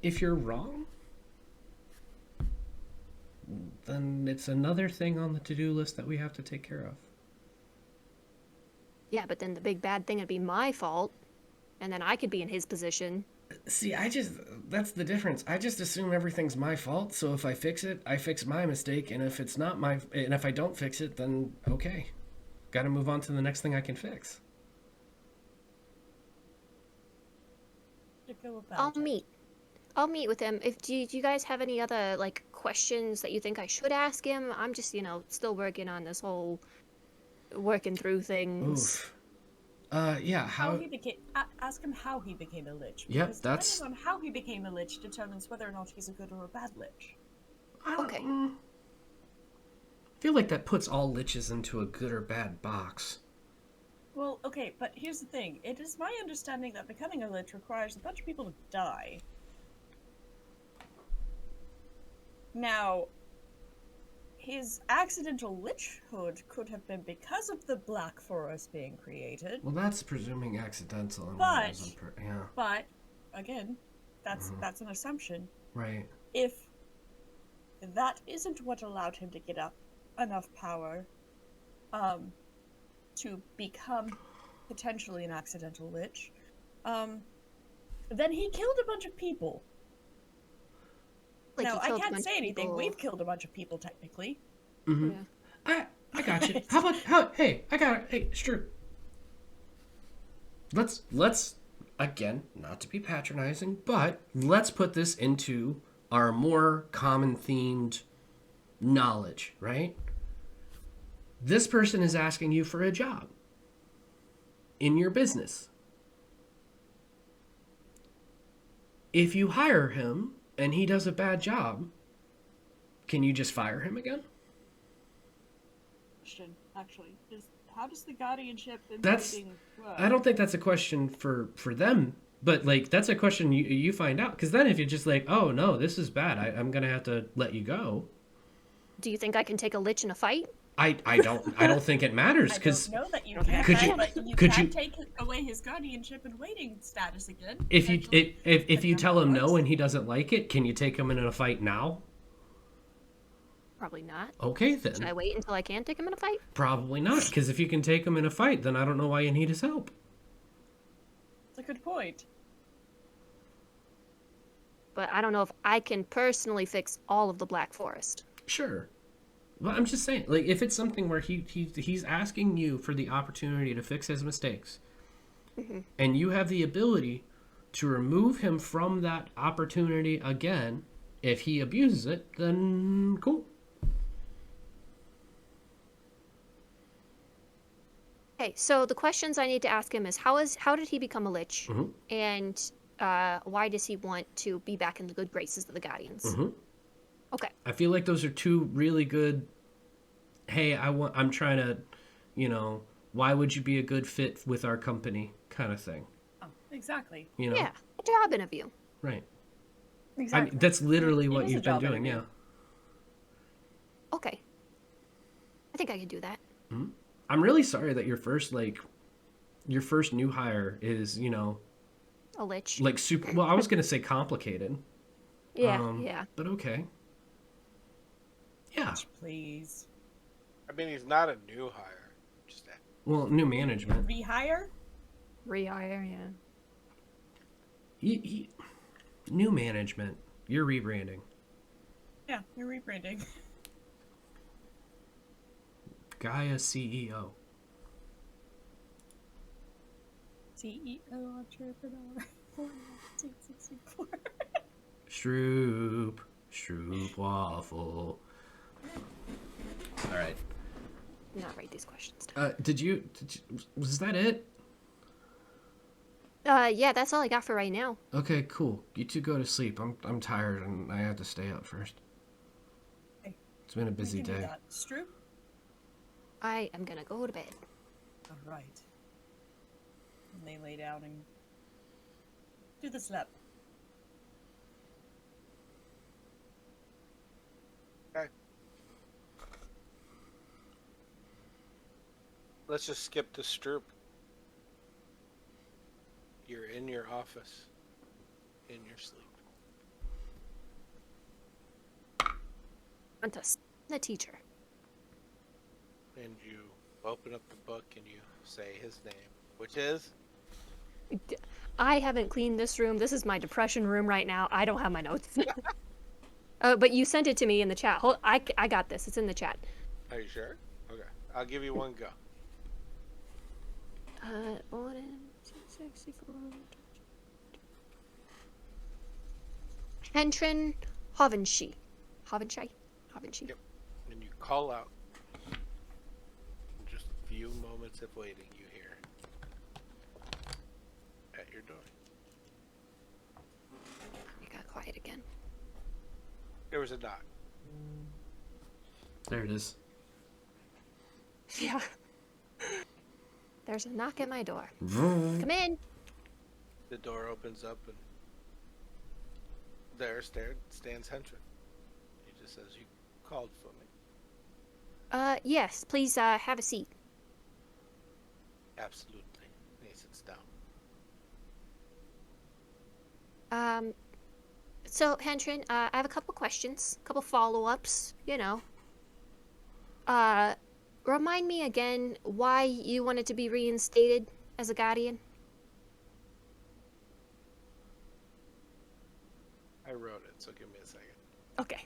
if you're wrong, then it's another thing on the to-do list that we have to take care of. Yeah, but then the big bad thing would be my fault, and then I could be in his position. See, that's the difference. I just assume everything's my fault, so if I fix it, I fix my mistake, and if it's not and if I don't fix it, then okay. Gotta move on to the next thing I can fix. To go about I'll meet with him. Do you guys have any other like questions that you think I should ask him? I'm just, still working on this whole working through things. Oof. Yeah, how he became. Ask him how he became a lich. Yep, because that's- depending on how he became a lich determines whether or not he's a good or a bad lich. Okay. I feel like that puts all liches into a good or bad box. Well, okay, but here's the thing. It is my understanding that becoming a lich requires a bunch of people to die. Now, his accidental lichhood could have been because of the Black Forest being created. Well, that's presuming accidental. And But- one wasn't yeah, But again, that's an assumption. right. If that isn't what allowed him to get up enough power to become potentially an accidental lich, then he killed a bunch of people. Like, now, he I killed a can't bunch say of anything. people. We've killed a bunch of people, technically. Mm-hmm. Yeah. I got you. Hey, I got it. Hey, Stroop. Let's again, not to be patronizing, but let's put this into our more common themed knowledge, right? This person is asking you for a job in your business. If you hire him and he does a bad job, can you just fire him again? Question, actually, is how does the guardianship in That's waiting work? I don't think that's a question for them, but like that's a question you find out, because then if you're just like, oh no, this is bad, I'm gonna have to let you go. Do you think I can take a lich in a fight? I don't think it matters, I because don't know that you can, but you can take away his guardianship and waiting status again. if you if you tell him no works. and he doesn't like it, can you take him in a fight now? Probably not. Okay Should I then, wait until I can take him in a fight? probably not, because if you can take him in a fight, then I don't know why you need his help. That's a good point. But I don't know if I can personally fix all of the Black Forest. Sure. Well, I'm just saying, like, if it's something where he's asking you for the opportunity to fix his mistakes, and you have the ability to remove him from that opportunity again, if he abuses it, then cool. Okay, so the questions I need to ask him is how did he become a lich, and why does he want to be back in the good graces of the Guardians? Okay. I feel like those are two really good. Hey, I'm trying to, why would you be a good fit with our company kind of thing. Oh, exactly. Yeah, a job interview. Right. Exactly. I mean, that's literally It what is a you've been job doing, interview. Okay. I think I can do that. I'm really sorry that your first new hire is, A lich. like super. Well, I was gonna say complicated. Yeah, yeah. But okay. Yeah. Please. I mean, he's not a new hire. Just that. Well, new management. Rehire? Rehire, yeah. New management. You're rebranding. Yeah, you're rebranding. Gaia CEO. CEO entrepreneur. 1964. Stroop waffle. All right. Not write these questions down. Did you was that it? Yeah, that's all I got for right now. Okay, cool. You two go to sleep. I'm tired and I have to stay up first. Okay. It's been a busy We can do day. that. Stroop? I am gonna go to bed. Alright. And they lay down and do the slap. Okay. Let's just skip to Stroop. You're in your office, in your sleep. Want to the teacher. And you open up the book and you say his name, which is? I haven't cleaned this room. This is my depression room right now. I don't have my notes. But you sent it to me in the chat. I got this. It's in the chat. Are you sure? Okay. I'll give you one go. Hentrin Hovenshi. Hovenshi? Yep. And you call out. Just a few moments of waiting, you hear at your door. You got quiet again. There was a knock. There it is. Yeah. There's a knock at my door. Come in. The door opens up and there stands Hentrin. He just says, "You called for me." Yes, please, have a seat. Absolutely. And he sits down. So, Henchrin, I have a couple questions, couple follow-ups, you know. Remind me again why you wanted to be reinstated as a guardian? I wrote it, so give me a second. Okay.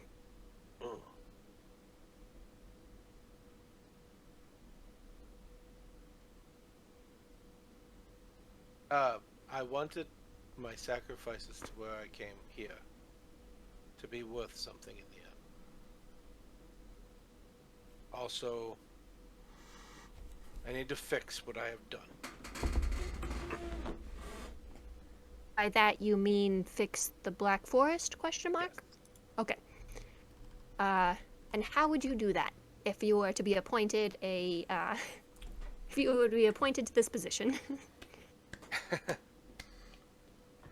I wanted my sacrifices to where I came here to be worth something in the end. Also, I need to fix what I have done. By that you mean fix the Black Forest, question mark? Yes. Okay. And how would you do that if you were to be appointed if you were to be appointed to this position?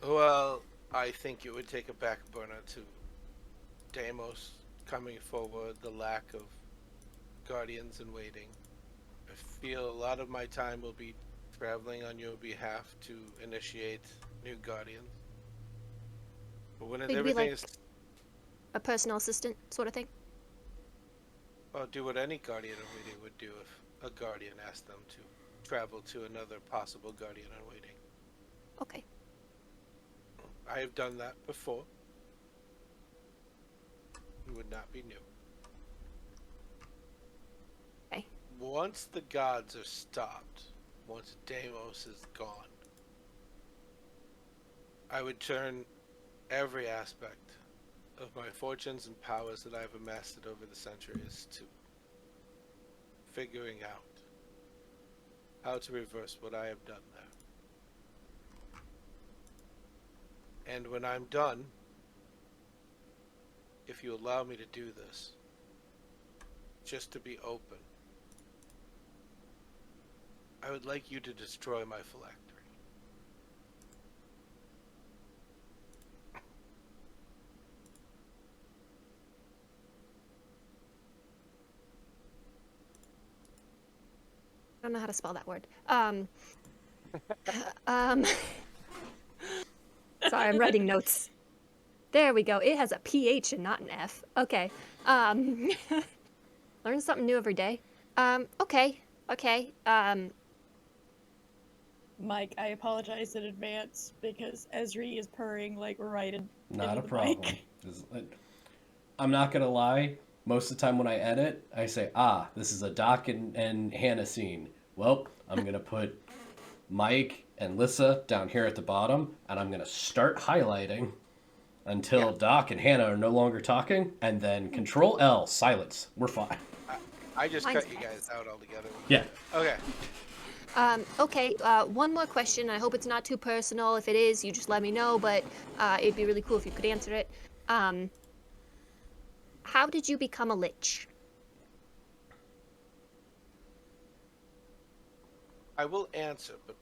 Well, I think it would take a back burner to Deimos coming forward, the lack of guardians in waiting. I feel a lot of my time will be traveling on your behalf to initiate new guardians. But when You'd be everything like is... a personal assistant sort of thing? Well, do what any guardian in waiting would do if a guardian asked them to travel to another possible guardian in waiting. Okay. I have done that before. It would not be new. Okay. Once the gods are stopped, once Deimos is gone, I would turn every aspect of my fortunes and powers that I've amassed over the centuries to figuring out how to reverse what I have done there. And when I'm done, if you allow me to do this, just to be open, I would like you to destroy my phylactery. I don't know how to spell that word. Um, sorry, I'm writing notes. There we go. It has a PH and not an F. Okay. Learn something new every day. Okay. Okay. Mike, I apologize in advance because Esri is purring like right in Not into a the problem. mic. I'm not gonna lie. Most of the time when I edit, I say, this is a Doc and Hannah scene. Well, I'm gonna put Mike and Lissa down here at the bottom, and I'm gonna start highlighting until Doc and Hannah are no longer talking, and then Control L, silence. We're fine. I just Mine's cut you guys out altogether. Yeah. Okay. Okay, one more question. I hope it's not too personal. If it is, you just let me know, but it'd be really cool if you could answer it. How did you become a lich? I will answer, but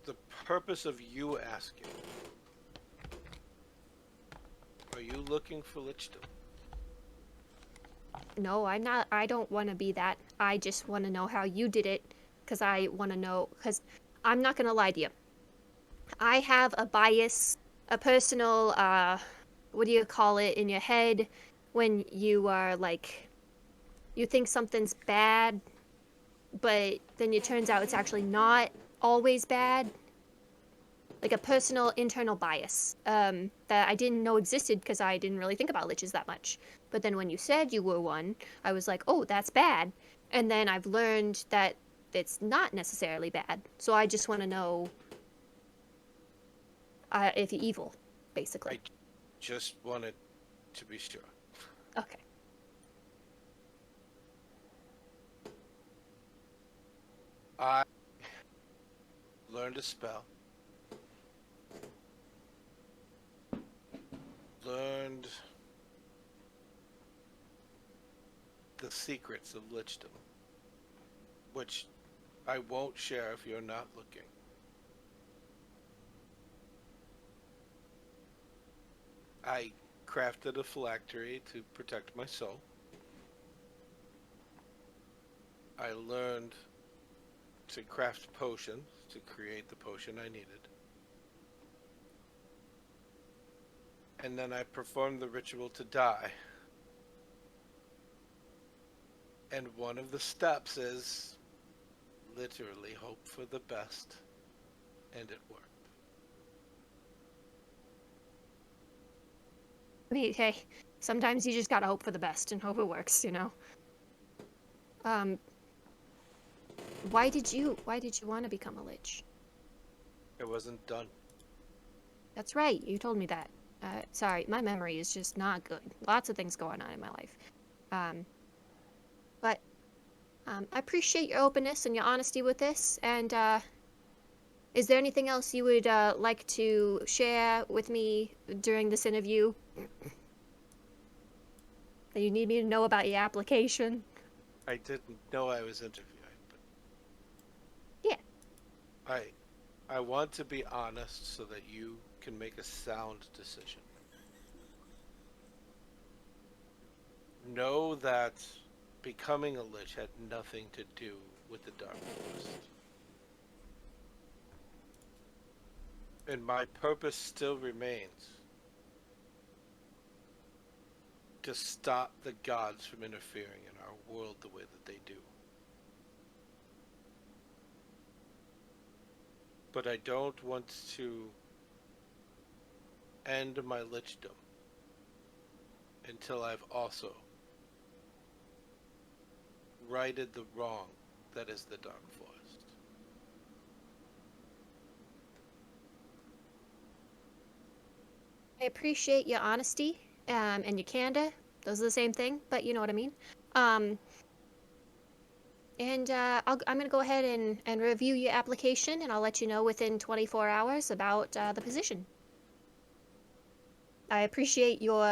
the purpose of you asking, are you looking for lichdom? No, I'm not. I don't want to be that. I just want to know how you did it, because I want to know, because I'm not going to lie to you. I have a bias, a personal, what do you call it in your head when you are like, you think something's bad, but then it turns out it's actually not always bad. Like a personal internal bias that I didn't know existed because I didn't really think about liches that much. But then when you said you were one, I was like, oh, that's bad. And then I've learned that it's not necessarily bad. So I just want to know if you're evil, basically. I just wanted to be sure. Okay. I learned a spell. Learned the secrets of lichdom, which I won't share if you're not looking. I crafted a phylactery to protect my soul. I learned to craft potions to create the potion I needed. And then I perform the ritual to die. And one of the steps is literally hope for the best. And it worked. I mean, hey, sometimes you just gotta hope for the best and hope it works, you know? Why did you want to become a lich? It wasn't done. That's right, you told me that. Sorry, my memory is just not good. Lots of things going on in my life. But I appreciate your openness and your honesty with this, and is there anything else you would like to share with me during this interview? That you need me to know about your application? I didn't know I was interviewing, but Yeah. I want to be honest so that you can make a sound decision. Know that becoming a lich had nothing to do with the Dark Forest. And my purpose still remains to stop the gods from interfering in our world the way that they do. But I don't want to end my lichdom until I've also righted the wrong that is the Dark Forest. I appreciate your honesty and your candor. Those are the same thing, but you know what I mean. And I'm going to go ahead and review your application, and I'll let you know within 24 hours about the position. I appreciate your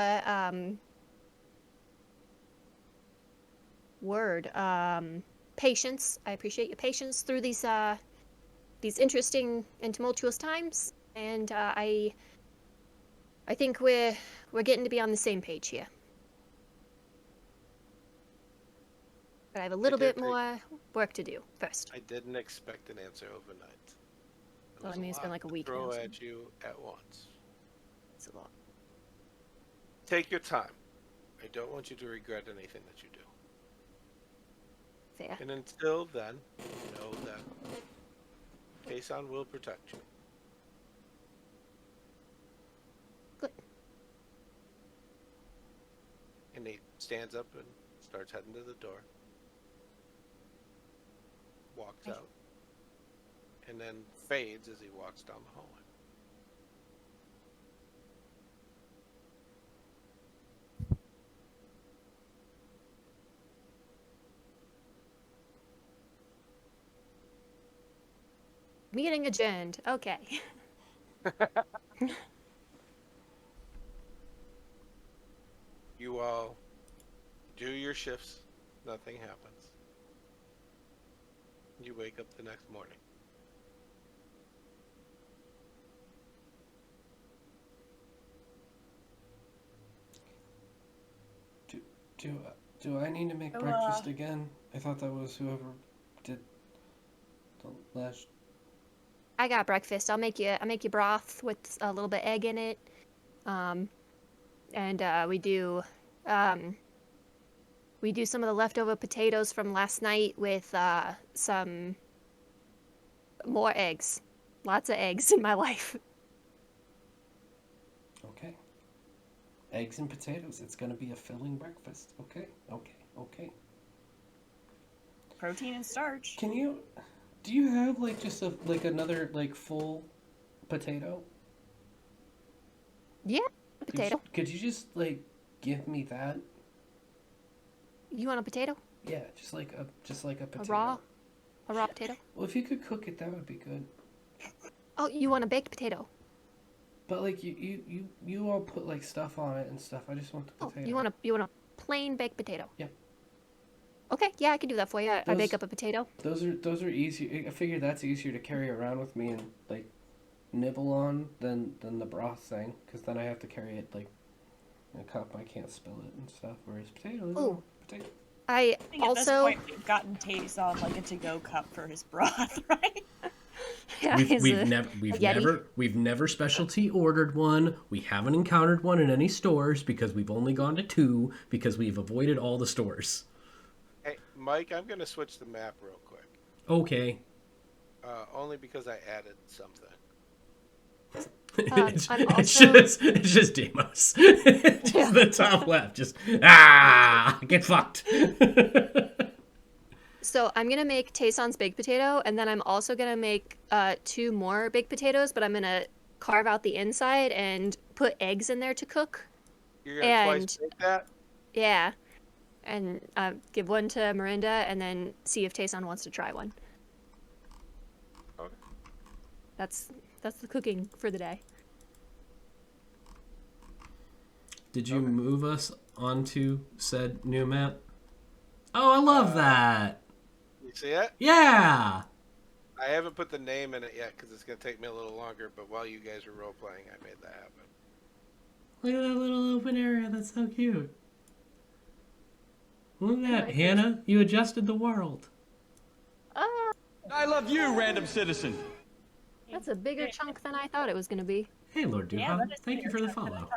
patience. I appreciate your patience through these interesting and tumultuous times, and I think we're getting to be on the same page here. But I have a little bit more work to do first. I didn't expect an answer overnight. Well, I mean, it's been like a week now. Throw So at you at once. it's a lot. Take your time. I don't want you to regret anything that you do. Fair. And until then, know that Kason will protect you. Good. And he stands up and starts heading to the door. Walks out. And then fades as he walks down the hallway. Meeting adjourned. Okay. You all do your shifts. Nothing happens. You wake up the next morning. Do I need to make breakfast again? I thought that was whoever did the last. I got breakfast. I make you broth with a little bit of egg in it. And we do some of the leftover potatoes from last night with some more eggs. Lots of eggs in my life. Okay. Eggs and potatoes. It's gonna be a filling breakfast. Okay. Protein and starch. Do you have like just another like full potato? Yeah, potato. Could you just like give me that? You want a potato? Yeah, just like a potato. A raw potato? Well, if you could cook it, that would be good. Oh, you want a baked potato? But like you all put like stuff on it and stuff. I just want the potato. You want a plain baked potato? Yeah. Okay, yeah, I can do that for you. I bake up a potato. Those are easier. I figure that's easier to carry around with me and like nibble on than the broth thing, because then I have to carry it like in a cup. I can't spill it and stuff. Whereas potato. Ooh. Potato. I think also at this point we've gotten Taste on like a to-go cup for his broth, right? Yeah, We've, he's we've a never Yeti. we've never specialty ordered one. We haven't encountered one in any stores because we've only gone to 2 because we've avoided all the stores. Hey, Mike, I'm gonna switch the map real quick. Okay. Only because I added something. I'm also it's just Deimos. Just Yeah. the top left. Just get fucked. So I'm gonna make Tayson's baked potato, and then I'm also gonna make 2 more baked potatoes, but I'm gonna carve out the inside and put eggs in there to cook. You're gonna And twice make that? yeah, and give one to Miranda, and then see if Tayson wants to try one. Okay. That's the cooking for the day. Did you move us onto said new map? Oh, I love that. You see it? Yeah. I haven't put the name in it yet because it's gonna take me a little longer. But while you guys were role playing, I made that happen. Look at that little open area. That's so cute. Look at that, like Hannah. You adjusted the world. I love you, random citizen. That's a bigger chunk than I thought it was gonna be. Hey, Lord Duha. Yeah, that is Thank you for the bigger chunk than follow.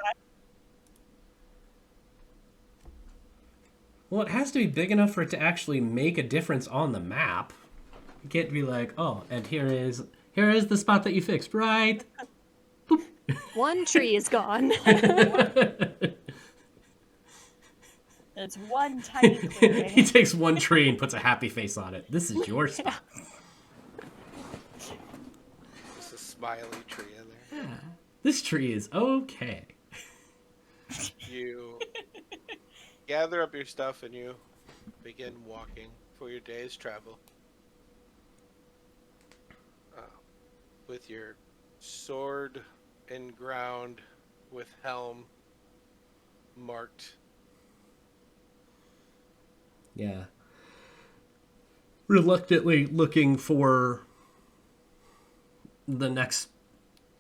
Well, it has to be big enough for it to actually make a difference on the map. You can't be like, oh, and here is the spot that you fixed, right? One tree is gone. It's one tiny He clearing. takes one tree and puts a happy face on it. This is your spot. Just a smiley tree in there. Yeah. This tree is okay. You gather up your stuff and you begin walking for your day's travel. With your sword in ground with helm marked. Yeah. Reluctantly looking for the next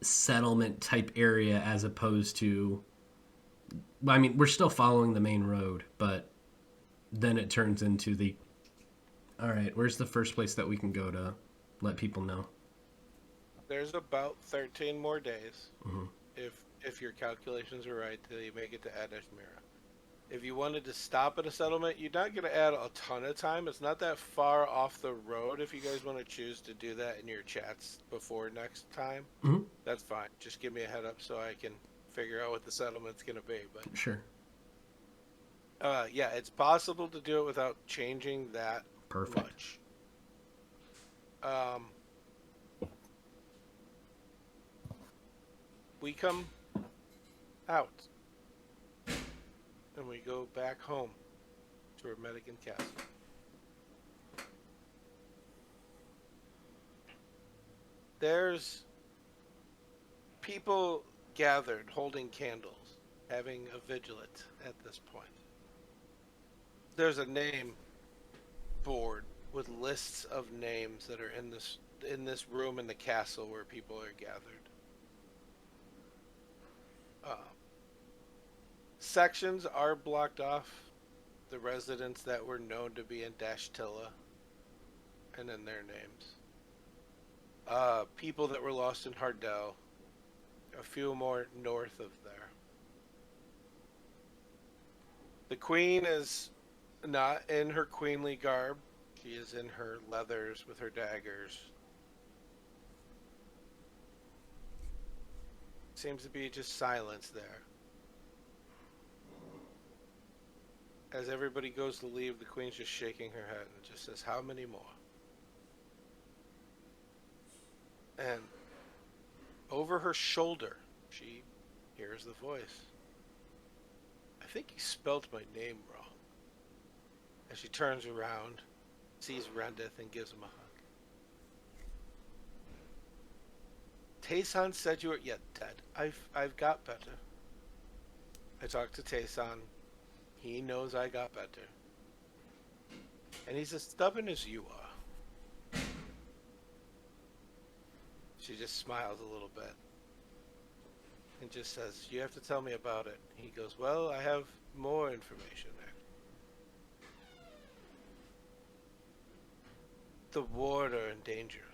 settlement type area as opposed to. I mean, we're still following the main road, but then it turns into the. All right, where's the first place that we can go to let people know? There's about 13 more days, Mhm. if your calculations are right, till you make it to Adashmira. If you wanted to stop at a settlement, you're not going to add a ton of time. It's not that far off the road. If you guys want to choose to do that in your chats before next time, that's fine. Just give me a head up so I can figure out what the settlement's going to be. But Sure. yeah, it's possible to do it without changing that Perfect. much. We come out and we go back home to our Medican Castle. There's people gathered holding candles, having a vigilant at this point. There's a name board with lists of names that are in this room in the castle where people are gathered. Sections are blocked off. The residents that were known to be in Dashtilla, and then their names. People that were lost in Hardell. A few more north of there. The queen is not in her queenly garb. She is in her leathers with her daggers. Seems to be just silence there. As everybody goes to leave, the queen's just shaking her head and just says, "How many more?" And over her shoulder, she hears the voice. "I think you spelled my name wrong." As she turns around, sees Rendith and gives him a hug. Tayson said you were yet dead. I've got better. I talked to Tayson. He knows I got better. And he's as stubborn as you are. She just smiles a little bit. And just says, "You have to tell me about it." He goes, "Well, I have more information there. The ward are in danger.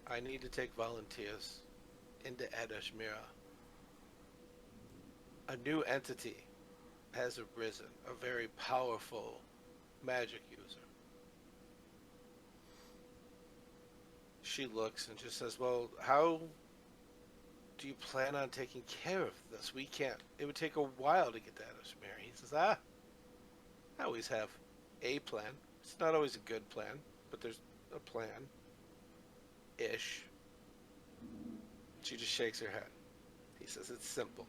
I need to take volunteers into Adashmira. A new entity has arisen, a very powerful magic user. She looks and just says, well, how do you plan on taking care of this? We can't. It would take a while to get to Adashmira. He says, I always have a plan. It's not always a good plan, but there's a plan-ish. She just shakes her head. He says, it's simple.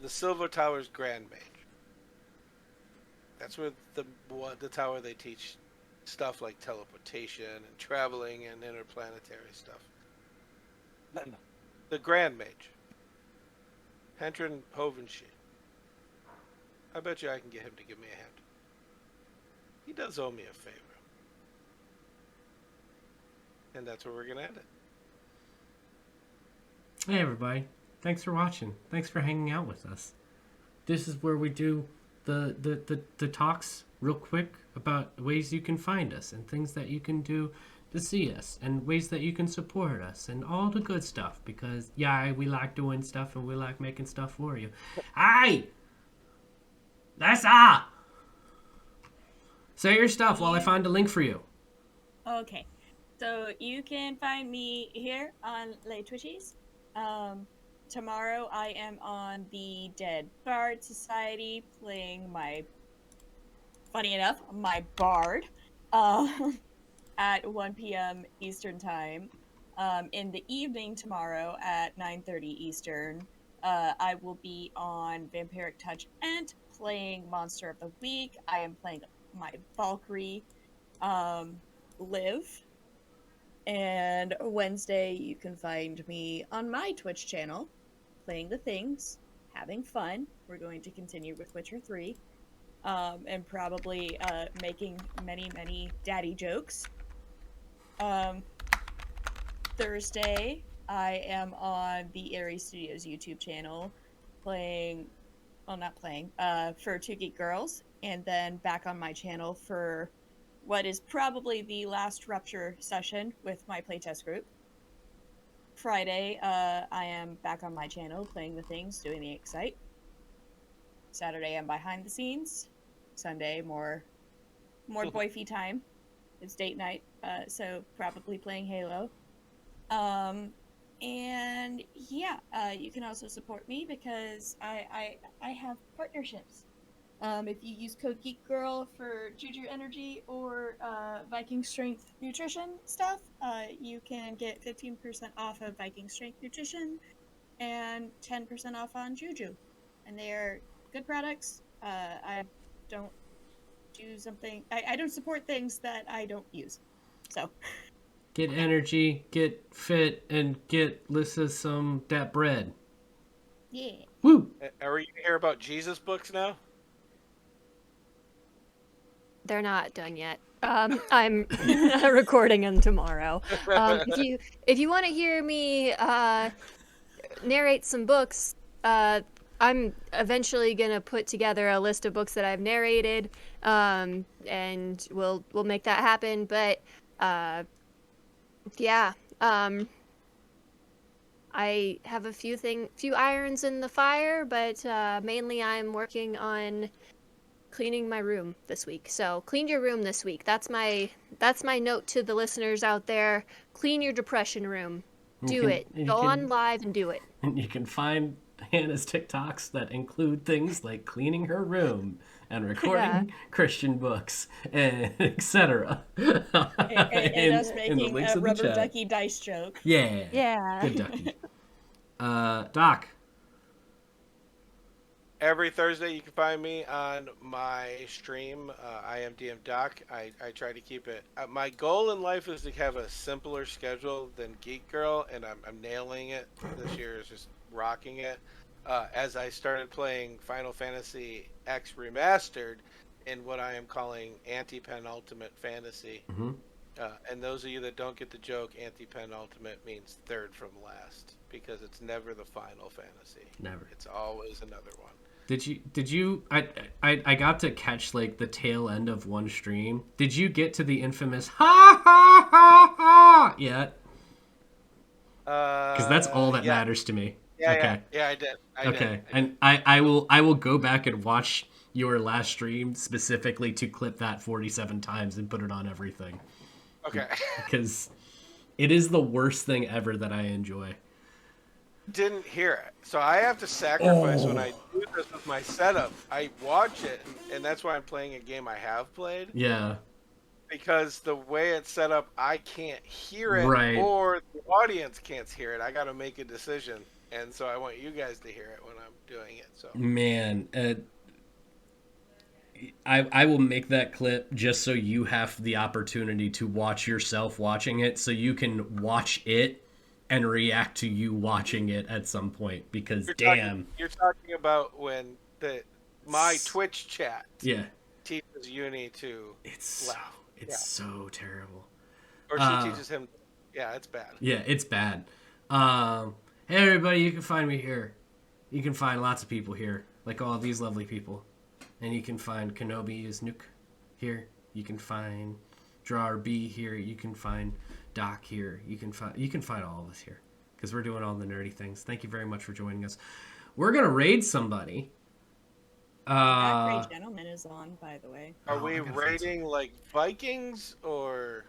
The Silver Tower's Grand Mage. That's where the tower they teach stuff like teleportation and traveling and interplanetary stuff. The Grand Mage. Hendren Hovenshee. I bet you I can get him to give me a hand. He does owe me a favor. And that's where we're going to end it. Hey everybody, thanks for watching. Thanks for hanging out with us. This is where we do the talks real quick about ways you can find us and things that you can do to see us and ways that you can support us and all the good stuff, because yeah, we like doing stuff and we like making stuff for you. Hey! That's all! Say your stuff while I find a link for you. Okay. So you can find me here on Les Twitchies. Tomorrow I am on the Dead Bard Society playing funny enough, my bard, at 1 p.m. Eastern Time. In the evening tomorrow at 9:30 Eastern, I will be on Vampiric Touch Ent playing Monster of the Week. I am playing my Valkyrie, Liv. And Wednesday, you can find me on my Twitch channel, playing the things, having fun. We're going to continue with Witcher 3, and probably making many, many daddy jokes. Thursday, I am on the Aries Studios YouTube channel, for Two Geek Girls, and then back on my channel for what is probably the last Rupture session with my playtest group. Friday, I am back on my channel playing the things, doing the Excite. Saturday, I'm behind the scenes. Sunday, more boyfie time. It's date night, so probably playing Halo. And yeah, you can also support me because I have partnerships. If you use code GeekGirl for Juju Energy or Viking Strength Nutrition stuff, you can get 15% off of Viking Strength Nutrition and 10% off on Juju. And they are good products. I don't I don't support things that I don't use. So Get energy, get fit, and get Lissa that bread. yeah. Woo! Are we going to hear about Jesus books now? They're not done yet. I'm recording them tomorrow. If you want to hear me narrate some books, I'm eventually gonna put together a list of books that I've narrated, and we'll make that happen. But yeah, I have a few irons in the fire, but mainly I'm working on cleaning my room this week. So clean your room this week. That's my note to the listeners out there. Clean your depression room. Do it. Go on live and do it. And you can find Hannah's TikToks that include things like cleaning her room and recording Christian books and etc. And us making a rubber ducky dice joke. Yeah. Yeah. Good ducky. Doc. Every Thursday, you can find me on my stream. I am DM Doc. I try to keep it. My goal in life is to have a simpler schedule than Geek Girl, and I'm nailing it. This year is just rocking it. As I started playing Final Fantasy X Remastered in what I am calling anti-penultimate fantasy. Mm-hmm. And those of you that don't get the joke, anti-penultimate means third from last, because it's never the final fantasy. Never. It's always another one. Did you I got to catch like the tail end of one stream. Did you get to the infamous ha ha ha ha yet? Because Because that's all that matters to me. Yeah, Okay. yeah, I did. Okay, and I will go back and watch your last stream specifically to clip that 47 times and put it on everything. Okay. Because it is the worst thing ever that I enjoy. Didn't hear it, so I have to sacrifice when I do this with my setup. I watch it, and that's why I'm playing a game I have played. Yeah. Because the way it's set up, I can't hear it, Right. or the audience can't hear it. I got to make a decision, and so I want you guys to hear it when I'm doing it. So Man, I will make that clip just so you have the opportunity to watch yourself watching it, so you can watch it and react to you watching it at some point. Because you're talking about when my Twitch chat teaches Uni to laugh. It's so terrible. Or she teaches him. Yeah, it's bad. Yeah, it's bad. Hey everybody, you can find me here. You can find lots of people here, like all of these lovely people. And you can find Kenobi is Nuke here. You can find Drawer B here. You can find Doc here. You can find all of us here because we're doing all the nerdy things. Thank you very much for joining us. We're gonna raid somebody. That great gentleman is on, by the way. Are we raiding like Vikings or?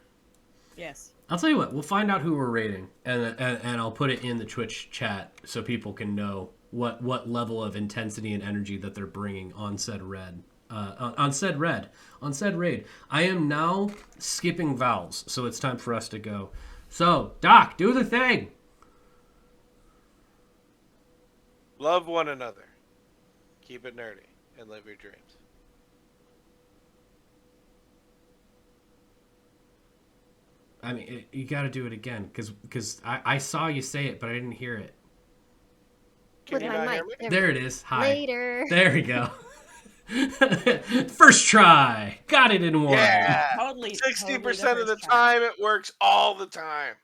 Yes. I'll tell you what. We'll find out who we're raiding, and I'll put it in the Twitch chat so people can know what level of intensity and energy that they're bringing on said raid. On said raid. I am now skipping vowels, so it's time for us to go. So, Doc, do the thing. Love one another. Keep it nerdy and live your dreams. I mean, you got to do it again because I saw you say it, but I didn't hear it. With my mic. There it is. Hi. Later. There we go. First try. Got it in one. Yeah. Totally. 60% of the time, it works all the time.